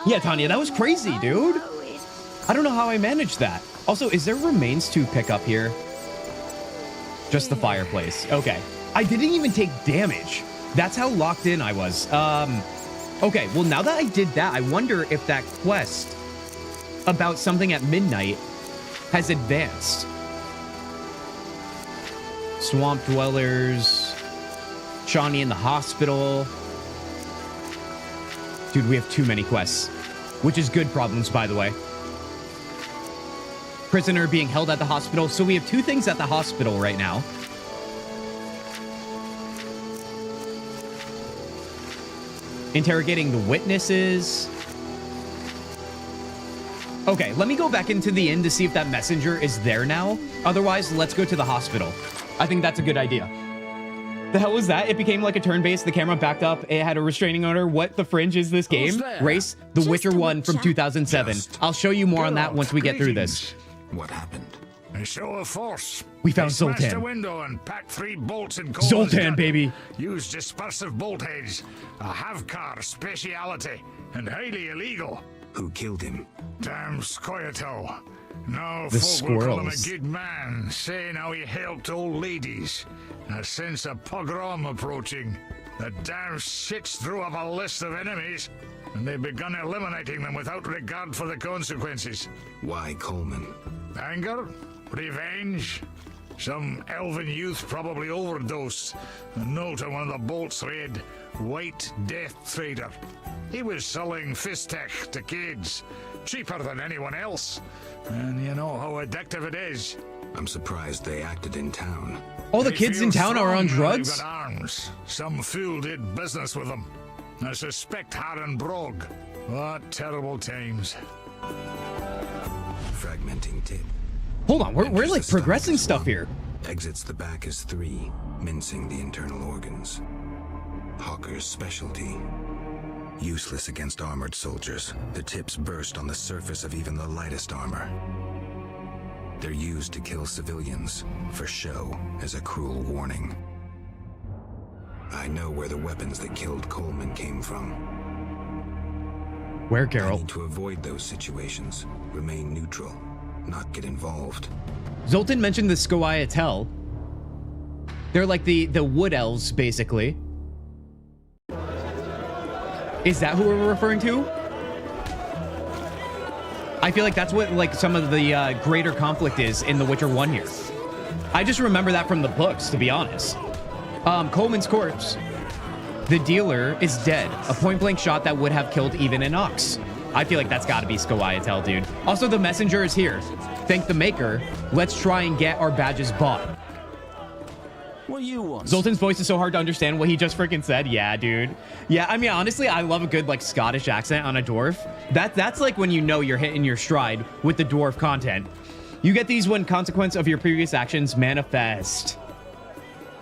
Yeah, Tanya, that was crazy, dude. I don't know how I managed that. Also, is there remains to pick up here? Just the fireplace. Okay. I didn't even take damage. That's how locked in I was. Okay, well, now that I did that, I wonder if that quest about something at midnight has advanced. Swamp Dwellers. Shawnee in the hospital. Dude, we have too many quests. Which is good problems, by the way. Prisoner being held at the hospital. So we have 2 things at the hospital right now. Interrogating the witnesses. Okay, let me go back into the inn to see if that messenger is there now. Otherwise, let's go to the hospital. I think that's a good idea. The hell was that? It became like a turn-based. The camera backed up. It had a restraining order. What the fringe is this game? Race, The Witcher 1 from 2007. I'll show you more on that once we get through this. What happened? A show of force. We found Smashed a Zoltan. window and packed 3 bolts in Zoltan, baby. Used dispersive bolt heads. A Havkar speciality. And highly illegal. Who killed him? Damn Scoia'tael. Now The folk will call him a squirrels. good man, saying how he helped old ladies. A sense of pogrom approaching. The damn shits threw up a list of enemies, and they've begun eliminating them without regard for the consequences. Why Coleman? Anger? Revenge? Some elven youth probably overdosed. A note on one of the bolts read, White Death Trader. He was selling Fistech to kids. Cheaper than anyone else. And you know how addictive it is. I'm surprised they acted in town. All the They kids in feel town are on strong and drugs? they've got arms. Some fool did business with them. I suspect Harren Brog. What terrible times. Fragmenting tip. Hold on, we're Enters like the stomach progressing as stuff 1. here. Exits the back as 3, mincing the internal organs. Hawker's specialty. Useless against armored soldiers, the tips burst on the surface of even the lightest armor. They're used to kill civilians, for show, as a cruel warning. I know where the weapons that killed Coleman came from. Where, I Carol? need to avoid those situations, remain neutral, not get involved. Zoltan mentioned the Scoia'tael. They're like the wood elves, basically. Is that who we're referring to? I feel like that's what like some of the greater conflict is in The Witcher 1 here. I just remember that from the books, to be honest. Coleman's corpse. The dealer is dead. A point-blank shot that would have killed even an ox. I feel like that's got to be Scoia'tael, dude. Also, the messenger is here. Thank the maker. Let's try and get our badges bought. What you want? Zoltan's voice is so hard to understand what he just freaking said. Yeah, dude. Yeah, I mean, honestly, I love a good, like, Scottish accent on a dwarf. That's like when you know you're hitting your stride with the dwarf content. You get these when consequence of your previous actions manifest.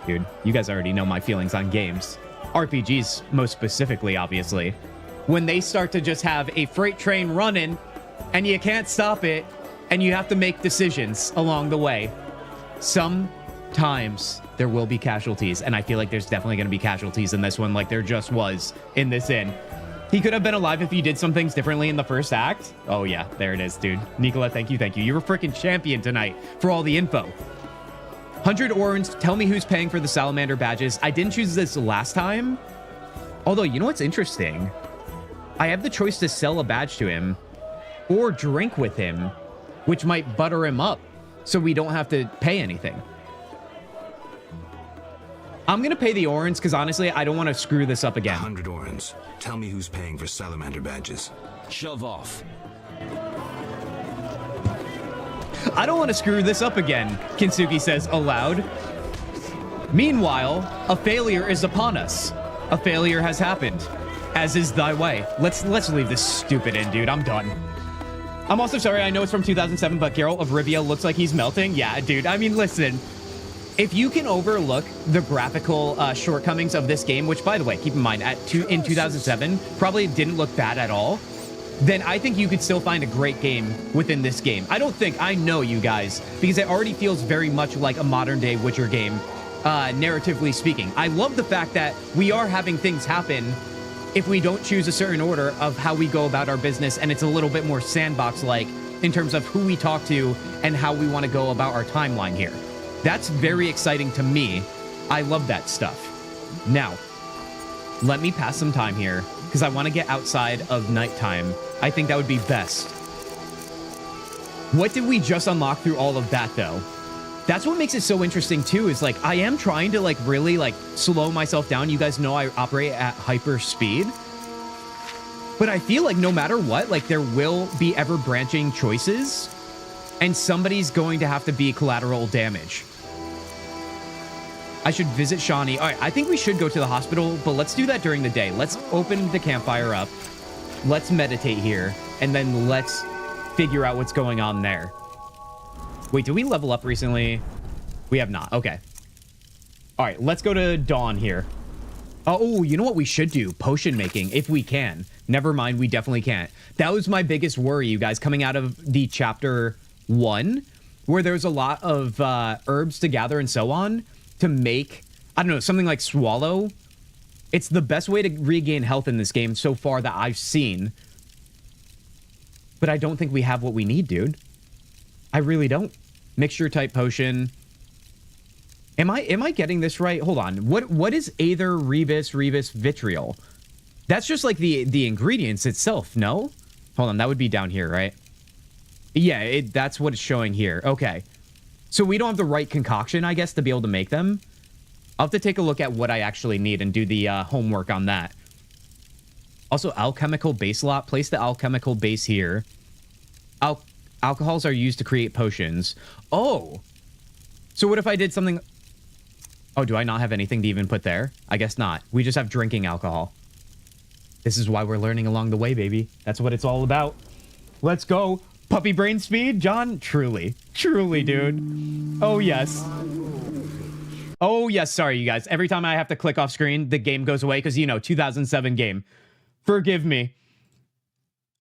Dude, you guys already know my feelings on games. RPGs, most specifically, obviously. When they start to just have a freight train running, and you can't stop it, and you have to make decisions along the way. Sometimes there will be casualties, and I feel like there's definitely going to be casualties in this one, like there just was in this inn. He could have been alive if he did some things differently in the first act. Oh yeah, there it is, dude. Nicola, thank you. You're a freaking champion tonight for all the info. 100 orange, tell me who's paying for the salamander badges. I didn't choose this last time. Although, you know what's interesting? I have the choice to sell a badge to him or drink with him, which might butter him up so we don't have to pay anything. I'm going to pay the orange because honestly, I don't want to screw this up again. 100 orange. Tell me who's paying for salamander badges. Shove off. I don't want to screw this up again, Kintzugi says aloud. Meanwhile, a failure is upon us. A failure has happened, as is thy way. Let's leave this stupid inn, dude. I'm done. I'm also sorry, I know it's from 2007, but Geralt of Rivia looks like he's melting. Yeah, dude, I mean, listen. if you can overlook the graphical shortcomings of this game, which, by the way, keep in mind, in 2007, probably didn't look bad at all, then I think you could still find a great game within this game. I know you guys, because it already feels very much like a modern-day Witcher game, narratively speaking. I love the fact that we are having things happen if we don't choose a certain order of how we go about our business, and it's a little bit more sandbox-like in terms of who we talk to and how we want to go about our timeline here. That's very exciting to me. I love that stuff. Now, let me pass some time here because I want to get outside of nighttime. I think that would be best. What did we just unlock through all of that, though? That's what makes it so interesting, too, is, like, I am trying to, like, really, like, slow myself down. You guys know I operate at hyper speed. But I feel like no matter what, like, there will be ever-branching choices, and somebody's going to have to be collateral damage. I should visit Shawnee. All right, I think we should go to the hospital, but let's do that during the day. Let's open the campfire up. Let's meditate here, and then let's figure out what's going on there. Wait, did we level up recently? We have not. Okay. All right, let's go to Dawn here. Oh, you know what we should do? Potion making, if we can. Never mind, we definitely can't. That was my biggest worry, you guys, coming out of the chapter 1, where there's a lot of herbs to gather and so on to make, I don't know, something like Swallow. It's the best way to regain health in this game so far that I've seen. But I don't think we have what we need, dude. I really don't. Mixture type potion. Am I getting this right? Hold on. What is Aether, Rebus, Vitriol? That's just like the ingredients itself, no? Hold on, that would be down here, right? Yeah, that's what it's showing here. Okay. So we don't have the right concoction, I guess, to be able to make them. I'll have to take a look at what I actually need and do the homework on that. Also, alchemical base lot. Place the alchemical base here. Alcohols are used to create potions. Oh. So what if I did something... Oh, do I not have anything to even put there? I guess not. We just have drinking alcohol. This is why we're learning along the way, baby. That's what it's all about. Let's go. Puppy brain speed, John? Truly. Truly, dude. Oh, yes. Oh, yes. Sorry, you guys. Every time I have to click off screen, the game goes away because, you know, 2007 game. Forgive me.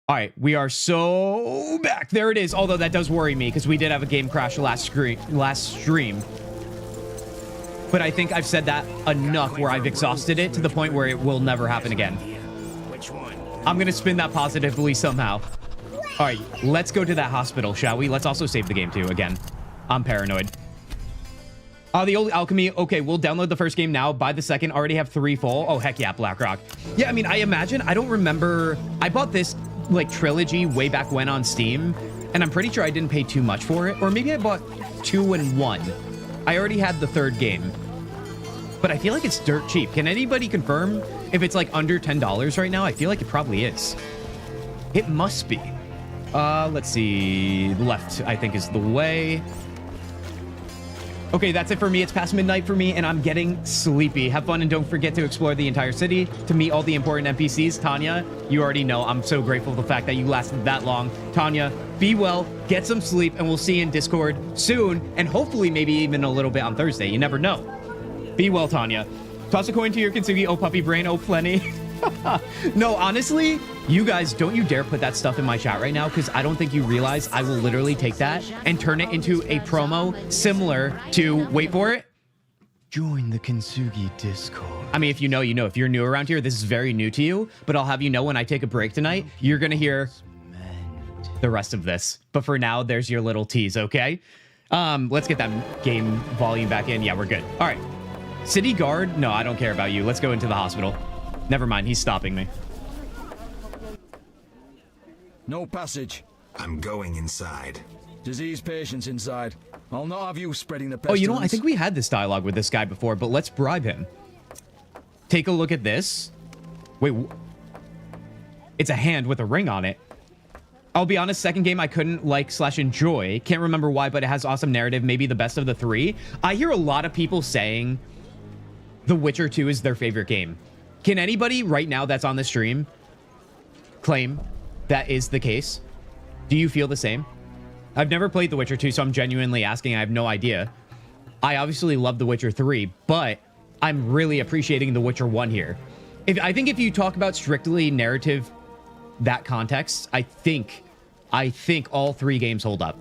All right, we are so back. There it is. Although that does worry me because we did have a game crash last stream. But I think I've said that enough where I've exhausted it to the point where it will never happen again. I'm going to spin that positively somehow. All right, let's go to that hospital, shall we? Let's also save the game too, again. I'm paranoid. The old alchemy. Okay, we'll download the first game now. Buy the second. Already have 3 full. Oh, heck yeah, BlackRock. Yeah, I mean, I imagine. I don't remember. I bought this, like, trilogy way back when on Steam, and I'm pretty sure I didn't pay too much for it. Or maybe I bought 2 and 1. I already had the 3rd game. But I feel like it's dirt cheap. Can anybody confirm if it's, like, under $10 right now? I feel like it probably is. It must be. Let's see. Left, I think, is the way. Okay, that's it for me. It's past midnight for me, and I'm getting sleepy. Have fun, and don't forget to explore the entire city to meet all the important NPCs. Tanya, you already know. I'm so grateful for the fact that you lasted that long. Tanya, be well, get some sleep, and we'll see you in Discord soon, and hopefully maybe even a little bit on Thursday. You never know. Be well, Tanya. Toss a coin to your Kintzugi. Oh, puppy brain. Oh, plenty. No, honestly, you guys, don't you dare put that stuff in my chat right now, because I don't think you realize I will literally take that and turn it into a promo similar to, wait for it, join the Kintzugi Discord. I mean, if you know, you know. If you're new around here, this is very new to you, but I'll have you know when I take a break tonight, you're going to hear the rest of this. But for now, there's your little tease, okay? Let's get that game volume back in. Yeah, we're good. All right. City guard? No, I don't care about you. Let's go into the hospital. Never mind, he's stopping me. No passage. I'm going inside. Disease patients inside. I'll not have you spreading the pestilence. Oh, you know what? I think we had this dialogue with this guy before, but let's bribe him. Take a look at this. Wait. It's a hand with a ring on it. I'll be honest, second game I couldn't like/enjoy. Can't remember why, but it has awesome narrative. Maybe the best of the 3. I hear a lot of people saying The Witcher 2 is their favorite game. Can anybody right now that's on the stream claim that is the case? Do you feel the same? I've never played The Witcher 2, so I'm genuinely asking. I have no idea. I obviously love The Witcher 3, but I'm really appreciating The Witcher 1 here. I think if you talk about strictly narrative, that context, I think all 3 games hold up.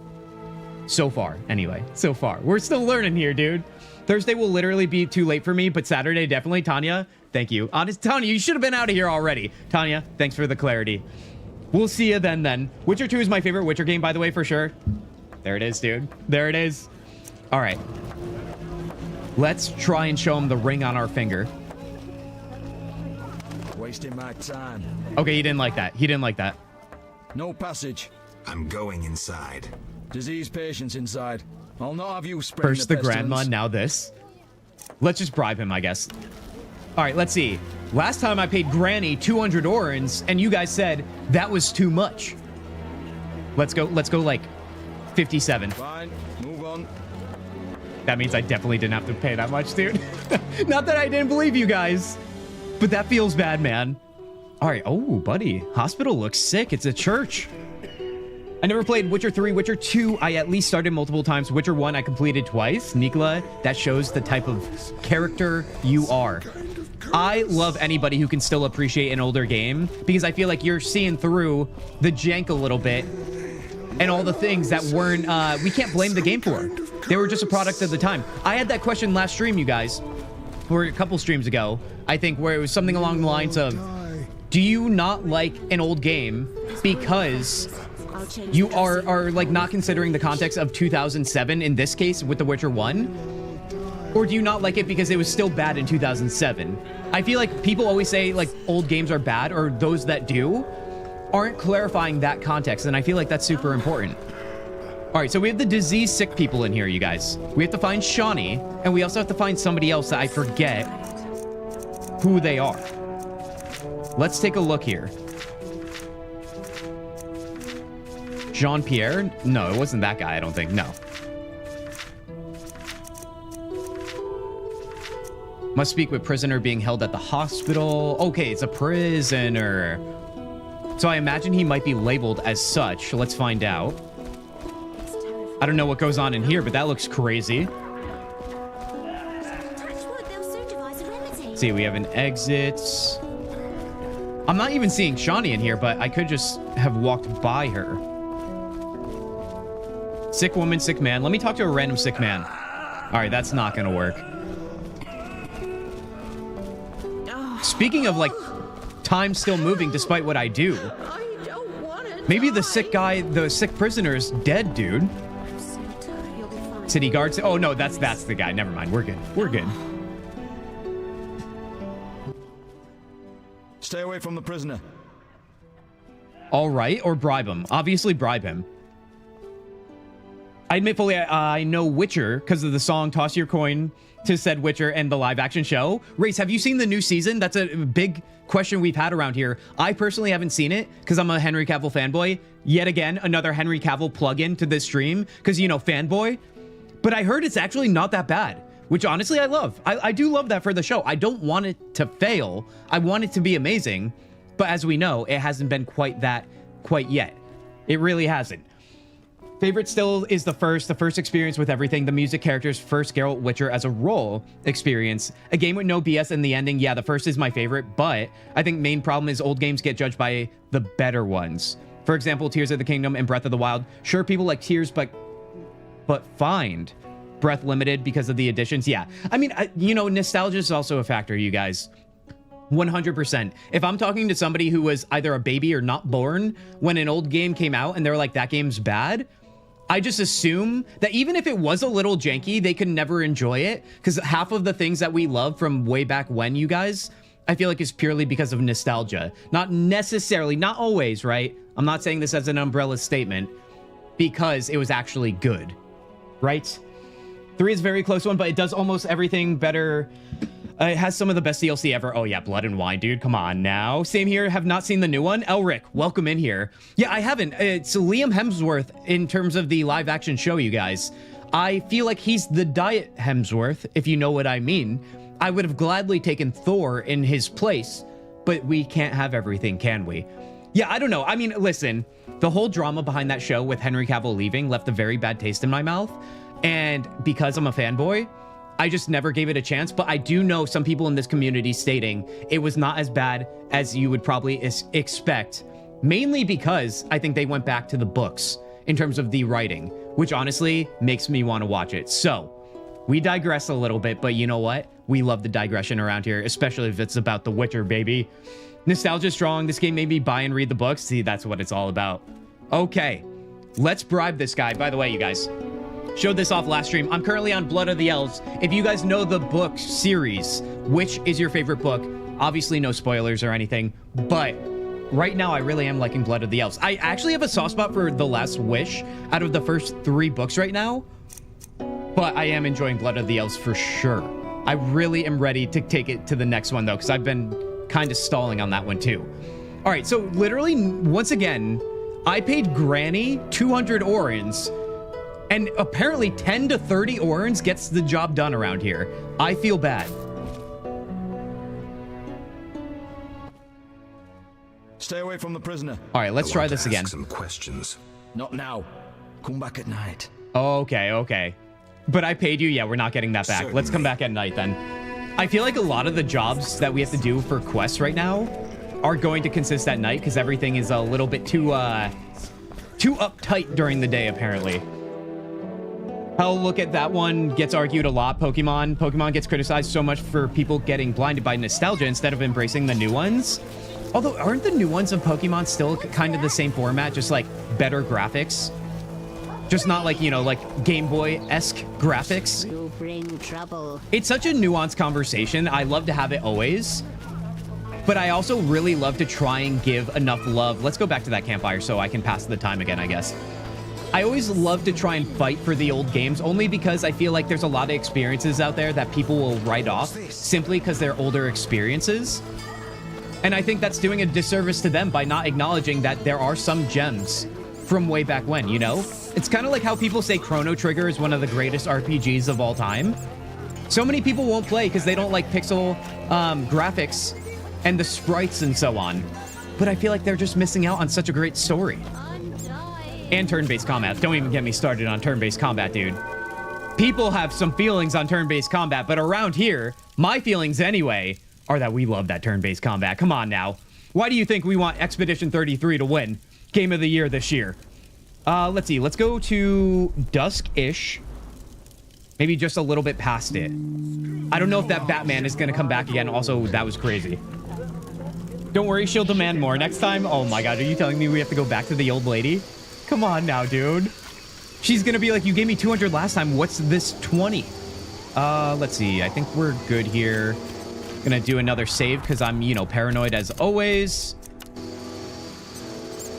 So far, anyway. So far. We're still learning here, dude. Thursday will literally be too late for me, but Saturday definitely. Tanya, thank you. Honest, Tanya, you should have been out of here already. Tanya, thanks for the clarity. We'll see you then. Witcher 2 is my favorite Witcher game, by the way, for sure. There it is, dude. There it is. All right. Let's try and show him the ring on our finger. Wasting my time. Okay, he didn't like that. He didn't like that. No passage. I'm going inside. Disease patients inside. I'll not have you spreading First the grandma, now this. Let's just bribe him, I guess. All right, let's see. Last time I paid Granny 200 orens, and you guys said that was too much. Let's go like 57. Fine, move on. That means I definitely didn't have to pay that much, dude. Not that I didn't believe you guys, but that feels bad, man. All right. Oh, buddy. Hospital looks sick. It's a church. I never played Witcher 3. Witcher 2, I at least started multiple times. Witcher 1, I completed twice. Nikola, that shows the type of character you are. I love anybody who can still appreciate an older game because I feel like you're seeing through the jank a little bit and all the things that weren't, we can't blame the game for. They were just a product of the time. I had that question last stream, you guys, or a couple streams ago, I think, where it was something along the lines of, do you not like an old game because you are like not considering the context of 2007 in this case with The Witcher 1? Or do you not like it because it was still bad in 2007? I feel like people always say like old games are bad, or those that do aren't clarifying that context, and I feel like that's super important. All right, so we have the disease sick people in here, you guys. We have to find Shawnee, and we also have to find somebody else that I forget who they are. Let's take a look here. Jean-Pierre? No, it wasn't that guy, I don't think. No. Must speak with prisoner being held at the hospital. Okay, it's a prisoner. So I imagine he might be labeled as such. Let's find out. I don't know what goes on in here, but that looks crazy. See, we have an exit. I'm not even seeing Shawnee in here, but I could just have walked by her. Sick woman, sick man. Let me talk to a random sick man. All right, that's not gonna work. Speaking of like time still moving despite what I do. Maybe the sick guy, the sick prisoner is dead, dude. City guards. Oh no, that's the guy. Never mind. We're good. We're good. Stay away from the prisoner. All right, or bribe him. Obviously bribe him. I admit fully, I know Witcher because of the song Toss Your Coin to said Witcher and the live action show. Race, have you seen the new season? That's a big question we've had around here. I personally haven't seen it because I'm a Henry Cavill fanboy. Yet again, another Henry Cavill plug-in to this stream because, you know, fanboy. But I heard it's actually not that bad, which honestly I love. I do love that for the show. I don't want it to fail. I want it to be amazing. But as we know, it hasn't been quite yet. It really hasn't. Favorite still is the first experience with everything. The music, characters, first Geralt Witcher as a role experience. A game with no BS in the ending. Yeah, the first is my favorite, but I think main problem is old games get judged by the better ones. For example, Tears of the Kingdom and Breath of the Wild. Sure, people like Tears, but find Breath limited because of the additions. Yeah, I mean, you know, nostalgia is also a factor, you guys. 100%. If I'm talking to somebody who was either a baby or not born when an old game came out and they're like, that game's bad, I just assume that even if it was a little janky, they could never enjoy it because half of the things that we love from way back when, you guys, I feel like is purely because of nostalgia. Not necessarily, not always, right? I'm not saying this as an umbrella statement because it was actually good, right? 3 is a very close one, but it does almost everything better. It has some of the best DLC ever. Oh yeah, Blood and Wine, dude. Come on now. Same here. Have not seen the new one. Elric, welcome in here. Yeah, I haven't. It's Liam Hemsworth in terms of the live action show, you guys. I feel like he's the Diet Hemsworth, if you know what I mean. I would have gladly taken Thor in his place, but we can't have everything, can we? Yeah, I don't know. I mean, listen, the whole drama behind that show with Henry Cavill leaving left a very bad taste in my mouth. And because I'm a fanboy, I just never gave it a chance. But I do know some people in this community stating it was not as bad as you would probably expect, mainly because I think they went back to the books in terms of the writing, which honestly makes me want to watch it. So we digress a little bit, but you know what? We love the digression around here, especially if it's about The Witcher, baby. Nostalgia strong. This game made me buy and read the books. See, that's what it's all about. Okay, let's bribe this guy. By the way, you guys, showed this off last stream. I'm currently on Blood of the Elves. If you guys know the book series, which is your favorite book? Obviously, no spoilers or anything, but right now I really am liking Blood of the Elves. I actually have a soft spot for The Last Wish out of the first 3 books right now, but I am enjoying Blood of the Elves for sure. I really am ready to take it to the next one, though, because I've been kind of stalling on that one, too. All right, so literally, once again, I paid Granny 200 orens, and apparently 10 to 30 orens gets the job done around here. I feel bad. Stay away from the prisoner. All right, let's try this again. Some questions. Not now. Come back at night. Okay. But I paid you. Yeah, we're not getting that back. Certainly. Let's come back at night then. I feel like a lot of the jobs that we have to do for quests right now are going to consist at night because everything is a little bit too uptight during the day, apparently. Hell, look at that one. Gets argued a lot. Pokemon gets criticized so much for people getting blinded by nostalgia instead of embracing the new ones. Although, aren't the new ones of Pokemon still kind of the same format, just like better graphics? Just not like, you know, like Game Boy-esque graphics. You bring trouble. It's such a nuanced conversation. I love to have it always. But I also really love to try and give enough love. Let's go back to that campfire so I can pass the time again, I guess. I always love to try and fight for the old games, only because I feel like there's a lot of experiences out there that people will write off simply because they're older experiences. And I think that's doing a disservice to them by not acknowledging that there are some gems from way back when, you know? It's kind of like how people say Chrono Trigger is one of the greatest RPGs of all time. So many people won't play because they don't like pixel graphics and the sprites and so on. But I feel like they're just missing out on such a great story. And turn-based combat. Don't even get me started on turn-based combat, dude. People have some feelings on turn-based combat, but around here, my feelings anyway, are that we love that turn-based combat. Come on now. Why do you think we want Expedition 33 to win Game of the Year this year? Let's see. Let's go to dusk-ish. Maybe just a little bit past it. I don't know if that Batman is going to come back again. Also, that was crazy. Don't worry, she'll demand more. Next time, oh my god, are you telling me we have to go back to the old lady? Come on now, dude. She's going to be like, you gave me 200 last time. What's this 20? Let's see. I think we're good here. Gonna do another save because I'm, you know, paranoid as always.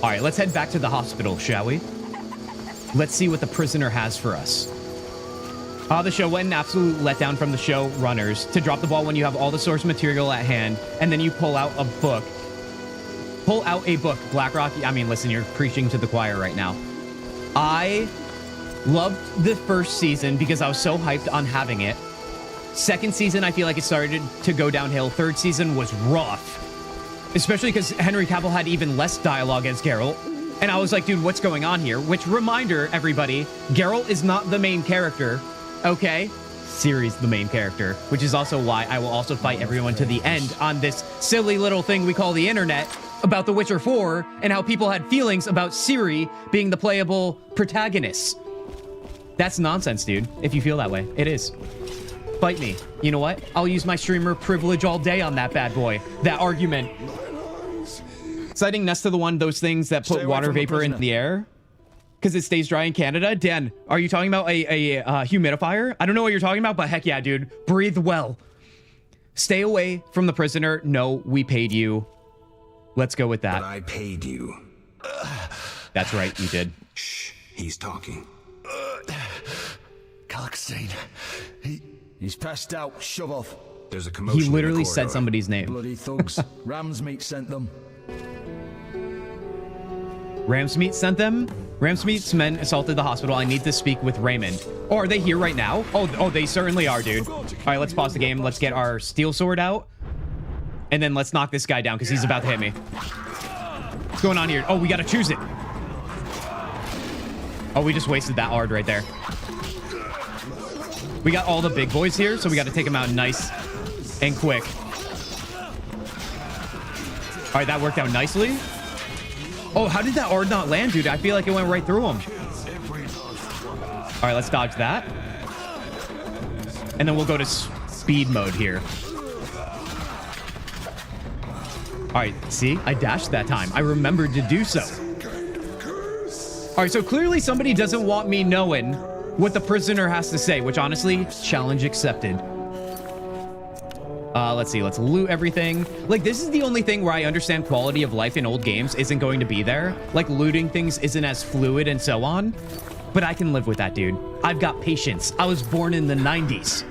All right, let's head back to the hospital, shall we? Let's see what the prisoner has for us. The show went an absolute letdown from the show runners to drop the ball when you have all the source material at hand and then you pull out a book. Pull out a book, Blackrock. I mean, listen, you're preaching to the choir right now. I loved the first season because I was so hyped on having it. Second season, I feel like it started to go downhill. Third season was rough. Especially because Henry Cavill had even less dialogue as Geralt. And I was like, dude, what's going on here? Which, reminder, everybody, Geralt is not the main character, okay? Ciri's the main character, which is also why I will also fight everyone to the end on this silly little thing we call the internet about The Witcher 4 and how people had feelings about Ciri being the playable protagonist. That's nonsense, dude, if you feel that way. It is. Fight me. You know what? I'll use my streamer privilege all day on that bad boy. That argument. Citing next to the one, those things that put water vapor in the air because it stays dry in Canada. Dan, are you talking about a humidifier? I don't know what you're talking about, but heck yeah, dude. Breathe well. Stay away from the prisoner. No, we paid you. Let's go with that. But I paid you. That's right, you did. Shh, he's talking. Kalkstein. He's passed out. Shove off. There's a commotion. He literally in the said somebody's name. Bloody thugs. Ramsmeat sent them. Ramsmeat sent them? Ramsmeat's men assaulted the hospital. I need to speak with Raymond. Oh, are they here right now? Oh, they certainly are, dude. All right, let's pause the game. Let's get our steel sword out. And then let's knock this guy down because he's about to hit me. What's going on here? Oh, we gotta choose it. Oh, we just wasted that ard right there. We got all the big boys here, so we gotta take them out nice and quick. All right, that worked out nicely. Oh, how did that ard not land, dude? I feel like it went right through him. All right, let's dodge that. And then we'll go to speed mode here. All right, see? I dashed that time. I remembered to do so. All right, so clearly somebody doesn't want me knowing what the prisoner has to say, which honestly, challenge accepted. Let's see. Let's loot everything. Like, this is the only thing where I understand quality of life in old games isn't going to be there. Like, looting things isn't as fluid and so on. But I can live with that, dude. I've got patience. I was born in the 90s.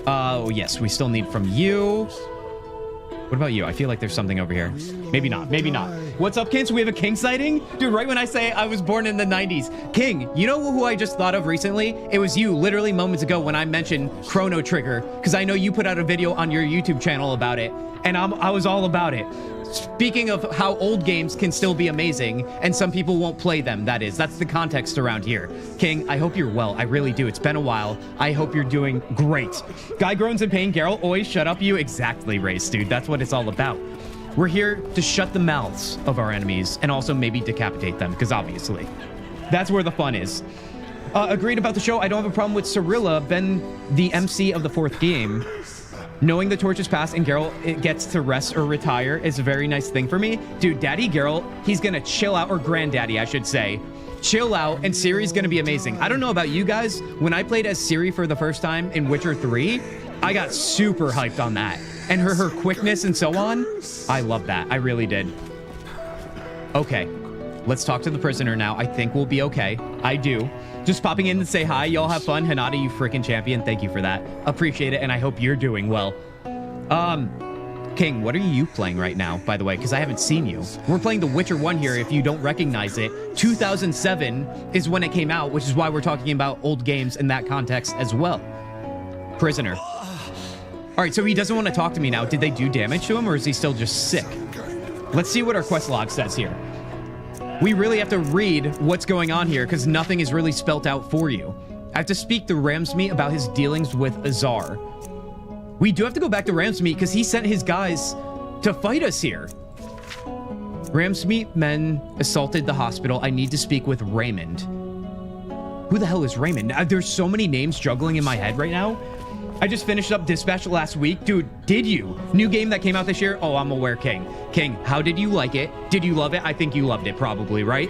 Oh, yes. We still need from you. What about you? I feel like there's something over here. Maybe not. Maybe not. What's up, Kins? We have a King sighting? Dude, right when I say I was born in the 90s. King, you know who I just thought of recently? It was you literally moments ago when I mentioned Chrono Trigger, because I know you put out a video on your YouTube channel about it, and I was all about it. Speaking of how old games can still be amazing, and some people won't play them, that's the context around here. King, I hope you're well. I really do. It's been a while. I hope you're doing great. Guy groans in pain. Geralt, always shut up you. Exactly, Race, dude. That's what it's all about. We're here to shut the mouths of our enemies and also maybe decapitate them, because obviously that's where the fun is. Agreed about the show. I don't have a problem with Cirilla, been the MC of the 4th game. Knowing the torch is passed and Geralt gets to rest or retire is a very nice thing for me. Dude, Daddy Geralt, he's gonna chill out, or Granddaddy, I should say. Chill out, and Ciri's gonna be amazing. I don't know about you guys. When I played as Ciri for the first time in Witcher 3, I got super hyped on that. And her quickness and so on, I love that. I really did. Okay, let's talk to the prisoner now. I think we'll be okay. I do. Just popping in to say hi. Y'all have fun. Hinata, you freaking champion. Thank you for that. Appreciate it, and I hope you're doing well. King, what are you playing right now, by the way? Because I haven't seen you. We're playing The Witcher 1 here, if you don't recognize it. 2007 is when it came out, which is why we're talking about old games in that context as well. Prisoner. All right, so he doesn't want to talk to me now. Did they do damage to him, or is he still just sick? Let's see what our quest log says here. We really have to read what's going on here because nothing is really spelt out for you. I have to speak to Ramsmeet about his dealings with Azar. We do have to go back to Ramsmeet because he sent his guys to fight us here. Ramsmeet men assaulted the hospital. I need to speak with Raymond. Who the hell is Raymond? There's so many names juggling in my head right now. I just finished up Dispatch last week. Dude, did you? New game that came out this year? Oh, I'm aware, King. King, how did you like it? Did you love it? I think you loved it, probably, right?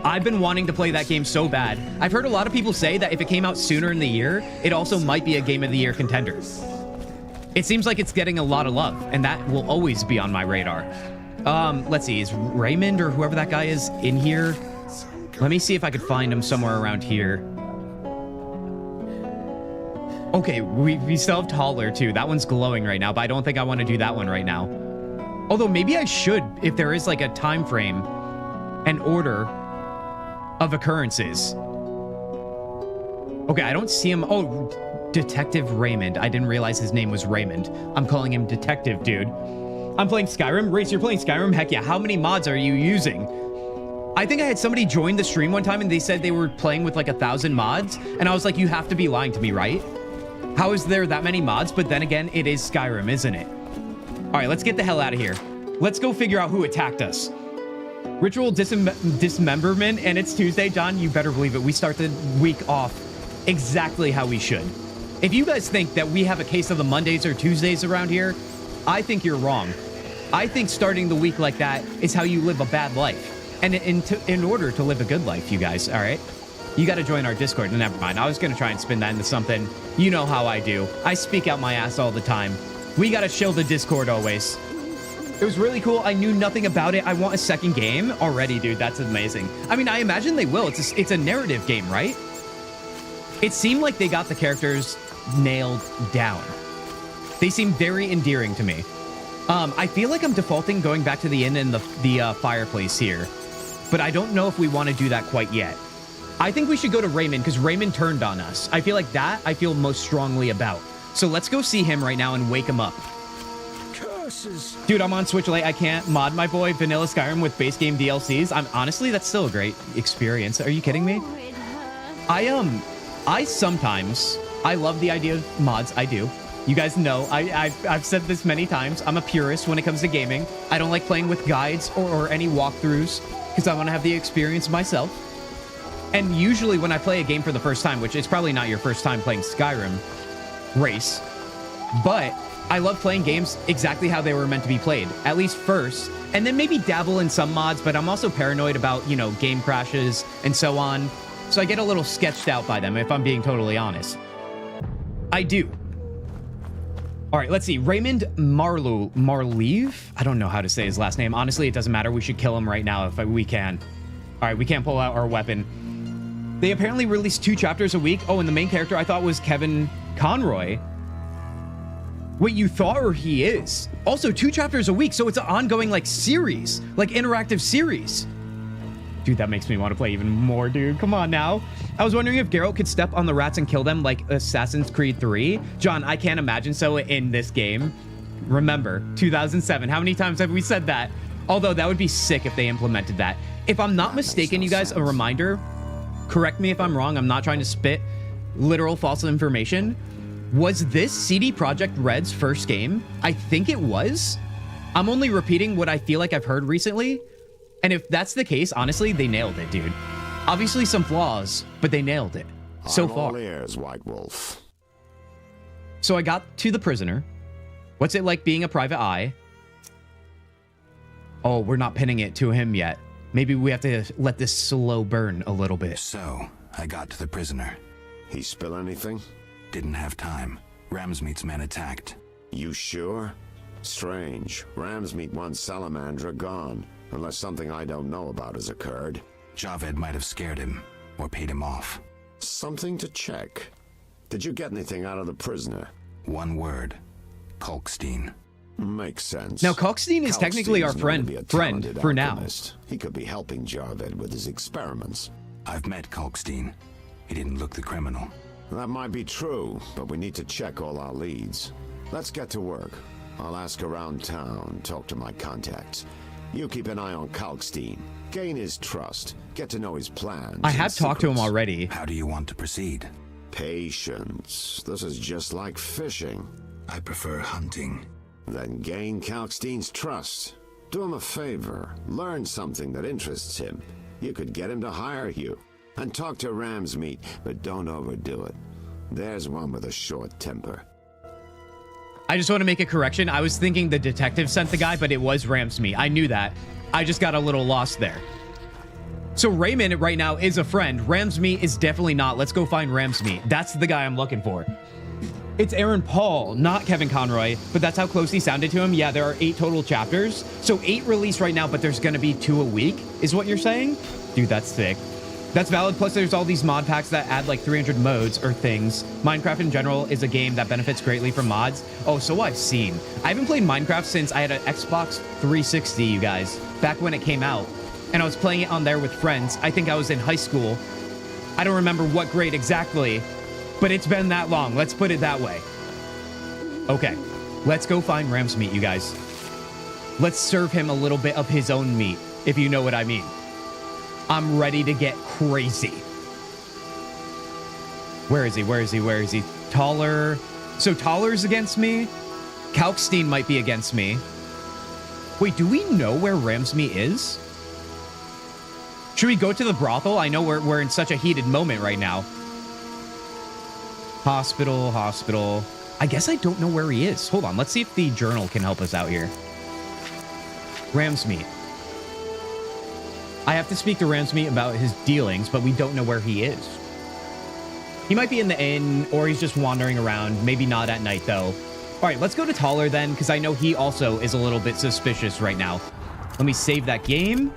I've been wanting to play that game so bad. I've heard a lot of people say that if it came out sooner in the year, it also might be a Game of the Year contender. It seems like it's getting a lot of love, and that will always be on my radar. Let's see. Is Raymond or whoever that guy is in here? Let me see if I could find him somewhere around here. Okay, we still have Taller, too. That one's glowing right now, but I don't think I want to do that one right now. Although, maybe I should, if there is, like, a time frame and order of occurrences. Okay, I don't see him. Oh, Detective Raymond. I didn't realize his name was Raymond. I'm calling him Detective, dude. I'm playing Skyrim. Race, you're playing Skyrim? Heck yeah. How many mods are you using? I think I had somebody join the stream one time, and they said they were playing with, like, 1,000 mods. And I was like, you have to be lying to me, right? How is there that many mods? But then again, it is Skyrim, isn't it? All right, let's get the hell out of here. Let's go figure out who attacked us. Ritual dismemberment, and it's Tuesday. John, you better believe it. We start the week off exactly how we should. If you guys think that we have a case of the Mondays or Tuesdays around here, I think you're wrong. I think starting the week like that is how you live a bad life. And in order to live a good life, you guys, all right? You got to join our Discord. Never mind. I was going to try and spin that into something. You know how I do. I speak out my ass all the time. We got to shill the Discord always. It was really cool. I knew nothing about it. I want a second game already, dude. That's amazing. I mean, I imagine they will. It's a narrative game, right? It seemed like they got the characters nailed down. They seem very endearing to me. I feel like I'm defaulting going back to the inn and the fireplace here. But I don't know if we want to do that quite yet. I think we should go to Raymond because Raymond turned on us. I feel like that I feel most strongly about. So let's go see him right now and wake him up. versus... Dude, I'm on Switch Lite. I can't mod my boy Vanilla Skyrim with base game DLCs. Honestly, that's still a great experience. Are you kidding me? I sometimes, I love the idea of mods. I do. You guys know, I've said this many times. I'm a purist when it comes to gaming. I don't like playing with guides or any walkthroughs because I want to have the experience myself. And usually when I play a game for the first time, which is probably not your first time playing Skyrim race, but I love playing games exactly how they were meant to be played, at least first, and then maybe dabble in some mods, but I'm also paranoid about, you know, game crashes and so on. So I get a little sketched out by them, if I'm being totally honest. I do. All right, let's see. Raymond Marleeve? I don't know how to say his last name. Honestly, it doesn't matter. We should kill him right now if we can. All right, we can't pull out our weapon. They apparently release 2 chapters a week. Oh, and the main character I thought was Kevin Conroy. Wait, you thought, or he is? Also, 2 chapters a week, so it's an ongoing, like, series. Like, interactive series. Dude, that makes me want to play even more, dude. Come on now. I was wondering if Geralt could step on the rats and kill them like Assassin's Creed 3. John, I can't imagine so in this game. Remember, 2007. How many times have we said that? Although, that would be sick if they implemented that. If I'm not mistaken, you guys, a reminder, correct me if I'm wrong, I'm not trying to spit literal false information. Was this CD Projekt Red's first game? I think it was. I'm only repeating what I feel like I've heard recently. And if that's the case, honestly, they nailed it, dude. Obviously some flaws, but they nailed it. So far. All ears, White Wolf. So I got to the prisoner. What's it like being a private eye? Oh, we're not pinning it to him yet. Maybe we have to let this slow burn a little bit. So, I got to the prisoner. He spill anything? Didn't have time. Ramsmeat's men attacked. You sure? Strange. Ramsmeat wants Salamandra gone. Unless something I don't know about has occurred. Javed might have scared him, or paid him off. Something to check. Did you get anything out of the prisoner? One word. Kalkstein. Makes sense. Now, Kalkstein is technically our friend for now. He could be helping Javed with his experiments. I've met Kalkstein. He didn't look the criminal. That might be true, but we need to check all our leads. Let's get to work. I'll ask around town, talk to my contacts. You keep an eye on Kalkstein. Gain his trust. Get to know his plans. I have talked to him already. How do you want to proceed? Patience. This is just like fishing. I prefer hunting. Then gain Kalkstein's trust. Do him a favor. Learn something that interests him. You could get him to hire you. And talk to Ramsmeat, but don't overdo it. There's one with a short temper. I just want to make a correction. I was thinking the detective sent the guy, but it was Ramsmeat. I knew that. I just got a little lost there. So Raymond right now is a friend. Ramsmeat is definitely not. Let's go find Ramsmeat. That's the guy I'm looking for. It's Aaron Paul, not Kevin Conroy, but that's how close he sounded to him. Yeah, there are 8 total chapters. So 8 released right now, but there's going to be 2 a week, is what you're saying? Dude, that's sick. That's valid. Plus, there's all these mod packs that add like 300 modes or things. Minecraft in general is a game that benefits greatly from mods. Oh, so I've seen. I haven't played Minecraft since I had an Xbox 360, you guys, back when it came out. And I was playing it on there with friends. I think I was in high school. I don't remember what grade exactly, but it's been that long. Let's put it that way. Okay, let's go find Ramsmeat, you guys. Let's serve him a little bit of his own meat, if you know what I mean. I'm ready to get crazy. Where is he? Where is he? Where is he? Taller. So Taller's against me. Kalkstein might be against me. Wait, do we know where Ramsmeat is? Should we go to the brothel? I know we're in such a heated moment right now. Hospital, hospital. I guess I don't know where he is. Hold on. Let's see if the journal can help us out here. Ramsmeat. I have to speak to Ramsmeat about his dealings, but we don't know where he is. He might be in the inn, or he's just wandering around. Maybe not at night, though. All right, let's go to Taller then, because I know he also is a little bit suspicious right now. Let me save that game.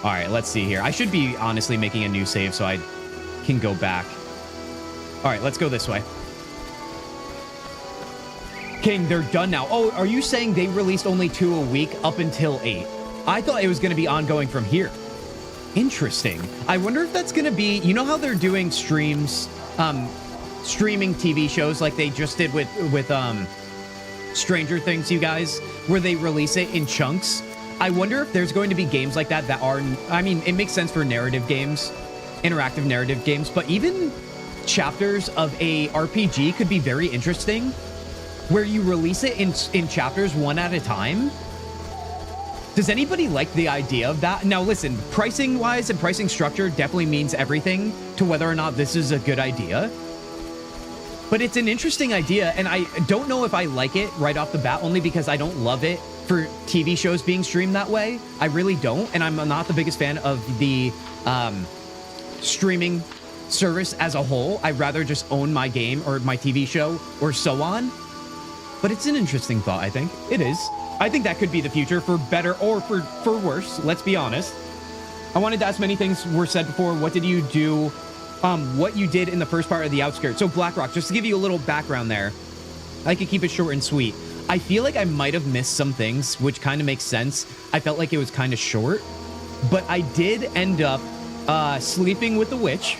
All right, let's see here. I should be honestly making a new save so I can go back. All right, let's go this way. King, they're done now. Oh, are you saying they released only 2 a week up until 8? I thought it was going to be ongoing from here. Interesting. I wonder if that's going to be... You know how they're doing streams streaming TV shows like they just did with Stranger Things, you guys, where they release it in chunks. I wonder if there's going to be games like that that are, I mean, it makes sense for narrative games, interactive narrative games, but even chapters of a RPG could be very interesting, where you release it in chapters one at a time. Does anybody like the idea of that? Now listen, pricing wise and pricing structure definitely means everything to whether or not this is a good idea. But it's an interesting idea, and I don't know if I like it right off the bat, only because I don't love it for TV shows being streamed that way. I really don't, and I'm not the biggest fan of the streaming service as a whole. I'd rather just own my game or my TV show or so on. But it's an interesting thought, I think. It is. I think that could be the future, for better or for worse. Let's be honest. I wanted to ask, many things were said before. What did you do? What you did in the first part of the outskirts. So Blackrock, just to give you a little background there, I could keep it short and sweet. I feel like I might have missed some things, which kind of makes sense. I felt like it was kind of short, but I did end up sleeping with the witch.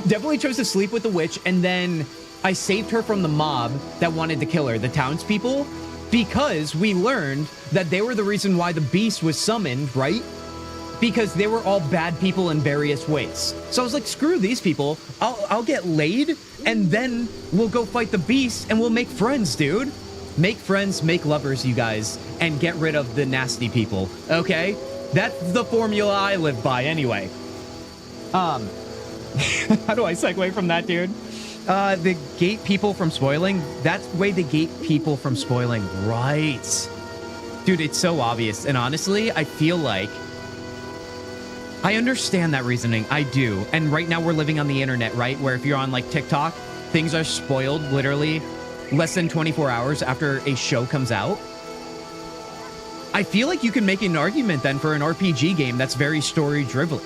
Definitely chose to sleep with the witch, and then I saved her from the mob that wanted to kill her, the townspeople, because we learned that they were the reason why the beast was summoned, right? Because they were all bad people in various ways. So I was like, screw these people. I'll get laid, and then we'll go fight the beast, and we'll make friends, dude. Make friends, make lovers, you guys, and get rid of the nasty people, okay? That's the formula I live by anyway. How do I segue from that, dude? The gate people from spoiling. That's way the gate people from spoiling. Right. Dude, it's so obvious. And honestly, I feel like I understand that reasoning. I do. And right now we're living on the internet, right? Where if you're on like TikTok, things are spoiled literally less than 24 hours after a show comes out. I feel like you can make an argument then for an RPG game that's very story-driven,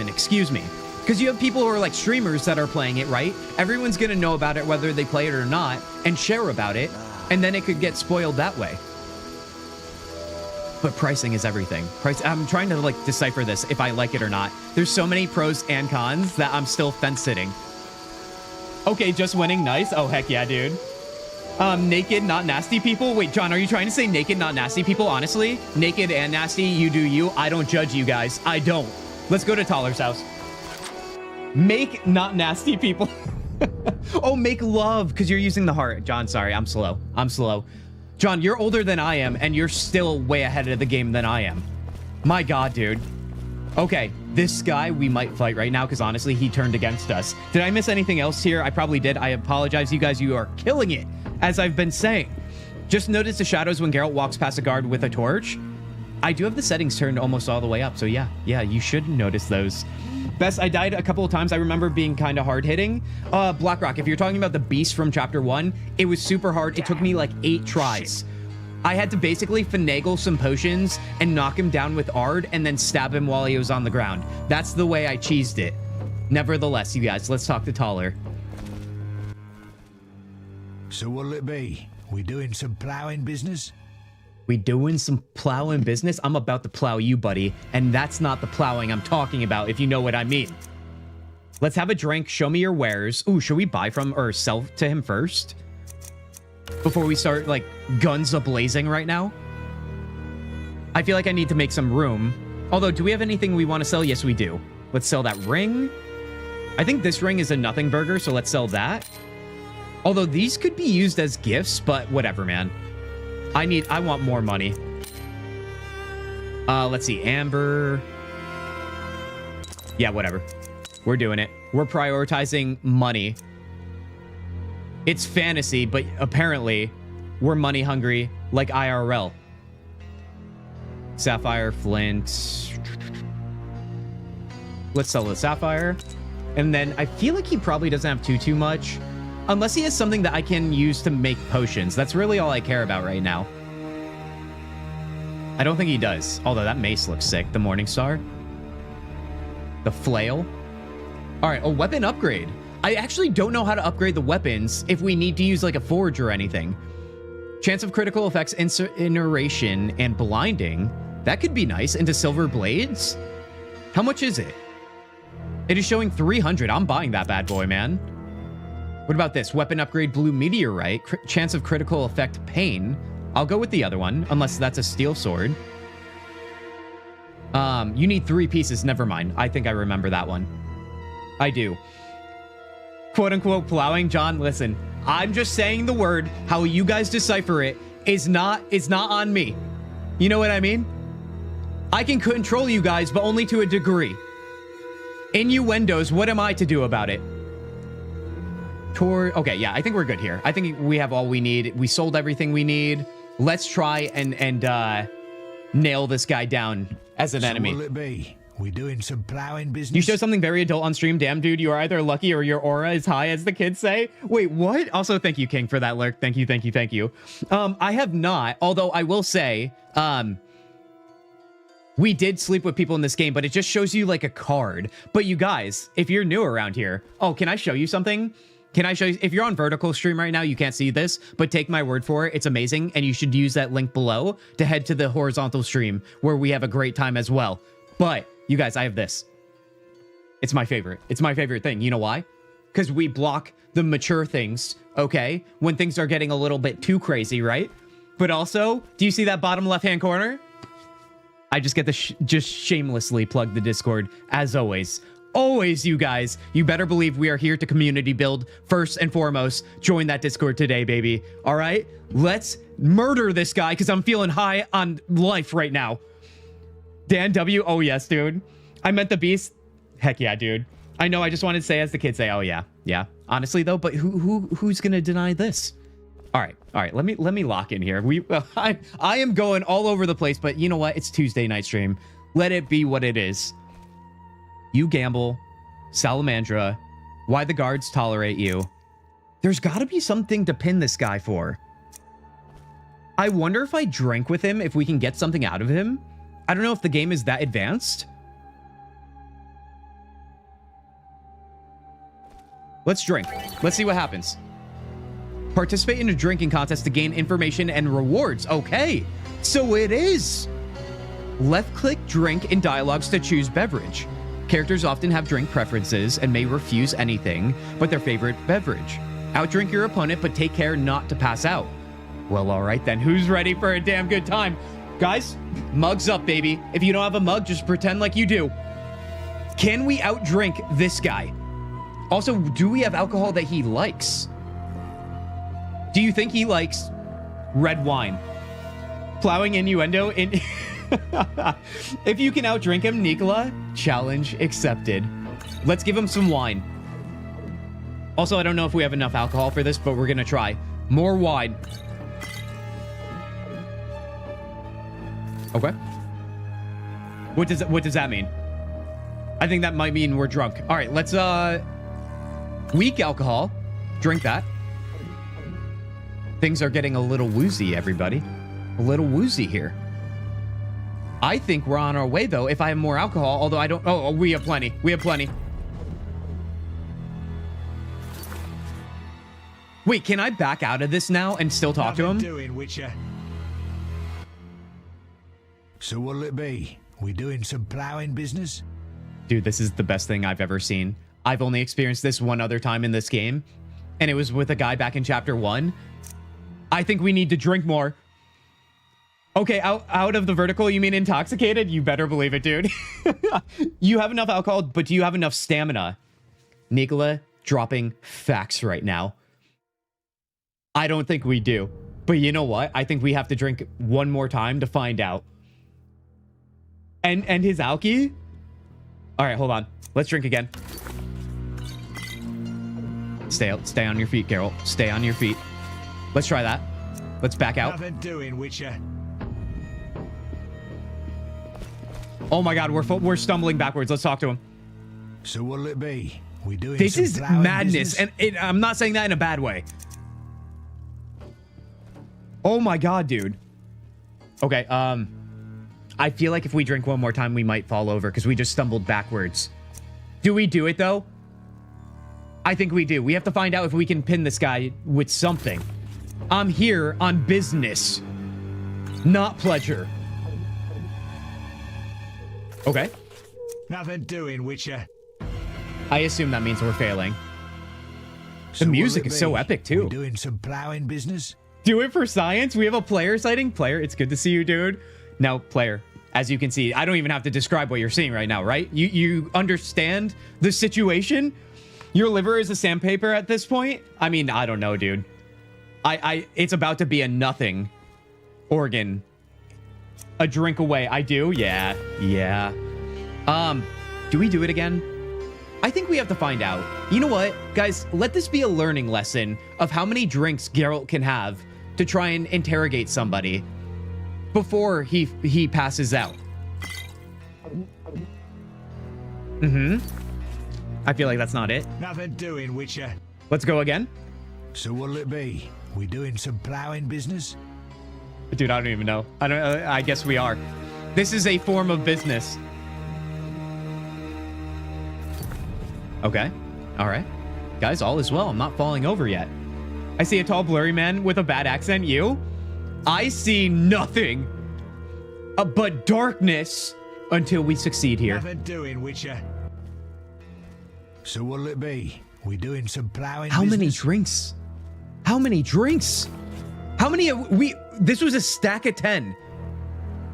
excuse me. Because you have people who are like streamers that are playing it, right? Everyone's going to know about it whether they play it or not and share about it, and then it could get spoiled that way. But pricing is everything. I'm trying to like decipher this if I like it or not. There's so many pros and cons that I'm still fence-sitting. Okay, just winning. Nice. Oh, heck yeah, dude. Naked, not nasty people. Wait, John, are you trying to say naked, not nasty people? Honestly, naked and nasty, you do you. I don't judge you guys. I don't. Let's go to Toller's house. Make not nasty people. Oh, make love, because you're using the heart. John, sorry, I'm slow. John, you're older than I am, and you're still way ahead of the game than I am. My God, dude. Okay, this guy we might fight right now, because honestly, he turned against us. Did I miss anything else here? I probably did. I apologize, you guys. You are killing it, as I've been saying. Just notice the shadows when Geralt walks past a guard with a torch. I do have the settings turned almost all the way up, so yeah, you should notice those. Best, I died a couple of times. I remember being kind of hard-hitting. Blackrock, if you're talking about the beast from Chapter 1, it was super hard. It took me like 8 tries. I had to basically finagle some potions and knock him down with Ard and then stab him while he was on the ground. That's the way I cheesed it. Nevertheless, you guys, let's talk to Toller. So what'll it be? We doing some plowing business? We doing some plowing business? I'm about to plow you, buddy. And that's not the plowing I'm talking about, if you know what I mean. Let's have a drink. Show me your wares. Ooh, should we buy from or sell to him first? Before we start, like, guns a-blazing right now? I feel like I need to make some room. Although, do we have anything we want to sell? Yes, we do. Let's sell that ring. I think this ring is a nothing burger, so let's sell that. Although, these could be used as gifts, but whatever, man. I want more money. Let's see. Amber. Yeah, whatever. We're doing it. We're prioritizing money. It's fantasy, but apparently we're money hungry like IRL. Sapphire, flint. Let's sell the sapphire. And then I feel like he probably doesn't have too much. Unless he has something that I can use to make potions. That's really all I care about right now. I don't think he does. Although that mace looks sick. The Morning Star. The flail. All right, a weapon upgrade. I actually don't know how to upgrade the weapons if we need to use like a forge or anything. Chance of critical effects, incineration, and blinding. That could be nice. Into silver blades. How much is it? It is showing 300. I'm buying that bad boy, man. What about this? Weapon upgrade, blue meteorite, chance of critical effect, pain. I'll go with the other one, unless that's a steel sword. You need 3 pieces. Never mind. I think I remember that one. I do. Quote unquote plowing. John, listen. I'm just saying the word. How you guys decipher it is not on me. You know what I mean? I can control you guys, but only to a degree. Innuendos, what am I to do about it? Okay, yeah, I think we're good here. I think we have all we need. We sold everything we need. Let's try and nail this guy down as an enemy. Will it be? We doing some plowing business? You show something very adult on stream. Damn, dude, you are either lucky or your aura is high, as the kids say. Wait, what? Also, thank you, King, for that lurk. Thank you, thank you, thank you. I have not, although I will say, we did sleep with people in this game, but it just shows you like a card. But you guys, if you're new around here, oh, can I show you something? Can I show you? If you're on vertical stream right now, you can't see this, but take my word for it. It's amazing. And you should use that link below to head to the horizontal stream where we have a great time as well. But you guys, I have this. It's my favorite. It's my favorite thing. You know why? Because we block the mature things, okay? When things are getting a little bit too crazy, right? But also, do you see that bottom left-hand corner? I just get to just shamelessly plug the Discord, as always. Always, you guys. You better believe we are here to community build first and foremost. Join that Discord today, baby. All right? Let's murder this guy because I'm feeling high on life right now. Dan W. Oh, yes, dude. I meant the beast. Heck yeah, dude. I know. I just wanted to say, as the kids say, oh, yeah. Yeah. Honestly, though, but who's going to deny this? All right. All right. Let me lock in here. I am going all over the place, but you know what? It's Tuesday night stream. Let it be what it is. You gamble. Salamandra. Why the guards tolerate you. There's got to be something to pin this guy for. I wonder if I drink with him, if we can get something out of him. I don't know if the game is that advanced. Let's drink. Let's see what happens. Participate in a drinking contest to gain information and rewards. Okay, so it is. Left-click drink in dialogues to choose beverage. Characters often have drink preferences and may refuse anything but their favorite beverage. Outdrink your opponent, but take care not to pass out. Well, all right then. Who's ready for a damn good time? Guys, mugs up, baby. If you don't have a mug, just pretend like you do. Can we outdrink this guy? Also, do we have alcohol that he likes? Do you think he likes red wine? Plowing innuendo in... If you can outdrink him, Nicola, challenge accepted. Let's give him some wine. Also, I don't know if we have enough alcohol for this, but we're gonna try. More wine. Okay. What does that mean? I think that might mean we're drunk. All right, let's weak alcohol. Drink that. Things are getting a little woozy, everybody. A little woozy here. I think we're on our way, though, if I have more alcohol, although I don't... Oh, we have plenty. We have plenty. Wait, can I back out of this now and still talk to him? Doing, Witcher. So what'll it be? We doing some plowing business? Dude, this is the best thing I've ever seen. I've only experienced this one other time in this game, and it was with a guy back in chapter 1. I think we need to drink more. Okay, out of the vertical, you mean intoxicated? You better believe it, dude. You have enough alcohol, but do you have enough stamina? Nicola dropping facts right now. I don't think we do. But you know what? I think we have to drink one more time to find out. And his alky? All right, hold on. Let's drink again. Stay on your feet, Carol. Stay on your feet. Let's try that. Let's back out. Nothing doing, Witcher. Oh my God, we're stumbling backwards. Let's talk to him. So what'll it be? We doing this some is plowing madness, business? and I'm not saying that in a bad way. Oh my God, dude. Okay, I feel like if we drink one more time, we might fall over because we just stumbled backwards. Do we do it though? I think we do. We have to find out if we can pin this guy with something. I'm here on business, not pleasure. Okay. Nothing doing, Witcher. I assume that means we're failing. The music is so epic, too. We doing some plowing business? Do it for science. We have a player sighting. Player, it's good to see you, dude. Now, player, as you can see, I don't even have to describe what you're seeing right now, right? You understand the situation? Your liver is a sandpaper at this point? I mean, I don't know, dude. It's about to be a nothing organ. A drink away. I do? Yeah. Yeah. Do we do it again? I think we have to find out. You know what? Guys, let this be a learning lesson of how many drinks Geralt can have to try and interrogate somebody before he passes out. I feel like that's not it. Nothing doing, Witcher. Let's go again. So what'll it be? We doing some plowing business? Dude, I don't even know. I guess we are. This is a form of business. Okay. All right. Guys, all is well. I'm not falling over yet. I see a tall, blurry man with a bad accent. You? I see nothing but darkness until we succeed here. Nothing doing, Witcher. So what'll it be? We doing some plowing How business? many drinks? How many drinks? How many have we... This was a stack of 10.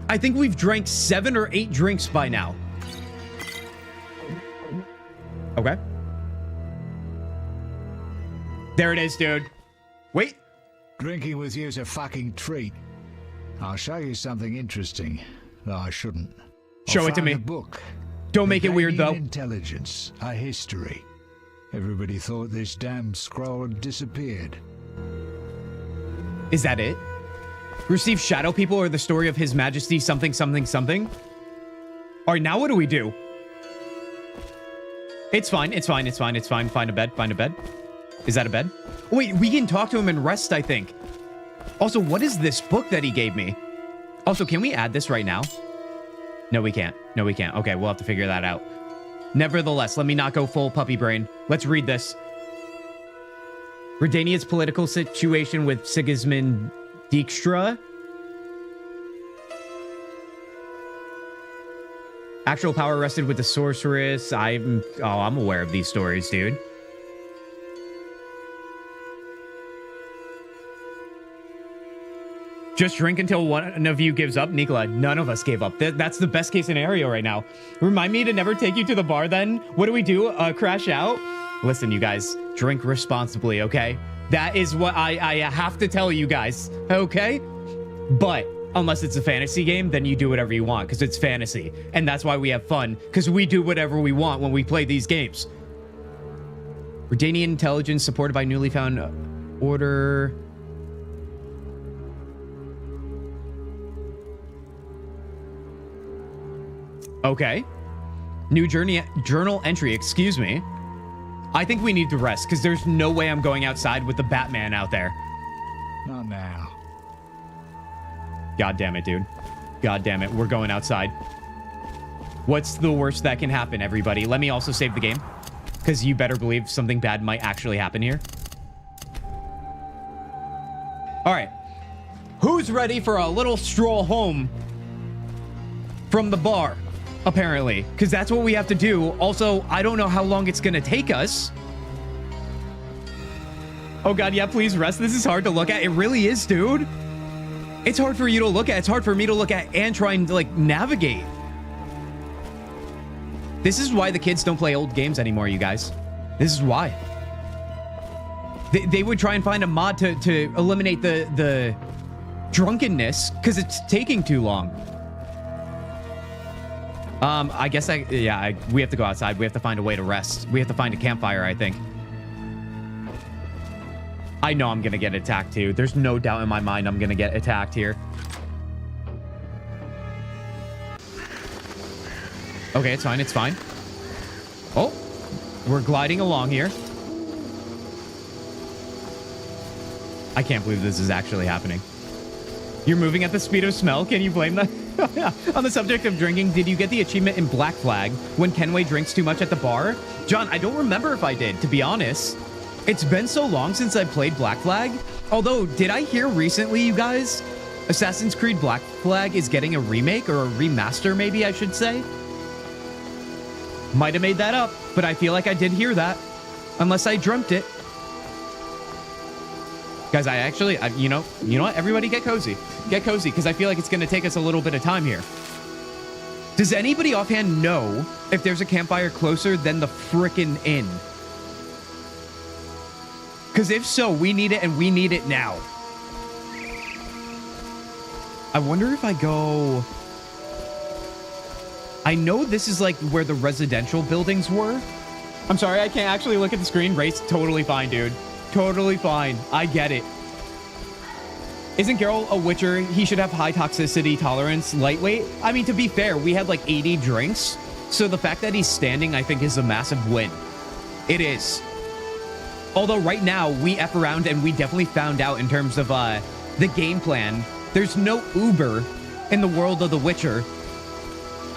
I think we've drank 7 or 8 drinks by now. Okay. There it is, dude. Wait. Drinking with you's a fucking treat. I'll show you something interesting. Though I shouldn't. Show it to me. A book. Don't make it weird, though. Intelligence, a history. Everybody thought this damn scroll had disappeared. Is that it? Receive shadow people or the story of His Majesty something something something? All right, now what do we do? It's fine. It's fine. It's fine. It's fine. Find a bed. Find a bed. Is that a bed? Wait, we can talk to him and rest, I think. Also, what is this book that he gave me? Also, can we add this right now? No, we can't. No, we can't. Okay, we'll have to figure that out. Nevertheless, let me not go full puppy brain. Let's read this. Redania's political situation with Sigismund Dijkstra. Actual power rested with the sorceress. I'm aware of these stories, dude. Just drink until one of you gives up. Nicola, none of us gave up. That's the best case scenario right now. Remind me to never take you to the bar then. What do we do? Crash out? Listen, you guys, drink responsibly, okay? That is what I have to tell you guys, okay? But unless it's a fantasy game, then you do whatever you want because it's fantasy. And that's why we have fun, because we do whatever we want when we play these games. Redanian intelligence supported by newly found order. Okay. New journal entry, excuse me. I think we need to rest because there's no way I'm going outside with the Batman out there. Not now. God damn it, dude. God damn it. We're going outside. What's the worst that can happen, everybody? Let me also save the game because you better believe something bad might actually happen here. All right. Who's ready for a little stroll home from the bar? Apparently, because that's what we have to do. Also, I don't know how long it's gonna take us. Oh god, yeah, please rest. This is hard to look at. It really is, dude. It's hard for you to look at. It's hard for me to look at and try and like navigate. This is why the kids don't play old games anymore, you guys. This is why. They would try and find a mod to eliminate the drunkenness because it's taking too long. I guess we have to go outside. We have to find a way to rest. We have to find a campfire, I think. I know I'm gonna get attacked too. There's no doubt in my mind I'm gonna get attacked here. Okay, it's fine. It's fine. Oh, we're gliding along here. I can't believe this is actually happening. You're moving at the speed of smell. Can you blame that? On the subject of drinking, did you get the achievement in Black Flag when Kenway drinks too much at the bar? John, I don't remember if I did, to be honest. It's been so long since I played Black Flag. Although, did I hear recently, you guys, Assassin's Creed Black Flag is getting a remake or a remaster, maybe I should say? Might have made that up, but I feel like I did hear that. Unless I dreamt it. Guys, you know what? Everybody get cozy. Get cozy, because I feel like it's going to take us a little bit of time here. Does anybody offhand know if there's a campfire closer than the frickin' inn? Because if so, we need it, and we need it now. I wonder if I go... I know this is like where the residential buildings were. I'm sorry, I can't actually look at the screen. Race, totally fine, dude. Totally fine. I get it. Isn't Geralt a witcher? He should have high toxicity tolerance, lightweight. I mean, to be fair, we had like 80 drinks. So the fact that he's standing, I think, is a massive win. It is. Although right now, we F around and we definitely found out in terms of the game plan. There's no Uber in the world of The Witcher.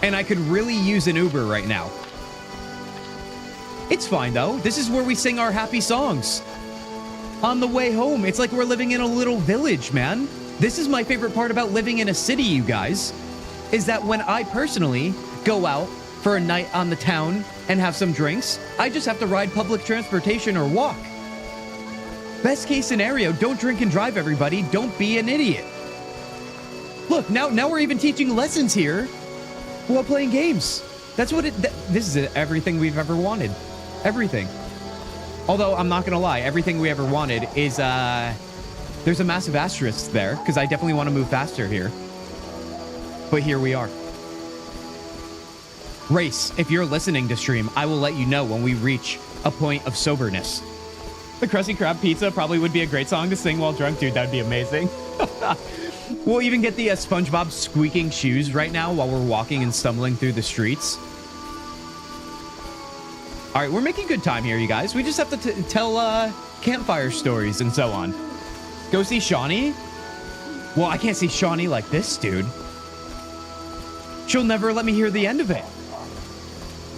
And I could really use an Uber right now. It's fine, though. This is where we sing our happy songs. On the way home, it's like we're living in a little village, man. This is my favorite part about living in a city, you guys, is that when I personally go out for a night on the town and have some drinks, I just have to ride public transportation or walk. Best case scenario, don't drink and drive, everybody. Don't be an idiot. Look, now we're even teaching lessons here while playing games. That's what this is everything we've ever wanted. Everything. Although, I'm not going to lie, everything we ever wanted is, there's a massive asterisk there, because I definitely want to move faster here. But here we are. Race, if you're listening to stream, I will let you know when we reach a point of soberness. The Krusty Krab Pizza probably would be a great song to sing while drunk. Dude, that'd be amazing. We'll even get the SpongeBob squeaking shoes right now while we're walking and stumbling through the streets. All right, we're making good time here, you guys. We just have to tell campfire stories and so on. Go see Shawnee? Well, I can't see Shawnee like this, dude. She'll never let me hear the end of it.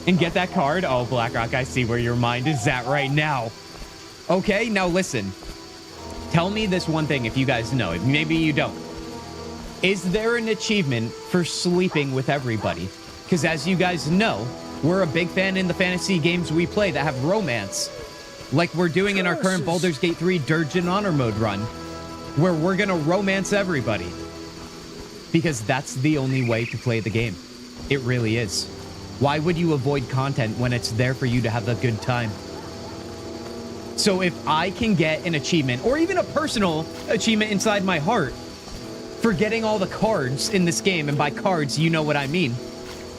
And get that card? Oh, BlackRock, I see where your mind is at right now. Okay, now listen. Tell me this one thing if you guys know. Maybe you don't. Is there an achievement for sleeping with everybody? Because as you guys know, we're a big fan in the fantasy games we play that have romance. Like we're doing in our current Baldur's Gate 3 Dirge and Honor mode run. Where we're going to romance everybody. Because that's the only way to play the game. It really is. Why would you avoid content when it's there for you to have a good time? So if I can get an achievement, or even a personal achievement inside my heart, for getting all the cards in this game, and by cards, you know what I mean,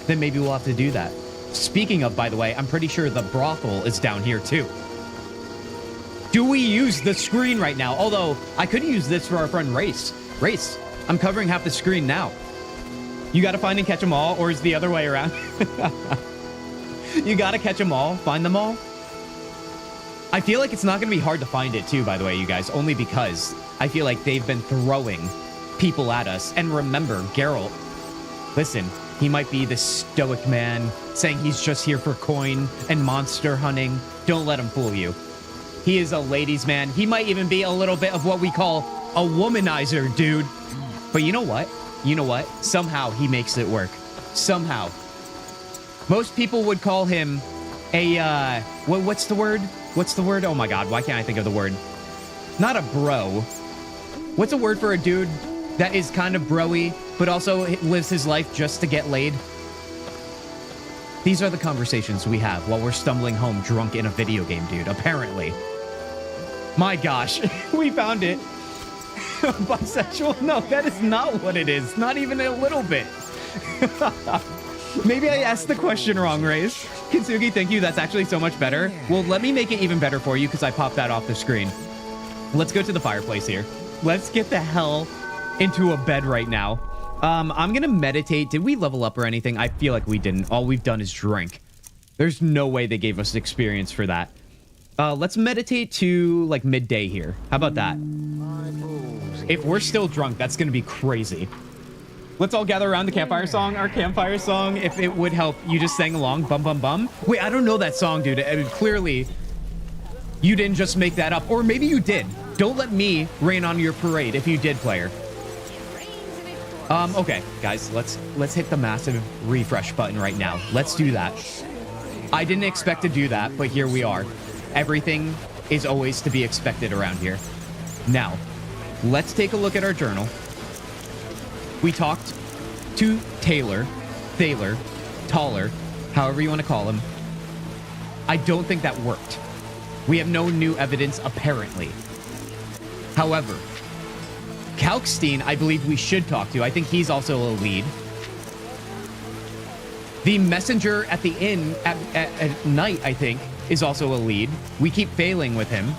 then maybe we'll have to do that. Speaking of, by the way, I'm pretty sure the brothel is down here too. Do we use the screen right now? Although, I could use this for our friend Race. Race, I'm covering half the screen now. You gotta find and catch them all, or is the other way around? You gotta catch them all, find them all. I feel like it's not gonna be hard to find it too, by the way, you guys, only because I feel like they've been throwing people at us. And remember, Geralt, listen, he might be this stoic man saying he's just here for coin and monster hunting. Don't let him fool you. He is a ladies' man. He might even be a little bit of what we call a womanizer, dude. But you know what? You know what? Somehow he makes it work. Somehow. Most people would call him a, what's the word? What's the word? Oh my God, why can't I think of the word? Not a bro. What's a word for a dude that is kind of bro-y, but also lives his life just to get laid? These are the conversations we have while we're stumbling home drunk in a video game, dude, apparently. My gosh, we found it. Bisexual? No, that is not what it is. Not even a little bit. Maybe I asked the question wrong, Raze. Kintzugi, thank you. That's actually so much better. Well, let me make it even better for you because I popped that off the screen. Let's go to the fireplace here. Let's get the hell into a bed right now. I'm going to meditate. Did we level up or anything? I feel like we didn't. All we've done is drink. There's no way they gave us experience for that. Let's meditate to like midday here. How about that? If we're still drunk, that's going to be crazy. Let's all gather around the campfire song. Our campfire song, if it would help, you just sang along. Bum, bum, bum. Wait, I don't know that song, dude. Clearly, you didn't just make that up. Or maybe you did. Don't let me rain on your parade if you did, player. Okay, guys, let's hit the massive refresh button right now. Let's do that. I didn't expect to do that, but here we are. Everything is always to be expected around here. Now, let's take a look at our journal. We talked to Thaler, Taller, however you want to call him. I don't think that worked. We have no new evidence, apparently. However, Kalkstein, I believe we should talk to. I think he's also a lead. The messenger at the inn at night, I think, is also a lead. We keep failing with him.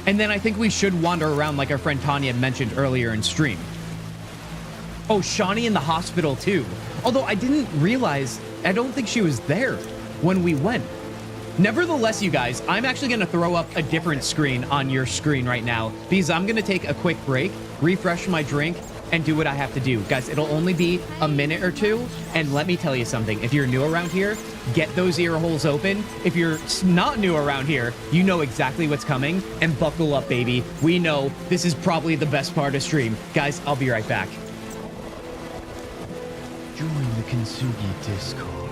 And then I think we should wander around like our friend Tanya mentioned earlier in stream. Oh, Shawnee in the hospital too. Although I didn't realize, I don't think she was there when we went. Nevertheless, you guys, I'm actually going to throw up a different screen on your screen right now because I'm going to take a quick break, refresh my drink, and do what I have to do. Guys, it'll only be a minute or two, and let me tell you something. If you're new around here, get those ear holes open. If you're not new around here, you know exactly what's coming, and buckle up, baby. We know this is probably the best part of stream. Guys, I'll be right back. Join the Kintzugi Discord.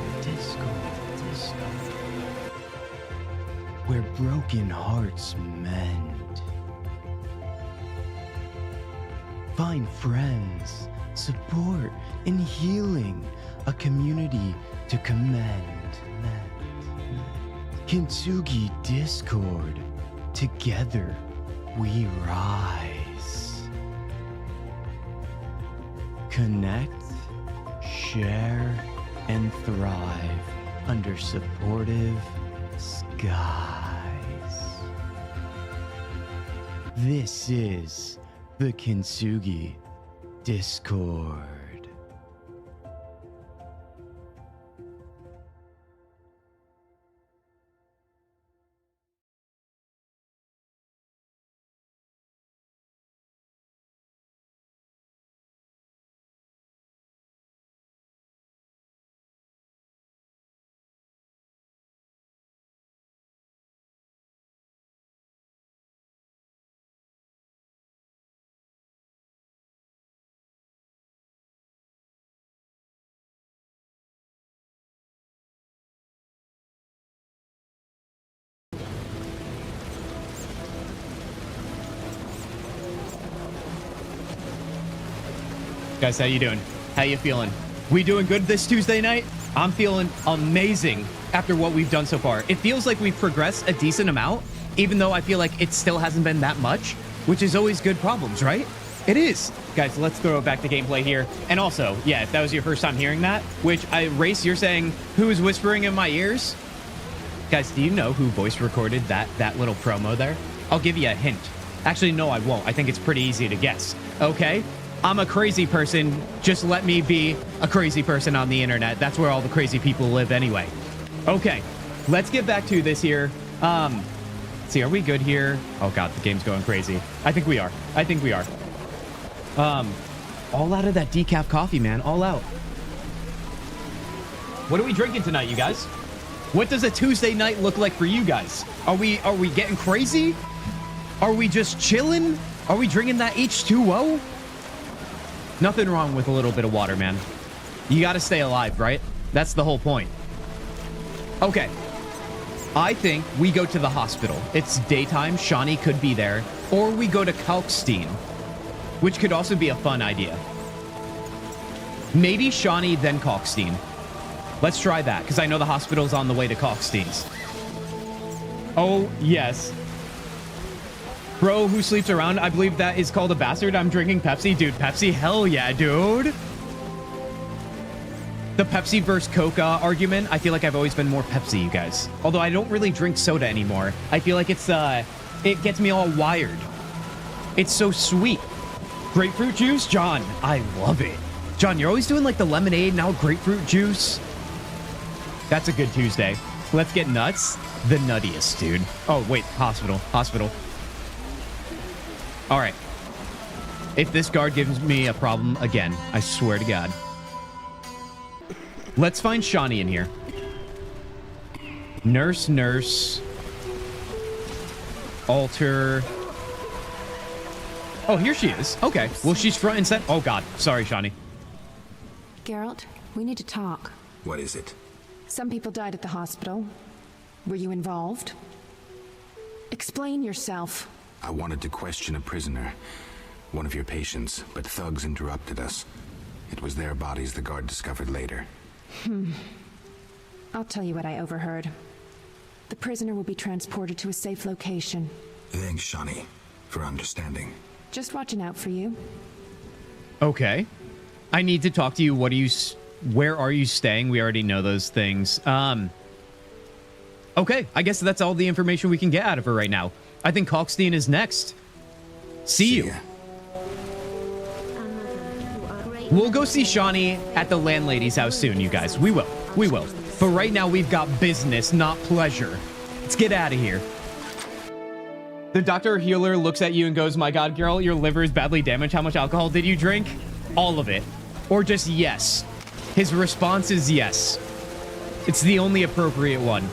Where broken hearts mend. Find friends, support, and healing. A community to commend. Kintzugi Discord. Together we rise. Connect, share, and thrive under supportive skies. This is the Kintzugi Discord. Guys, how you doing? How you feeling? We doing good this Tuesday night? I'm feeling amazing after what we've done so far. It feels like we've progressed a decent amount, even though I feel like it still hasn't been that much, which is always good problems, right? It is. Guys, let's throw it back to gameplay here. And also, yeah, if that was your first time hearing that, which Race, you're saying, who's whispering in my ears? Guys, do you know who voice recorded that little promo there? I'll give you a hint. Actually, no, I won't. I think it's pretty easy to guess. Okay? I'm a crazy person. Just let me be a crazy person on the internet. That's where all the crazy people live anyway. Okay, let's get back to this here. See, are we good here? Oh God, the game's going crazy. I think we are. All out of that decaf coffee, man. All out. What are we drinking tonight, you guys? What does a Tuesday night look like for you guys? Are we getting crazy? Are we just chilling? Are we drinking that H2O? Nothing wrong with a little bit of water, man. You gotta stay alive, right? That's the whole point. Okay. I think we go to the hospital. It's daytime. Shawnee could be there. Or we go to Kalkstein, which could also be a fun idea. Maybe Shawnee, then Kalkstein. Let's try that, because I know the hospital's on the way to Kalkstein's. Oh, yes. Bro who sleeps around, I believe that is called a bastard. I'm drinking Pepsi. Dude, Pepsi, hell yeah, dude. The Pepsi versus Coca argument, I feel like I've always been more Pepsi, you guys. Although I don't really drink soda anymore. I feel like it gets me all wired. It's so sweet. Grapefruit juice? John, I love it. John, you're always doing like the lemonade, now grapefruit juice. That's a good Tuesday. Let's get nuts. The nuttiest, dude. Oh, wait, hospital. All right. If this guard gives me a problem again, I swear to God. Let's find Shawnee in here. Nurse. Alter. Oh, here she is. Okay. Well, she's front and center. Oh, God. Sorry, Shawnee. Geralt, we need to talk. What is it? Some people died at the hospital. Were you involved? Explain yourself. I wanted to question a prisoner, one of your patients, but thugs interrupted us. It was their bodies the guard discovered later. I'll tell you what I overheard. The prisoner will be transported to a safe location. Thanks, Shawnee, for understanding. Just watching out for you. Okay. I need to talk to you. Where are you staying? We already know those things. Okay, I guess that's all the information we can get out of her right now. I think Kalkstein is next. See you. Ya. We'll go see Shawnee at the landlady's house soon, you guys. We will. We will. But right now, we've got business, not pleasure. Let's get out of here. The doctor healer looks at you and goes, my God, girl, your liver is badly damaged. How much alcohol did you drink? All of it. Or just yes. His response is yes. It's the only appropriate one.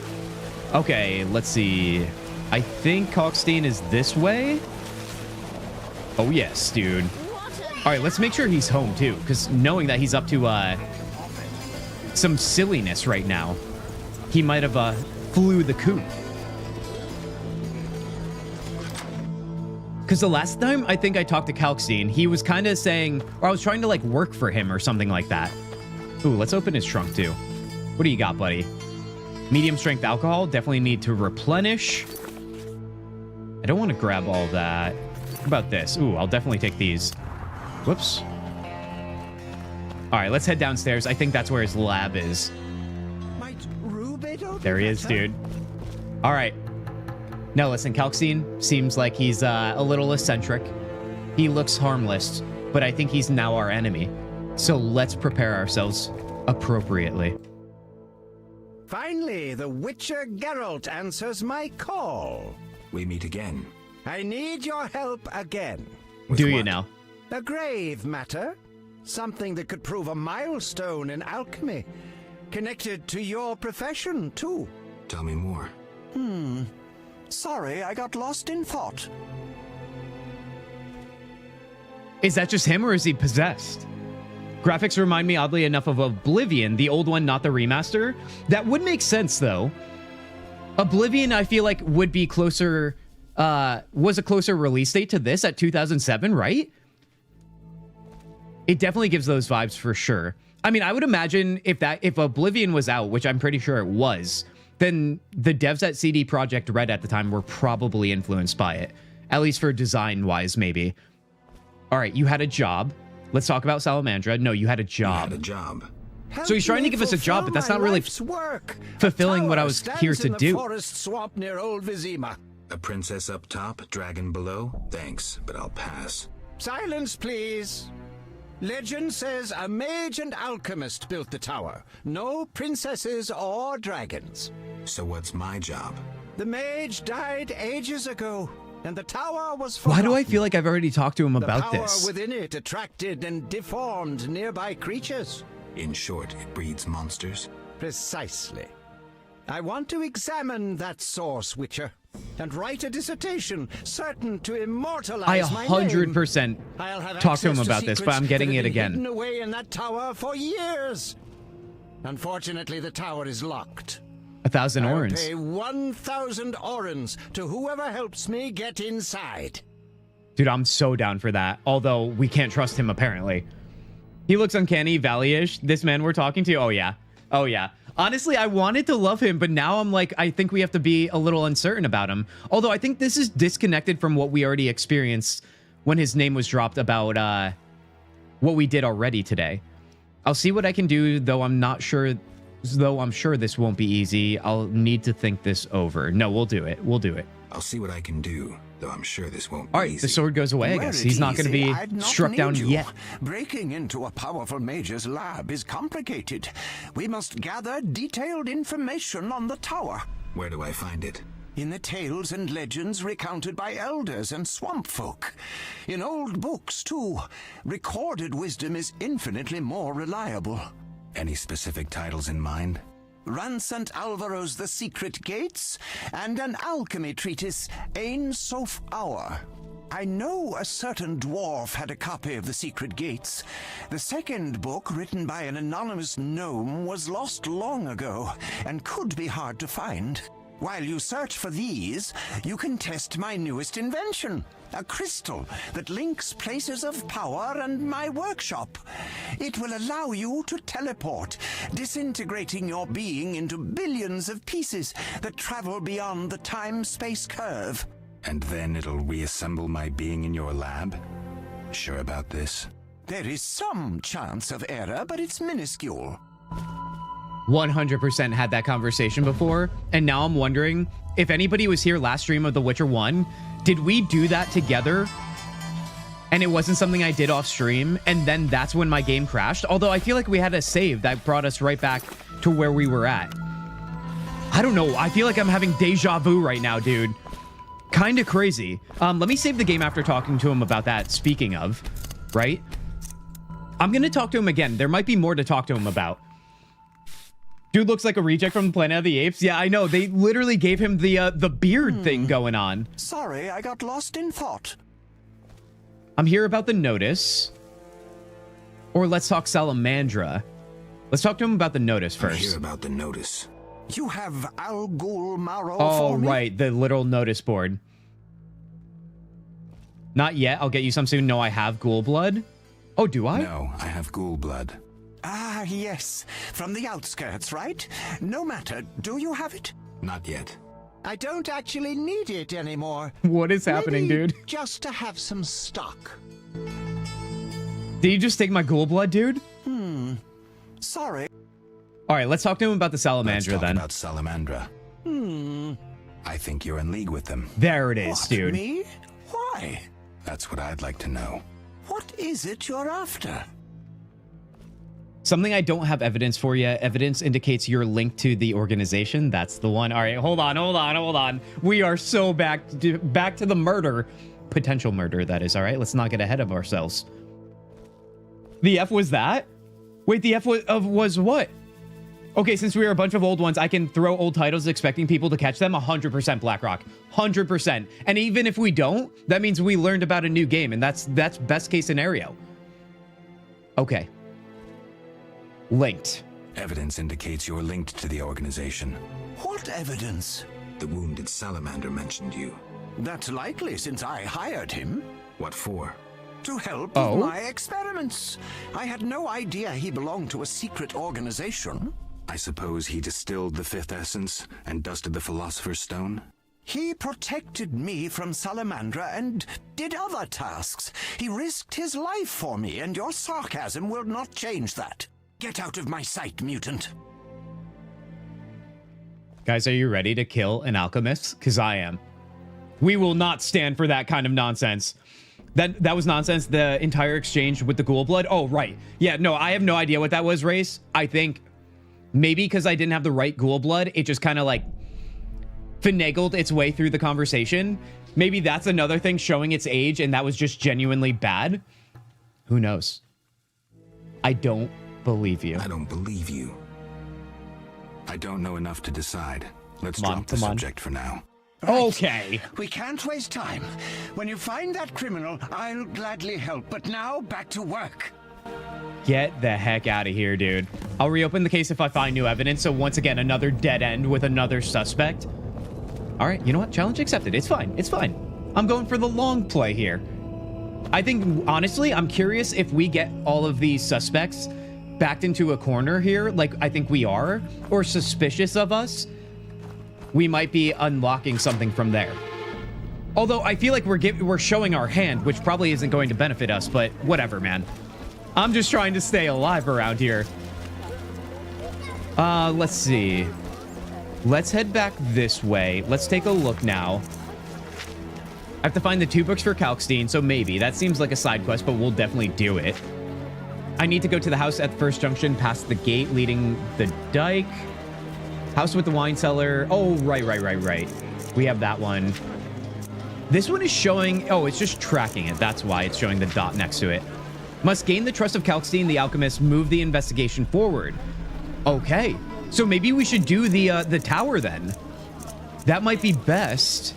Okay, let's see. I think Kalkstein is this way. Oh, yes, dude. All right, let's make sure he's home, too, because knowing that he's up to some silliness right now, he might have flew the coop. Because the last time I think I talked to Kalkstein, he was kind of saying, or I was trying to, like, work for him or something like that. Ooh, let's open his trunk, too. What do you got, buddy? Medium strength alcohol. Definitely need to replenish. I don't want to grab all that. What about this? Ooh, I'll definitely take these. Whoops. All right, let's head downstairs. I think that's where his lab is. There he is, dude. All right. Now, listen, Kalkstein seems like he's a little eccentric. He looks harmless, but I think he's now our enemy. So let's prepare ourselves appropriately. Finally, the Witcher Geralt answers my call. We meet again. I need your help again. Do you now? A grave matter. Something that could prove a milestone in alchemy. Connected to your profession, too. Tell me more. Sorry, I got lost in thought. Is that just him or is he possessed? Graphics remind me oddly enough of Oblivion, the old one, not the remaster. That would make sense, though. Oblivion, I feel like, would be closer, was a closer release date to this at 2007, right? It definitely gives those vibes for sure. I mean, I would imagine if Oblivion was out, which I'm pretty sure it was, then the devs at CD Projekt Red at the time were probably influenced by it. At least for design-wise, maybe. All right, you had a job. Let's talk about Salamandra. No, you had a job. You had a job. So he's trying to give us a job, but that's not really fulfilling what I was here to do. Forest swamp near Old Vizima. A princess up top, dragon below? Thanks, but I'll pass. Silence, please. Legend says a mage and alchemist built the tower. No princesses or dragons. So what's my job? The mage died ages ago, and the tower was forgotten. Why do I feel like I've already talked to him about the this? power within it attracted and deformed nearby creatures. In short, it breeds monsters? Precisely. I want to examine that source, Witcher, and write a dissertation certain to immortalize my name. I 100% I'll have talked to him access about this, but I'm secrets getting that have it been again. hidden away in that tower for years. Unfortunately, the tower is locked. 1,000 I'll orans. pay 1,000 orans to whoever helps me get inside. Dude, I'm so down for that. Although we can't trust him, apparently. He looks uncanny valley-ish. This man we're talking to? Oh, yeah. Oh, yeah. Honestly, I wanted to love him, but now I'm like, I think we have to be a little uncertain about him. Although I think this is disconnected from what we already experienced when his name was dropped about what we did already today. I'll see what I can do, though I'm not sure, though I'm sure this won't be easy. I'll need to think this over. No, we'll do it. We'll do it. I'll see what I can do, though I'm sure this won't be All right, easy. the sword goes away, I guess. He's not going to be struck down yet. Breaking into a powerful mage's lab is complicated. We must gather detailed information on the tower. Where do I find it? In the tales and legends recounted by elders and swamp folk. In old books, too. Recorded wisdom is infinitely more reliable. Any specific titles in mind? Ransant Alvaro's The Secret Gates, and an alchemy treatise, Ain Soph Hour. I know a certain dwarf had a copy of The Secret Gates. The second book, written by an anonymous gnome, was lost long ago, and could be hard to find. While you search for these, you can test my newest invention, a crystal that links places of power and my workshop. It will allow you to teleport, disintegrating your being into billions of pieces that travel beyond the time-space curve. And then it'll reassemble my being in your lab? Sure about this? There is some chance of error, but it's minuscule. 100% had that conversation before, and now I'm wondering if anybody was here last stream of The Witcher 1, did we do that together and it wasn't something I did off stream, and then that's when my game crashed? Although I feel like we had a save that brought us right back to where we were at. I don't know. I feel like I'm having deja vu right now, dude. Kind of crazy. Let me save the game after talking to him about that, speaking of, right? I'm going to talk to him again. There might be more to talk to him about. Dude looks like a reject from Planet of the Apes. Yeah, I know. They literally gave him the beard thing going on. Sorry, I got lost in thought. I'm here about the notice. Or let's talk Salamandra. Let's talk to him about the notice first. I'm here about the notice. You have Al Ghul Marrow Oh, for me? right. The little notice board. Not yet. I'll get you some soon. No, I have ghoul blood. Oh, do I? No, I have ghoul blood. Ah, yes. From the outskirts, right? No matter. Do you have it? Not yet. I don't actually need it anymore. What is happening, Maybe dude? just to have some stock. Did you just take my ghoul blood, dude? Sorry. All right, let's talk to him about the Salamandra then. About Salamandra. I think you're in league with them. There it is, dude. Me? Why? That's what I'd like to know. What is it you're after? Something I don't have evidence for yet. Evidence indicates you're linked to the organization. That's the one. All right, hold on. We are so back to the murder. Potential murder, that is. All right, let's not get ahead of ourselves. The F was that? Wait, the F was what? Okay, since we are a bunch of old ones, I can throw old titles expecting people to catch them. 100% BlackRock. 100%. And even if we don't, that means we learned about a new game, and that's best case scenario. Okay. Linked. Evidence indicates you're linked to the organization. What evidence? The wounded salamander mentioned you. That's likely since I hired him. What for? To help with my experiments. I had no idea he belonged to a secret organization. I suppose he distilled the fifth essence and dusted the Philosopher's Stone? He protected me from Salamandra and did other tasks. He risked his life for me, and your sarcasm will not change that. Get out of my sight, mutant. Guys, are you ready to kill an alchemist? Because I am. We will not stand for that kind of nonsense. That was nonsense, the entire exchange with the ghoul blood. Oh, right. Yeah, no, I have no idea what that was, Race. I think maybe because I didn't have the right ghoul blood, it just kind of like finagled its way through the conversation. Maybe that's another thing showing its age, and that was just genuinely bad. Who knows? I don't believe you. I don't believe you. I don't know enough to decide. Let's drop the subject for now. Okay. We can't waste time. When you find that criminal, I'll gladly help. But now, back to work. Get the heck out of here, dude. I'll reopen the case if I find new evidence. So once again, another dead end with another suspect. All right, you know what? Challenge accepted. It's fine. It's fine. I'm going for the long play here. I think, honestly, I'm curious if we get all of these suspects backed into a corner here, like I think we are, or suspicious of us. We might be unlocking something from there. Although I feel like we're showing our hand, which probably isn't going to benefit us, but whatever, man. I'm just trying to stay alive around here. Let's see. Let's head back this way. Let's take a look now. I have to find the 2 books for Kalkstein, so maybe. That seems like a side quest, but we'll definitely do it. I need to go to the house at the first junction, past the gate leading the dike. House with the wine cellar. Oh, right. We have that one. This one is showing... Oh, it's just tracking it. That's why it's showing the dot next to it. Must gain the trust of Kalkstein, the alchemist. Move the investigation forward. Okay. So maybe we should do the tower then. That might be best.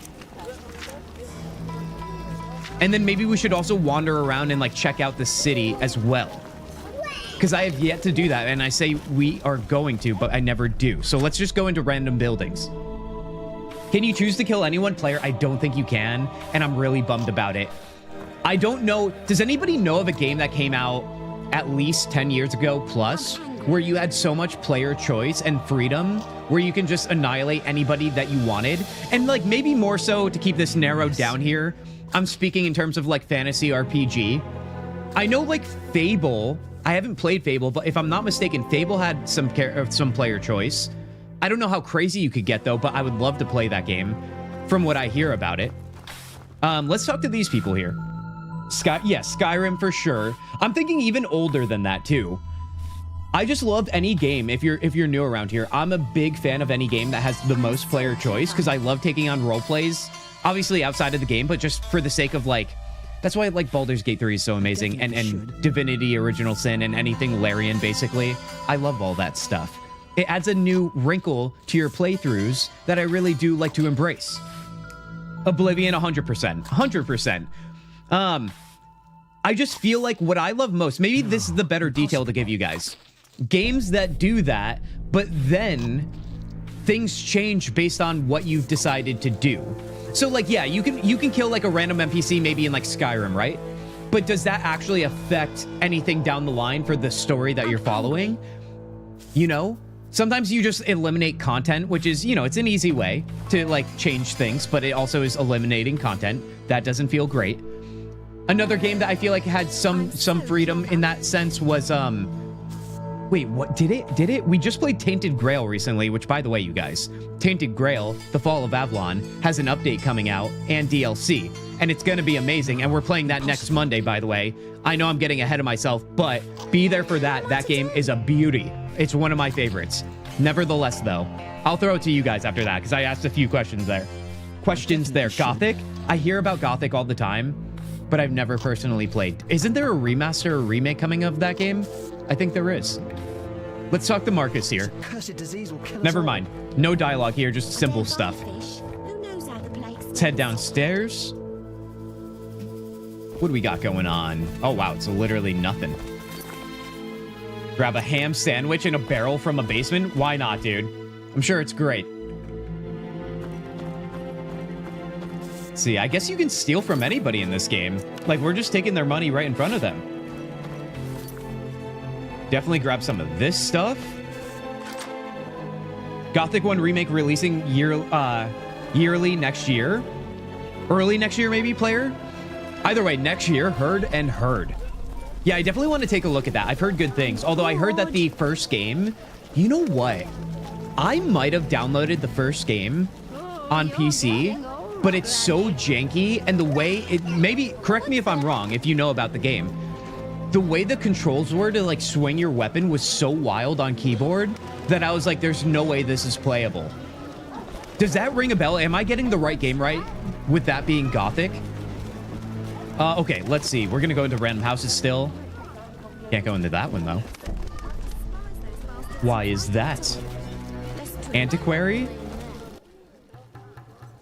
And then maybe we should also wander around and like check out the city as well. Because I have yet to do that, and I say we are going to, but I never do. So let's just go into random buildings. Can you choose to kill any one player? I don't think you can, and I'm really bummed about it. I don't know. Does anybody know of a game that came out at least 10 years ago plus, where you had so much player choice and freedom, where you can just annihilate anybody that you wanted? And like maybe more so to keep this narrowed down here, I'm speaking in terms of like fantasy RPG. I know like Fable, I haven't played Fable, but if I'm not mistaken, Fable had some player choice. I don't know how crazy you could get though, but I would love to play that game from what I hear about it. Let's talk to these people here. Skyrim for sure. I'm thinking even older than that too. I just love any game. If you're new around here, I'm a big fan of any game that has the most player choice because I love taking on role plays, obviously outside of the game, but just for the sake of like, that's why like Baldur's Gate 3 is so amazing, and Divinity Original Sin and anything Larian basically. I love all that stuff. It adds a new wrinkle to your playthroughs that I really do like to embrace. Oblivion 100%. 100%. I just feel like what I love most, maybe this is the better detail to give you guys. Games that do that, but then things change based on what you've decided to do. So like, yeah, you can kill like a random NPC maybe in like Skyrim, right? But does that actually affect anything down the line for the story that you're following? You know? Sometimes you just eliminate content, which is, you know, it's an easy way to like change things, but it also is eliminating content. That doesn't feel great. Another game that I feel like had some freedom in that sense was, wait, what did it? We just played Tainted Grail recently, which by the way, you guys, Tainted Grail, The Fall of Avalon, has an update coming out and DLC, and it's going to be amazing. And we're playing that next Monday, by the way. I know I'm getting ahead of myself, but be there for that. That game is a beauty. It's one of my favorites. Nevertheless, though, I'll throw it to you guys after that because I asked a few questions there. Gothic? I hear about Gothic all the time, but I've never personally played. Isn't there a remaster or remake coming of that game? I think there is. Let's talk to Marcus here. Never mind. No dialogue here, just simple stuff. Let's head downstairs. What do we got going on? Oh, wow, it's literally nothing. Grab a ham sandwich in a barrel from a basement? Why not, dude? I'm sure it's great. Let's see, I guess you can steal from anybody in this game. Like, we're just taking their money right in front of them. Definitely grab some of this stuff. Gothic 1 Remake releasing yearly next year. Early next year, maybe, player? Either way, next year, heard. Yeah, I definitely want to take a look at that. I've heard good things. Although I heard that the first game... You know what? I might have downloaded the first game on PC, but it's so janky, and the way it... Maybe, correct me if I'm wrong, if you know about the game. The way the controls were to, like, swing your weapon was so wild on keyboard that I was like, there's no way this is playable. Does that ring a bell? Am I getting the right game right with that being Gothic? Okay, let's see. We're going to go into random houses still. Can't go into that one, though. Why is that? Antiquary?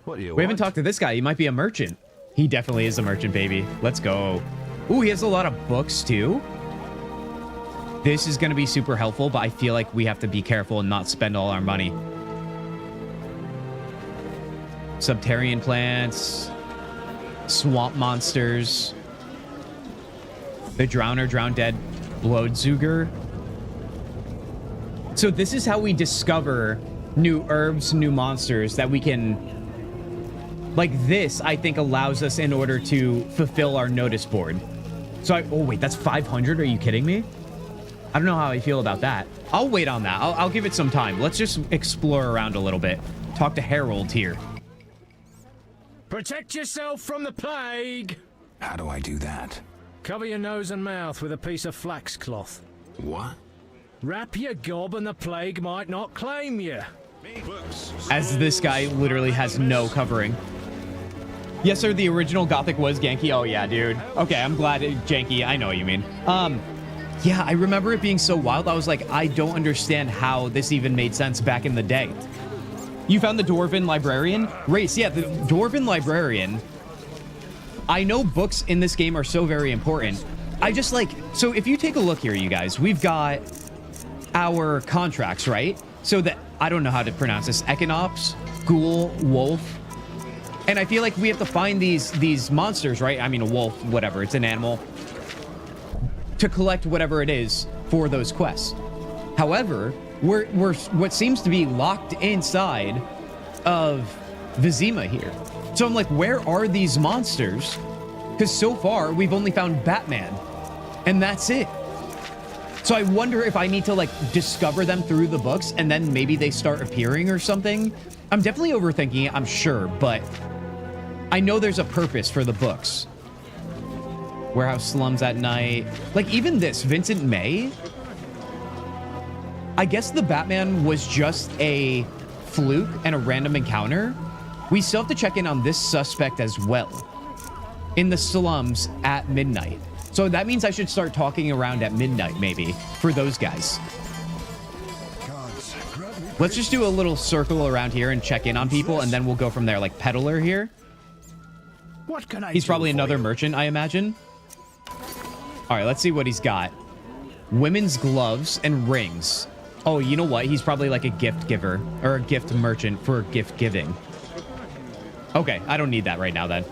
What do you We haven't talked to this guy. He might be a merchant. He definitely is a merchant, baby. Let's go. Ooh, he has a lot of books, too. This is going to be super helpful, but I feel like we have to be careful and not spend all our money. Subterranean plants. Swamp monsters. The Drowner, Drown Dead, Bloodzuger. So this is how we discover new herbs, new monsters that we can... Like this, I think, allows us in order to fulfill our notice board. So oh wait, that's 500? Are you kidding me? I don't know how I feel about that. I'll wait on that. I'll give it some time. Let's just explore around a little bit. Talk to Harold here. Protect yourself from the plague. How do I do that? Cover your nose and mouth with a piece of flax cloth. What? Wrap your gob and the plague might not claim you. As this guy literally has no covering. Yes, sir, the original Gothic was janky. Oh, yeah, dude. Okay, I'm glad it's janky. I know what you mean. Yeah, I remember it being so wild. I was like, I don't understand how this even made sense back in the day. You found the Dwarven Librarian? Race, yeah, the Dwarven Librarian. I know books in this game are so very important. I just like... So if you take a look here, you guys, we've got... our contracts, right? So that, I don't know how to pronounce this, Equinox, Ghoul, Wolf. And I feel like we have to find these monsters, right? I mean, a wolf, whatever, it's an animal, to collect whatever it is for those quests. However, we're what seems to be locked inside of Vizima here. So I'm like, where are these monsters? Because so far, we've only found Batman, and that's it. So I wonder if I need to, like, discover them through the books, and then maybe they start appearing or something. I'm definitely overthinking it, I'm sure, but I know there's a purpose for the books. Warehouse slums at night. Like, even this, Vincent May. I guess the Batman was just a fluke and a random encounter. We still have to check in on this suspect as well. In the slums at midnight. So that means I should start talking around at midnight, maybe, for those guys. Let's just do a little circle around here and check in on people, and then we'll go from there. Like Peddler here. What can I He's probably another merchant, I imagine. All right, let's see what he's got. Women's gloves and rings. Oh, you know what? He's probably like a gift giver or a gift merchant for gift giving. Okay, I don't need that right now then.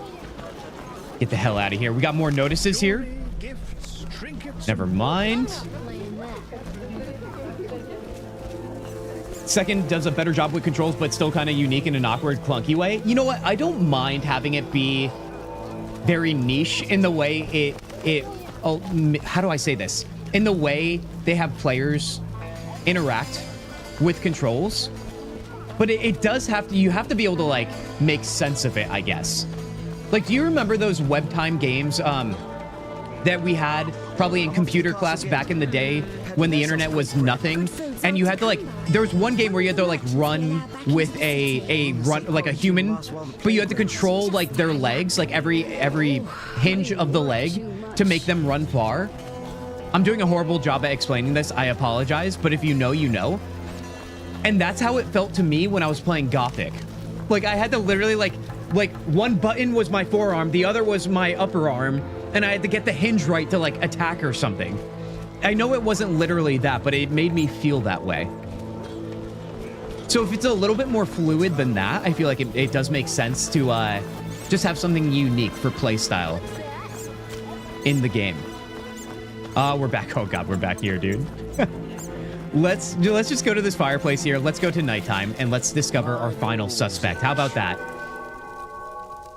Get the hell out of here. We got more notices here. Never mind. Second does a better job with controls, but still kind of unique in an awkward, clunky way. You know what? I don't mind having it be very niche in the way oh, how do I say this? In the way they have players interact with controls. But it does have to, you have to be able to, like, make sense of it, I guess. Like, do you remember those web time games that we had probably in computer class back in the day when the internet was nothing? And you had to, like, there was one game where you had to, like, run with a run, like a human, but you had to control, like, their legs, like every hinge of the leg to make them run far. I'm doing a horrible job at explaining this. I apologize, but if you know, you know. And that's how it felt to me when I was playing Gothic. Like, I had to literally, like one button was my forearm, the other was my upper arm, and I had to get the hinge right to, like, attack or something. I know it wasn't literally that, but it made me feel that way. So if it's a little bit more fluid than that, I feel like it does make sense to just have something unique for playstyle in the game. We're back. Oh god, we're back here, dude. Let's just go to this fireplace here. Let's go to nighttime and let's discover our final suspect. How about that?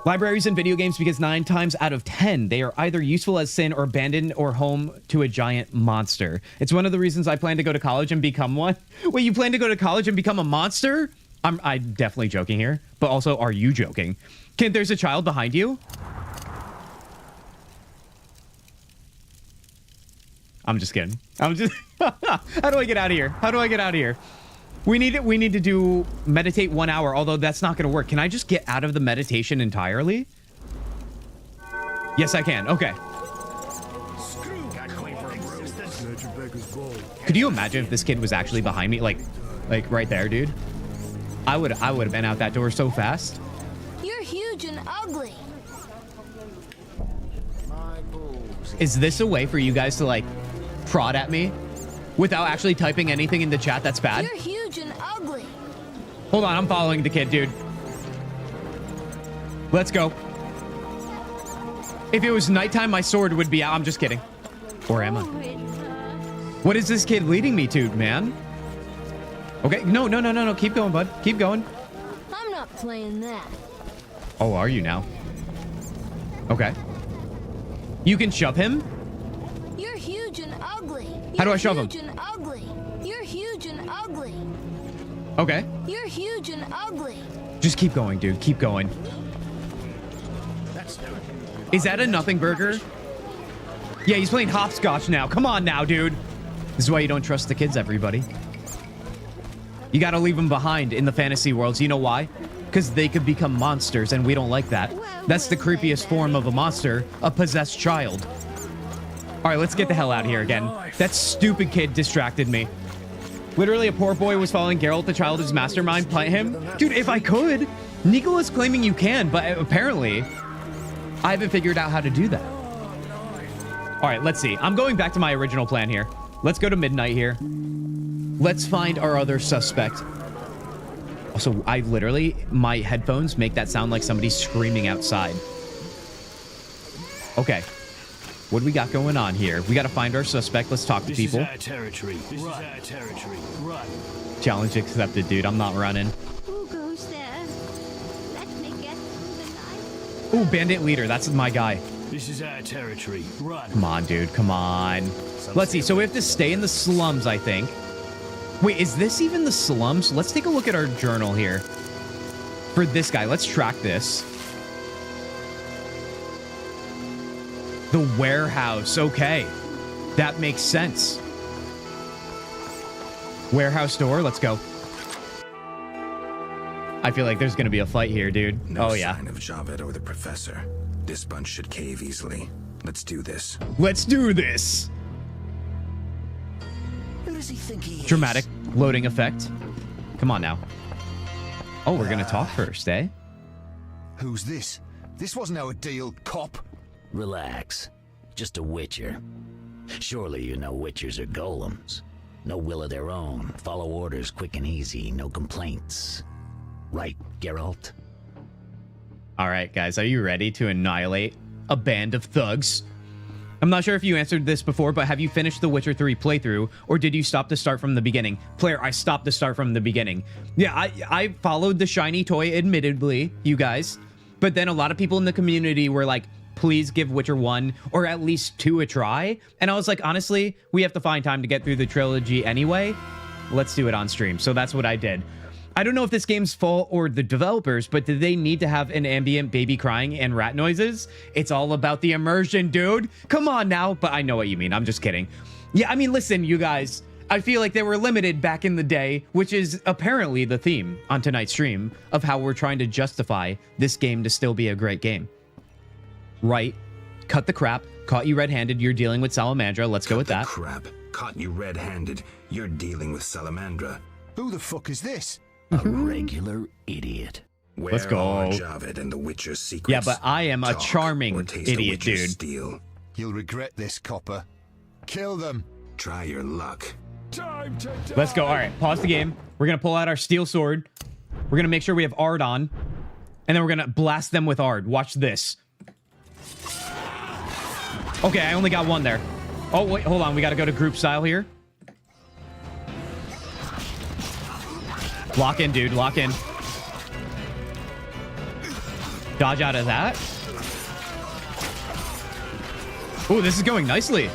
Libraries in video games, because 9 times out of 10, they are either useful as sin or abandoned or home to a giant monster. It's one of the reasons I plan to go to college and become one. Wait, you plan to go to college and become a monster? I'm definitely joking here, but also, are you joking? Kent, there's a child behind you. I'm just kidding. How do I get out of here? How do I get out of here? We need to do meditate 1 hour, although that's not going to work. Can I just get out of the meditation entirely? Yes, I can. Okay. Could you imagine if this kid was actually behind me? Like right there, dude? I would have been out that door so fast. You're huge and ugly. Is this a way for you guys to, like, prod at me without actually typing anything in the chat that's bad? You're huge and ugly. Hold on, I'm following the kid, dude. Let's go. If it was nighttime, my sword would be out. I'm just kidding. Or am I? What is this kid leading me to, man? Okay, no. Keep going, bud. Keep going. I'm not playing that. Oh, are you now? Okay. You can shove him? You're huge and ugly. How do I shove him? You're huge and ugly. You're huge and ugly. Okay. You're huge and ugly. Just keep going, dude. Keep going. Is that a nothing burger? Yeah, he's playing hopscotch now. Come on now, dude. This is why you don't trust the kids, everybody. You gotta leave them behind in the fantasy worlds. You know why? Because they could become monsters, and we don't like that. That's the creepiest form of a monster, a possessed child. All right, let's get the hell out of here again. That stupid kid distracted me. Literally, a poor boy was following Geralt, the child whose mastermind planned him. Dude, if I could. Nico's claiming you can, but apparently, I haven't figured out how to do that. All right, let's see. I'm going back to my original plan here. Let's go to midnight here. Let's find our other suspect. Also, my headphones make that sound like somebody's screaming outside. Okay. What do we got going on here? We got to find our suspect. Let's talk to people. This is our territory. This is our territory. Run. Challenge accepted, dude. I'm not running. Who goes there? Let me get through the night. Ooh, bandit leader. That's my guy. This is our territory. Run. Come on, dude. Come on. Let's see. So we have to stay in the slums, I think. Wait, is this even the slums? Let's take a look at our journal here. For this guy, let's track this. The warehouse. Okay. That makes sense. Warehouse door. Let's go. I feel like there's going to be a fight here, dude. No oh, yeah. sign of Javed or the professor. This bunch should cave easily. Let's do this. Let's do this. Who does he think he is? Dramatic loading effect. Come on now. Oh, we're going to talk first, eh? Who's this? This wasn't our deal, cop. Relax. Just a witcher. Surely you know witchers are golems. No will of their own. Follow orders quick and easy. No complaints. Right, Geralt? All right, guys. Are you ready to annihilate a band of thugs? I'm not sure if you answered this before, but have you finished the Witcher 3 playthrough, or did you stop to start from the beginning? Player, I stopped to start from the beginning. Yeah, I followed the shiny toy, admittedly, you guys. But then a lot of people in the community were like, please give Witcher 1 or at least 2 a try. And I was like, honestly, we have to find time to get through the trilogy anyway. Let's do it on stream. So that's what I did. I don't know if this game's fault or the developers, but did they need to have an ambient baby crying and rat noises? It's all about the immersion, dude. Come on now. But I know what you mean. I'm just kidding. Yeah, I mean, listen, you guys. I feel like they were limited back in the day, which is apparently the theme on tonight's stream of how we're trying to justify this game to still be a great game. Right. Cut the crap. Caught you red-handed. You're dealing with Salamandra. Let's go with that. Crap. Caught you red-handed. You're dealing with Salamandra. Who the fuck is this? A regular idiot. Where Let's go. are Javed and the Witcher's secrets? Yeah, but I am a Talk charming or taste idiot, the Witcher's dude. Steel. You'll regret this, copper. Kill them. Try your luck. Time to die. Let's go. All right, pause the game. We're going to pull out our steel sword. We're going to make sure we have Ard on. And then we're going to blast them with Ard. Watch this. Okay, I only got one there. Oh, wait, hold on. We got to go to group style here. Lock in, dude. Lock in. Dodge out of that. Oh, this is going nicely.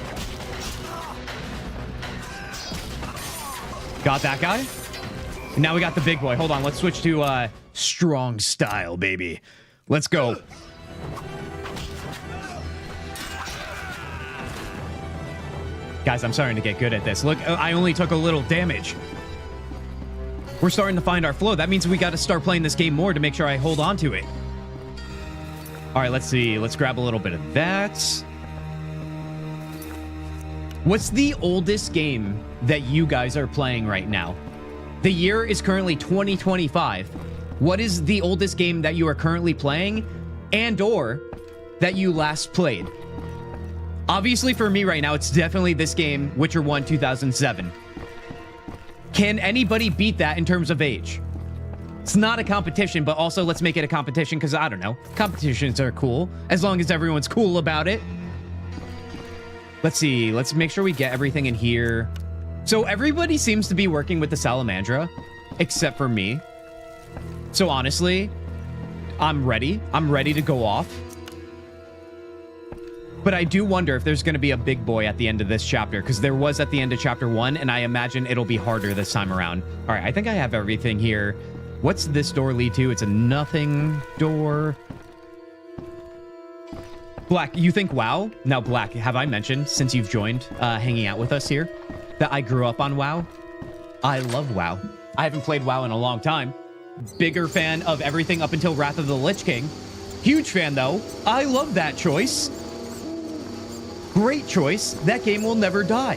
Got that guy. And now we got the big boy. Hold on. Let's switch to strong style, baby. Let's go. Guys, I'm starting to get good at this. Look, I only took a little damage. We're starting to find our flow. That means we got to start playing this game more to make sure I hold on to it. All right, let's see. Let's grab a little bit of that. What's the oldest game that you guys are playing right now? The year is currently 2025. What is the oldest game that you are currently playing and or that you last played? Obviously, for me right now, it's definitely this game, Witcher 1 2007. Can anybody beat that in terms of age? It's not a competition, but also let's make it a competition because, I don't know, competitions are cool as long as everyone's cool about it. Let's see. Let's make sure we get everything in here. So everybody seems to be working with the Salamandra, except for me. So honestly, I'm ready. I'm ready to go off. But I do wonder if there's going to be a big boy at the end of this chapter, because there was at the end of chapter 1, and I imagine it'll be harder this time around. All right, I think I have everything here. What's this door lead to? It's a nothing door. Black, you think WoW? Now, Black, have I mentioned, since you've joined hanging out with us here, that I grew up on WoW? I love WoW. I haven't played WoW in a long time. Bigger fan of everything up until Wrath of the Lich King. Huge fan, though. I love that choice. Great choice. That game will never die.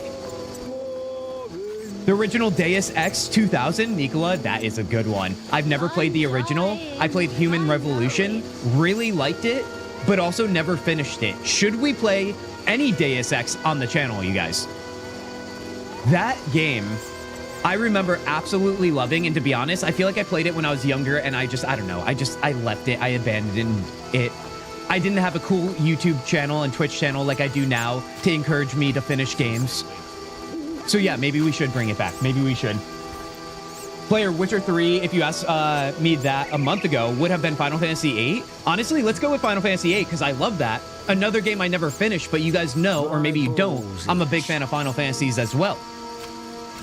The original Deus Ex 2000, Nicola, that is a good one. I've never played the original. I played Human Revolution, really liked it, but also never finished it. Should we play any Deus Ex on the channel, you guys? That game, I remember absolutely loving, and to be honest, I feel like I played it when I was younger, and I don't know. I left it. I abandoned it. I didn't have a cool YouTube channel and Twitch channel like I do now to encourage me to finish games. So yeah, maybe we should bring it back. Maybe we should. Player Witcher 3, if you asked me that a month ago, would have been Final Fantasy VIII. Honestly, let's go with Final Fantasy VIII because I love that. Another game I never finished, but you guys know, or maybe you don't, I'm a big fan of Final Fantasies as well.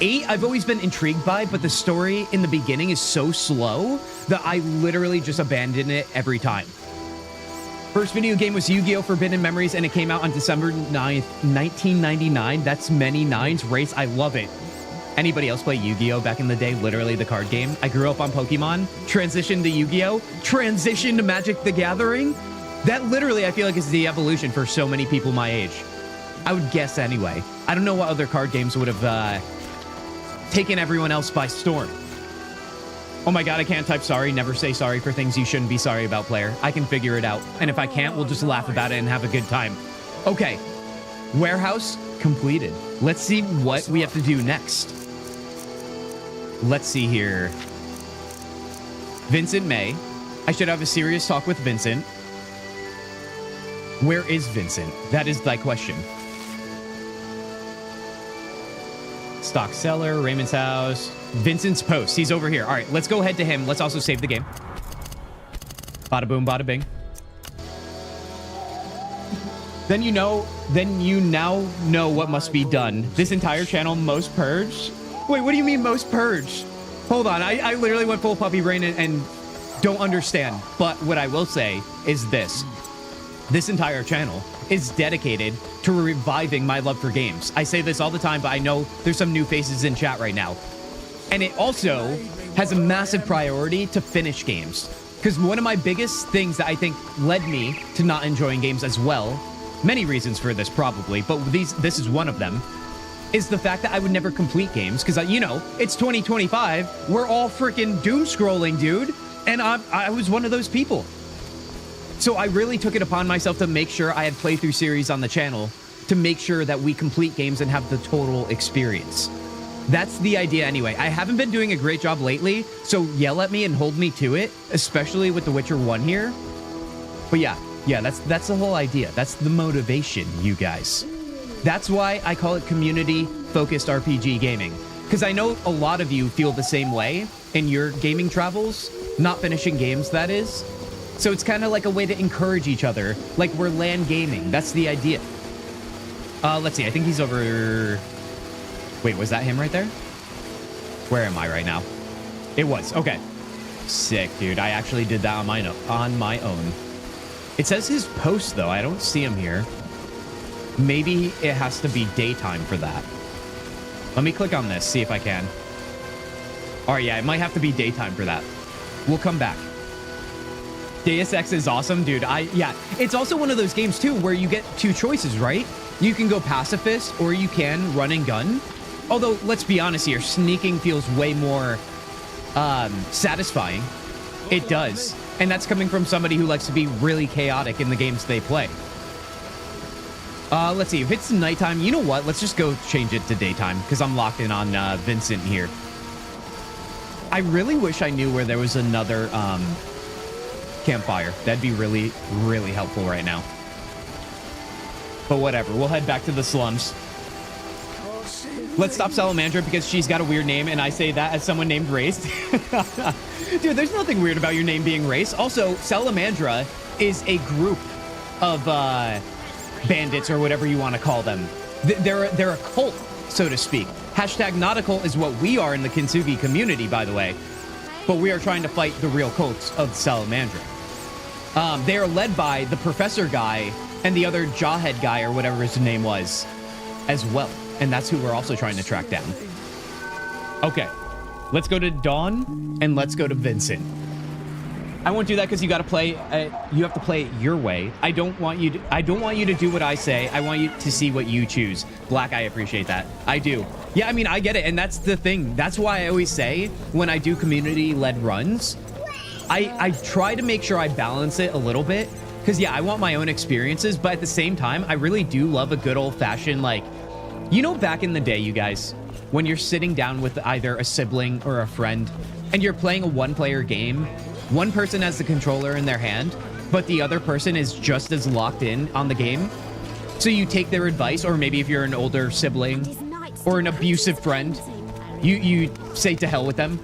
8, I've always been intrigued by, but the story in the beginning is so slow that I literally just abandon it every time. First video game was Yu-Gi-Oh! Forbidden Memories, and it came out on December 9th, 1999. That's many nines. Race, I love it. Anybody else play Yu-Gi-Oh! Back in the day? Literally the card game. I grew up on Pokemon, transitioned to Yu-Gi-Oh!, transitioned to Magic the Gathering. That literally, I feel like, is the evolution for so many people my age. I would guess anyway. I don't know what other card games would have taken everyone else by storm. Oh my god, I can't type sorry. Never say sorry for things you shouldn't be sorry about, player. I can figure it out. And if I can't, we'll just laugh about it and have a good time. Okay. Warehouse completed. Let's see what we have to do next. Let's see here. Vincent May. I should have a serious talk with Vincent. Where is Vincent? That is thy question. Stock seller, Raymond's house. Vincent's post. He's over here. All right, let's go head to him. Let's also save the game. Bada boom, bada bing. Then you now know what must be done. This entire channel most purged. Wait, what do you mean most purged? Hold on, I literally went full puppy brain and don't understand. But what I will say is this. This entire channel is dedicated to reviving my love for games. I say this all the time, but I know there's some new faces in chat right now. And it also has a massive priority to finish games. Because one of my biggest things that I think led me to not enjoying games as well, many reasons for this probably, but this is one of them, is the fact that I would never complete games. Because, you know, it's 2025. We're all freaking doom scrolling, dude. And I was one of those people. So I really took it upon myself to make sure I had playthrough series on the channel to make sure that we complete games and have the total experience. That's the idea anyway. I haven't been doing a great job lately, so yell at me and hold me to it, especially with The Witcher 1 here. But yeah, that's the whole idea. That's the motivation, you guys. That's why I call it community-focused RPG gaming. Because I know a lot of you feel the same way in your gaming travels, not finishing games, that is. So it's kind of like a way to encourage each other, like we're LAN gaming. That's the idea. Let's see, I think he's over... Wait, was that him right there? Where am I right now? It was, okay. Sick, dude. I actually did that on my own. It says his post, though. I don't see him here. Maybe it has to be daytime for that. Let me click on this, see if I can. All right, yeah, it might have to be daytime for that. We'll come back. Deus Ex is awesome, dude. Yeah, it's also one of those games, too, where you get two choices, right? You can go pacifist, or you can run and gun. Although, let's be honest here, sneaking feels way more satisfying. It does. And that's coming from somebody who likes to be really chaotic in the games they play. Let's see, if it's nighttime, you know what? Let's just go change it to daytime, because I'm locked in on Vincent here. I really wish I knew where there was another campfire. That'd be really, really helpful right now. But whatever, we'll head back to the slums. Let's stop Salamandra because she's got a weird name, and I say that as someone named Race. Dude, there's nothing weird about your name being Race. Also, Salamandra is a group of bandits or whatever you want to call them. They're a cult, so to speak. Hashtag nautical is what we are in the Kintzugi community, by the way. But we are trying to fight the real cults of Salamandra. They are led by the professor guy and the other jawhead guy or whatever his name was as well. And that's who we're also trying to track down. Okay, let's go to Dawn and let's go to Vincent. I won't do that because you got to play. You have to play it your way. I don't want you to do what I say. I want you to see what you choose. Black, I appreciate that. I do. Yeah, I mean, I get it, and that's the thing. That's why I always say when I do community-led runs, I try to make sure I balance it a little bit. Because yeah, I want my own experiences, but at the same time, I really do love a good old-fashioned, like, you know, back in the day, you guys, when you're sitting down with either a sibling or a friend and you're playing a one-player game. One person has the controller in their hand, but the other person is just as locked in on the game. So you take their advice, or maybe if you're an older sibling or an abusive friend, you say to hell with them.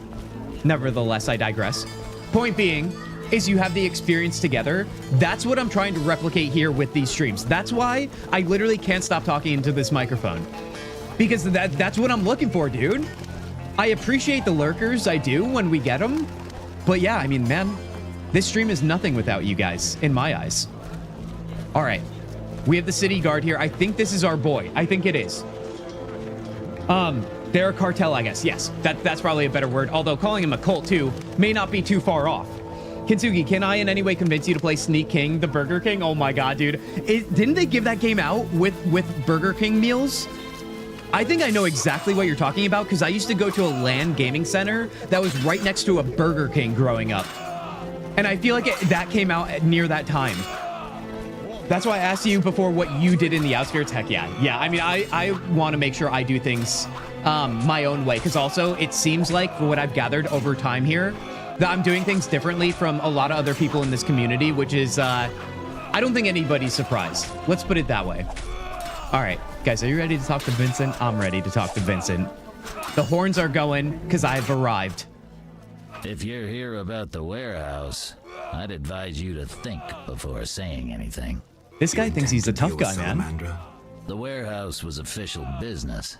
Nevertheless, I digress. Point being is you have the experience together. That's what I'm trying to replicate here with these streams. That's why I literally can't stop talking into this microphone. Because that's what I'm looking for, dude. I appreciate the lurkers, I do, when we get them. But yeah, I mean, man, this stream is nothing without you guys, in my eyes. All right. We have the city guard here. I think this is our boy. I think it is. They're a cartel, I guess. Yes, that's probably a better word. Although calling him a cult, too, may not be too far off. Kintzugi, can I in any way convince you to play Sneak King, the Burger King? Oh my god, dude. Didn't they give that game out with Burger King meals? I think I know exactly what you're talking about, because I used to go to a LAN gaming center that was right next to a Burger King growing up. And I feel like that came out near that time. That's why I asked you before what you did in the outskirts. Heck yeah. Yeah, I mean, I want to make sure I do things my own way, because also it seems like, for what I've gathered over time here, that I'm doing things differently from a lot of other people in this community, which is, I don't think anybody's surprised. Let's put it that way. All right, guys, are you ready to talk to Vincent? I'm ready to talk to Vincent. The horns are going because I've arrived. If you're here about the warehouse, I'd advise you to think before saying anything. This guy thinks he's a tough guy, man. The warehouse was official business.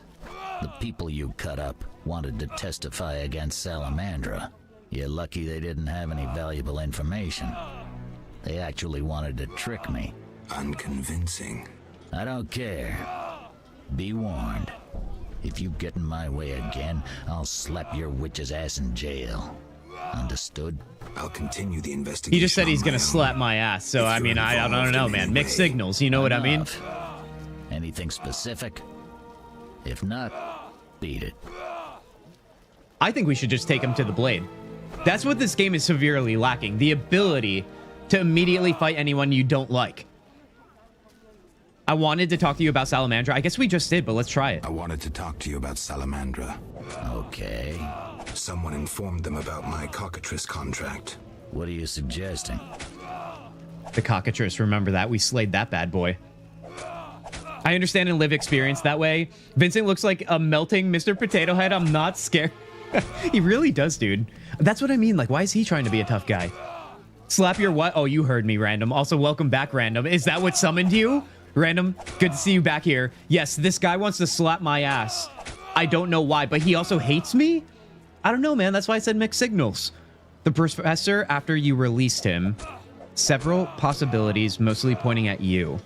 The people you cut up wanted to testify against Salamandra. You're lucky they didn't have any valuable information. They actually wanted to trick me. Unconvincing. I don't care. Be warned. If you get in my way again, I'll slap your witch's ass in jail. Understood? I'll continue the investigation. He just said he's gonna slap my ass, so I mean, I don't know, man. Mixed signals, you know what I mean? Anything specific? If not, beat it. I think we should just take him to the blade. That's what this game is severely lacking. The ability to immediately fight anyone you don't like. I wanted to talk to you about Salamandra. I guess we just did, but let's try it. I wanted to talk to you about Salamandra. Okay. Someone informed them about my cockatrice contract. What are you suggesting? The cockatrice, remember that? We slayed that bad boy. I understand and live experience that way. Vincent looks like a melting Mr. Potato Head. I'm not scared. He really does, dude. That's what I mean. Like, why is he trying to be a tough guy? Slap your what? Oh, you heard me, Random. Also, welcome back, Random. Is that what summoned you? Random, good to see you back here. Yes, this guy wants to slap my ass. I don't know why, but he also hates me? I don't know, man. That's why I said mixed signals. The professor, after you released him, several possibilities, mostly pointing at you.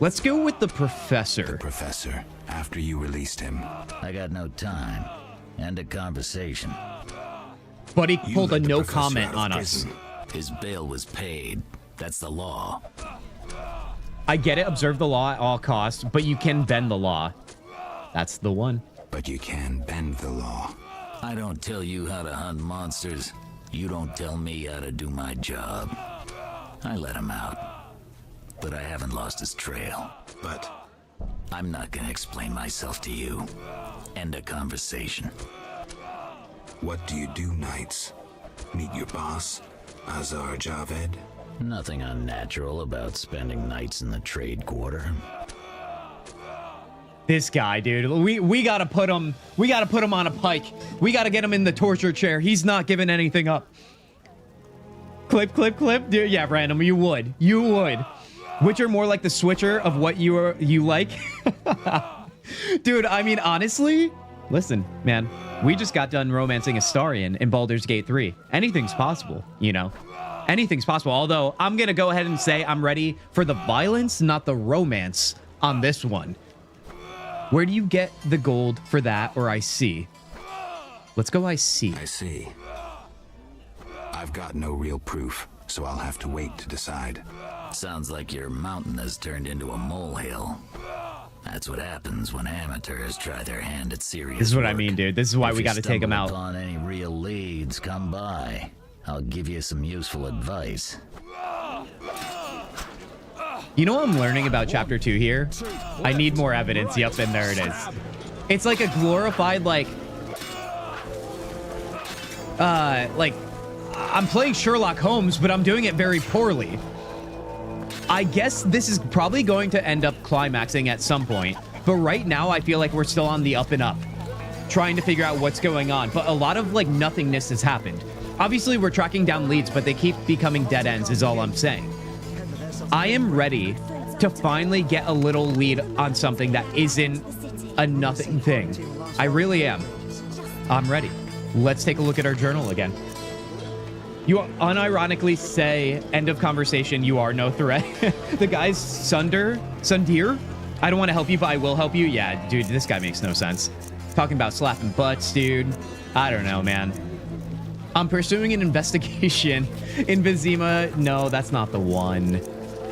Let's go with the professor. The professor, after you released him. I got no time. End of conversation. But he pulled a no comment on us. His bail was paid. That's the law. I get it, observe the law at all costs, but you can bend the law. That's the one. But you can bend the law. I don't tell you how to hunt monsters. You don't tell me how to do my job. I let him out. But I haven't lost his trail. But I'm not gonna explain myself to you. End of conversation. What do you do nights? Meet your boss, Azar Javed? Nothing unnatural about spending nights in the trade quarter. This guy, dude. We gotta put him on a pike. We gotta get him in the torture chair. He's not giving anything up. Clip, clip, clip. Dude, yeah, Random, you would. You would. Witcher more like the switcher of what you like. Dude, I mean, honestly, listen, man. We just got done romancing Astarion in Baldur's Gate 3. Anything's possible, you know? Anything's possible. Although, I'm going to go ahead and say I'm ready for the violence, not the romance on this one. Where do you get the gold for that, or I see? Let's go I see. I see. I've got no real proof, so I'll have to wait to decide. Sounds like your mountain has turned into a molehill. That's what happens when amateurs try their hand at serious This is what work. I mean, dude. This is why we got to take him out. If you stumble upon any real leads, come by. I'll give you some useful advice. You know what I'm learning about Chapter 2 here? I need more evidence. Yep, and there it is. It's like a glorified, like I'm playing Sherlock Holmes, but I'm doing it very poorly. I guess this is probably going to end up climaxing at some point, but right now I feel like we're still on the up and up, trying to figure out what's going on, but a lot of like nothingness has happened. Obviously we're tracking down leads, but they keep becoming dead ends is all I'm saying. I am ready to finally get a little lead on something that isn't a nothing thing. I really am. I'm ready. Let's take a look at our journal again. You unironically say, end of conversation, you are no threat. The guy's Sundir? I don't want to help you, but I will help you. Yeah, dude, this guy makes no sense. Talking about slapping butts, dude. I don't know, man. I'm pursuing an investigation in Vizima. No, that's not the one.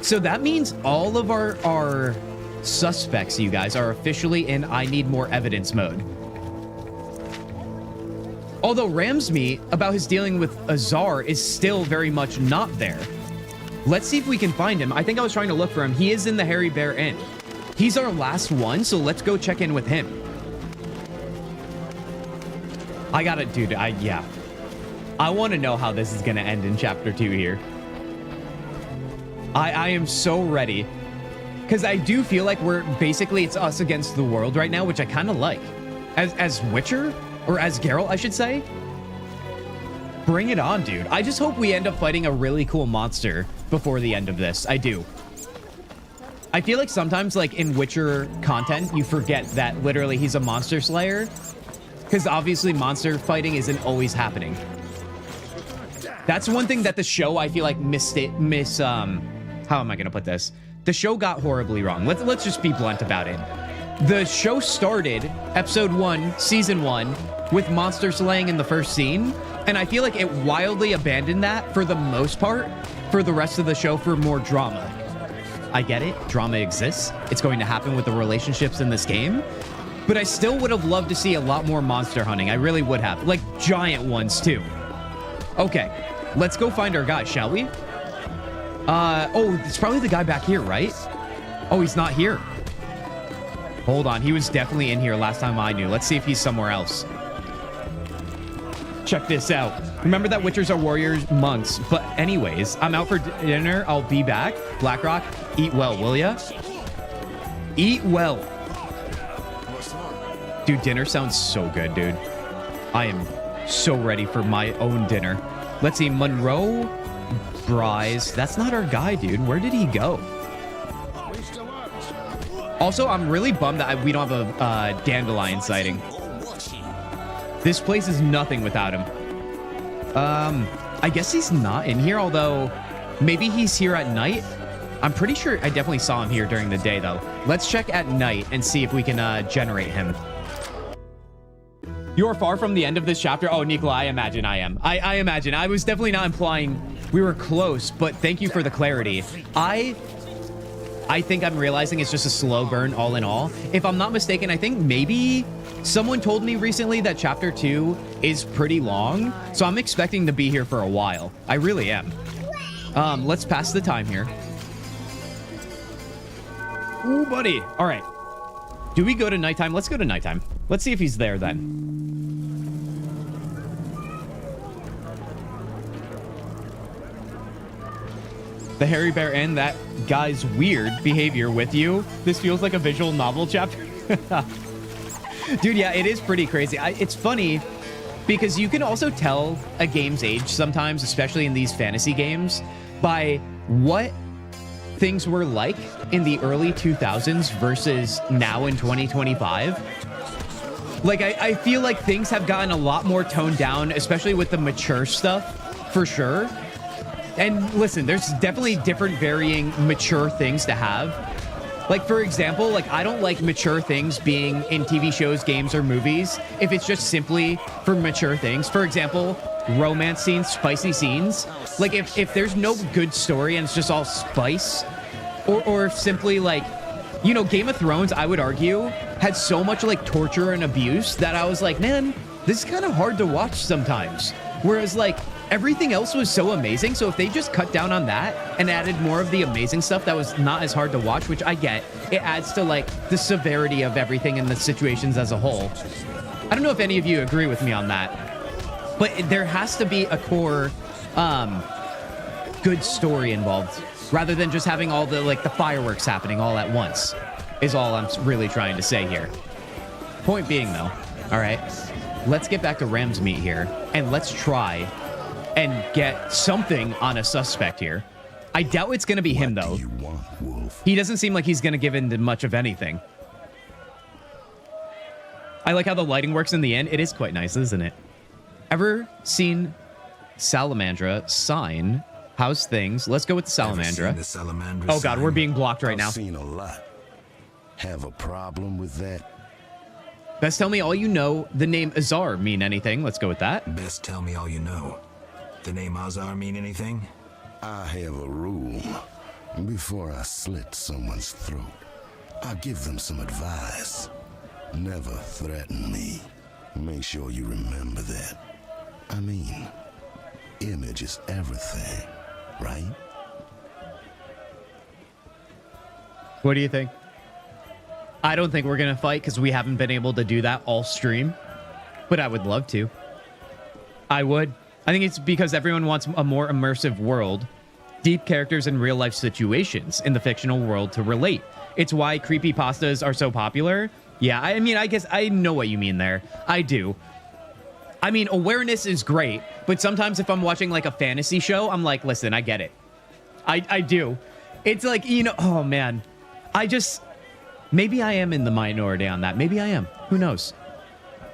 So that means all of our suspects, you guys, are officially in I need more evidence mode. Although Ramsme, about his dealing with Azar, is still very much not there. Let's see if we can find him. I think I was trying to look for him. He is in the Hairy Bear Inn. He's our last one, so let's go check in with him. I got it, dude. Yeah. I want to know how this is going to end in Chapter 2 here. I am so ready. Because I do feel like it's us against the world right now, which I kind of like. As Witcher? Or as Geralt, I should say. Bring it on, dude. I just hope we end up fighting a really cool monster before the end of this. I do. I feel like sometimes, like, in Witcher content, you forget that literally he's a monster slayer. Because obviously monster fighting isn't always happening. That's one thing that the show, I feel like, how am I going to put this? The show got horribly wrong. Let's just be blunt about it. The show started, episode 1, season 1, with monster slaying in the first scene, and I feel like it wildly abandoned that for the most part for the rest of the show for more drama. I get it, drama exists. It's going to happen with the relationships in this game, but I still would have loved to see a lot more monster hunting. I really would have, like giant ones too. Okay, let's go find our guy, shall we? Oh, it's probably the guy back here, right? Oh, he's not here. Hold on, he was definitely in here last time I knew. Let's see if he's somewhere else. Check this out. Remember that Witchers are warriors, monks. But anyways, I'm out for dinner. I'll be back. Blackrock, eat well, will ya? Eat well. Dude, dinner sounds so good, dude. I am so ready for my own dinner. Let's see, Monroe Bryce. That's not our guy, dude. Where did he go? Also, I'm really bummed that we don't have a dandelion sighting. This place is nothing without him. I guess he's not in here, although maybe he's here at night. I'm pretty sure I definitely saw him here during the day, though. Let's check at night and see if we can generate him. You are far from the end of this chapter. Oh, Nicola, I imagine I am. I imagine. I was definitely not implying we were close, but thank you for the clarity. I think I'm realizing it's just a slow burn all in all. If I'm not mistaken, I think maybe someone told me recently that chapter 2 is pretty long, so I'm expecting to be here for a while. I really am. Let's pass the time here. Ooh, buddy. All right. Do we go to nighttime? Let's go to nighttime. Let's see if he's there then. The Hairy Bear Inn, that guy's weird behavior with you. This feels like a visual novel chapter. Dude, yeah, it is pretty crazy. It's funny because you can also tell a game's age sometimes, especially in these fantasy games, by what things were like in the early 2000s versus now in 2025. Like, I feel like things have gotten a lot more toned down, especially with the mature stuff, for sure. And listen, there's definitely different varying mature things to have. Like, for example, like, I don't like mature things being in TV shows, games, or movies if it's just simply for mature things. For example, romance scenes, spicy scenes. Like, if there's no good story and it's just all spice, or simply, like, you know, Game of Thrones, I would argue, had so much, like, torture and abuse that I was like, man, this is kind of hard to watch sometimes. Whereas like everything else was so amazing. So if they just cut down on that and added more of the amazing stuff that was not as hard to watch, which I get, it adds to like the severity of everything and the situations as a whole. I don't know if any of you agree with me on that, but there has to be a core good story involved rather than just having all the like the fireworks happening all at once is all I'm really trying to say here. Point being though, all right, let's get back to Ram's meat here and let's try and get something on a suspect here. I doubt it's going to be him though. He doesn't seem like he's going to give in to much of anything. I like how the lighting works in the end. It is quite nice, isn't it? Ever seen Salamandra sign? How's things? Let's go with the Salamandra. Oh God, we're being blocked right now. I've seen a lot. Have a problem with that? Best tell me all you know. The name Azar mean anything? Let's go with that. Best tell me all you know. The name Azar mean anything? I have a rule. Before I slit someone's throat, I give them some advice. Never threaten me. Make sure you remember that. I mean, image is everything, right? What do you think? I don't think we're going to fight because we haven't been able to do that all stream, but I would love to. I would. I think it's because everyone wants a more immersive world, deep characters in real life situations in the fictional world to relate. It's why creepypastas are so popular. Yeah, I mean, I guess I know what you mean there. I do. I mean, awareness is great, but sometimes if I'm watching like a fantasy show, I'm like, listen, I get it. I do. It's like, you know, oh man, maybe I am in the minority on that. Maybe I am. Who knows?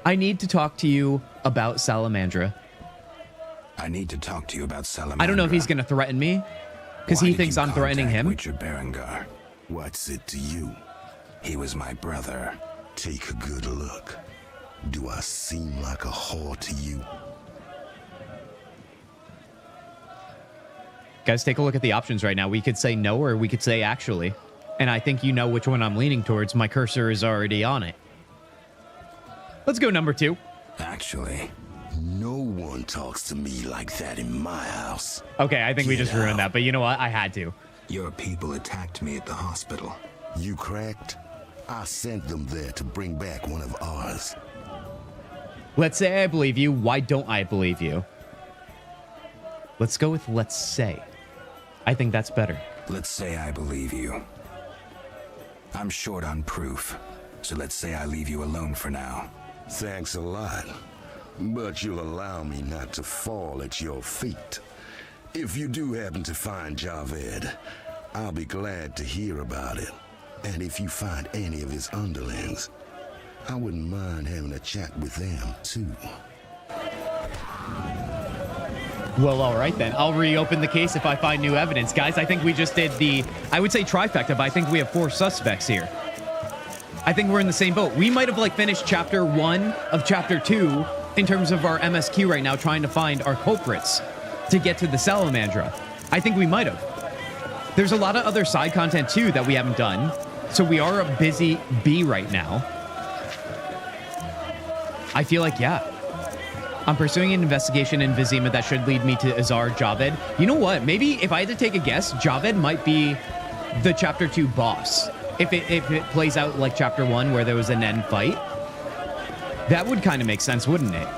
I need to talk to you about Salamandra. I need to talk to you about Salamandra. I don't know if he's going to threaten me because he thinks I'm threatening him. Richard Berengar. What's it to you? He was my brother. Take a good look. Do I seem like a whore to you? Guys, take a look at the options right now. We could say no or we could say actually. And I think you know which one I'm leaning towards. My cursor is already on it. Let's go number 2. Actually. No one talks to me like that in my house. Okay, I think we just ruined that, but you know what? I had to. Your people attacked me at the hospital. You cracked? I sent them there to bring back one of ours. Let's say I believe you. Why don't I believe you? Let's go with let's say. I think that's better. Let's say I believe you. I'm short on proof, so let's say I leave you alone for now. Thanks a lot, but you'll allow me not to fall at your feet. If you do happen to find Javed, I'll be glad to hear about it. And if you find any of his underlings, I wouldn't mind having a chat with them, too. Well, all right, then. I'll reopen the case if I find new evidence. Guys, I think we just did the, I would say trifecta, but I think we have 4 suspects here. I think we're in the same boat. We might have, like, finished chapter 1 of chapter 2 in terms of our MSQ right now, trying to find our culprits to get to the Salamandra. I think we might have. There's a lot of other side content, too, that we haven't done. So we are a busy bee right now. I feel like, yeah. I'm pursuing an investigation in Vizima that should lead me to Azar Javed. You know what? Maybe if I had to take a guess, Javed might be the chapter 2 boss. If it plays out like chapter 1 where there was an end fight. That would kind of make sense, wouldn't it?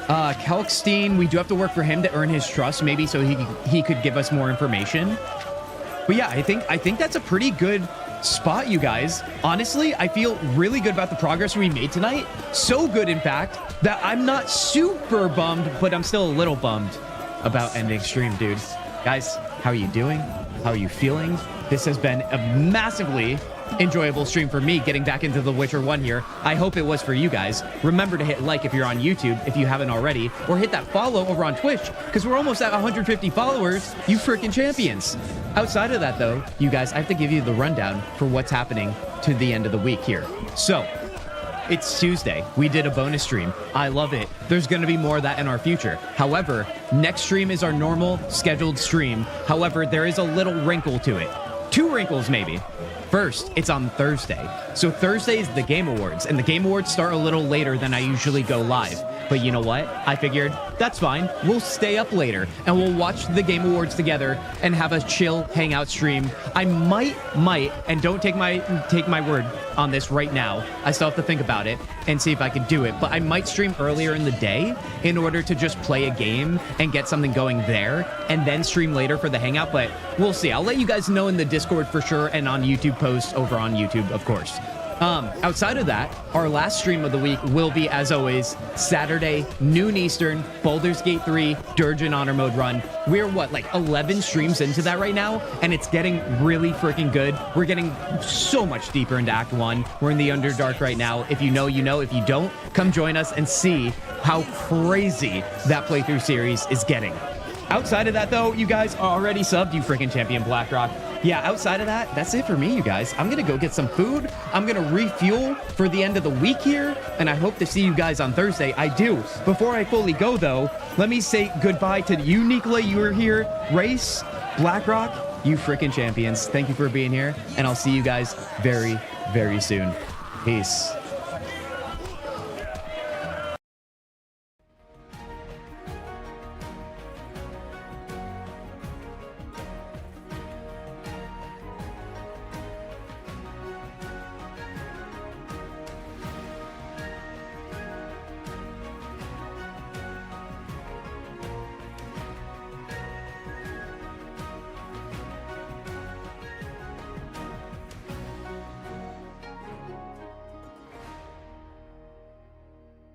Kalkstein, we do have to work for him to earn his trust, maybe so he could give us more information. But yeah, I think that's a pretty good spot, you guys. Honestly, I feel really good about the progress we made tonight. So good, in fact, that I'm not super bummed, but I'm still a little bummed about ending stream, dude. Guys, how are you doing? How are you feeling? This has been a massively enjoyable stream for me, getting back into The Witcher 1 here. I hope it was for you guys. Remember to hit like if you're on YouTube, if you haven't already, or hit that follow over on Twitch, because we're almost at 150 followers, you freaking champions. Outside of that, though, you guys, I have to give you the rundown for what's happening to the end of the week here. So, it's Tuesday. We did a bonus stream. I love it. There's going to be more of that in our future. However, next stream is our normal scheduled stream. However, there is a little wrinkle to it. 2 wrinkles, maybe. First, it's on Thursday. So Thursday is the Game Awards, and the Game Awards start a little later than I usually go live. But you know what? I figured that's fine. We'll stay up later and we'll watch the Game Awards together and have a chill hangout stream. I might, and don't take my word on this right now. I still have to think about it and see if I can do it. But I might stream earlier in the day in order to just play a game and get something going there, and then stream later for the hangout. But we'll see. I'll let you guys know in the Discord for sure, and on YouTube posts over on YouTube, of course. Outside of that, our last stream of the week will be, as always, Saturday, noon Eastern, Baldur's Gate 3, Dirge in Honor Mode run. We're, like 11 streams into that right now, and it's getting really freaking good. We're getting so much deeper into Act 1. We're in the Underdark right now. If you know, you know. If you don't, come join us and see how crazy that playthrough series is getting. Outside of that, though, you guys are already subbed, you freaking champion Blackrock. Yeah, outside of that, that's it for me, you guys. I'm gonna go get some food. I'm gonna refuel for the end of the week here, and I hope to see you guys on Thursday. I do. Before I fully go, though, let me say goodbye to you, Nicola. You were here. Race, Blackrock, you freaking champions. Thank you for being here, and I'll see you guys very, very soon. Peace.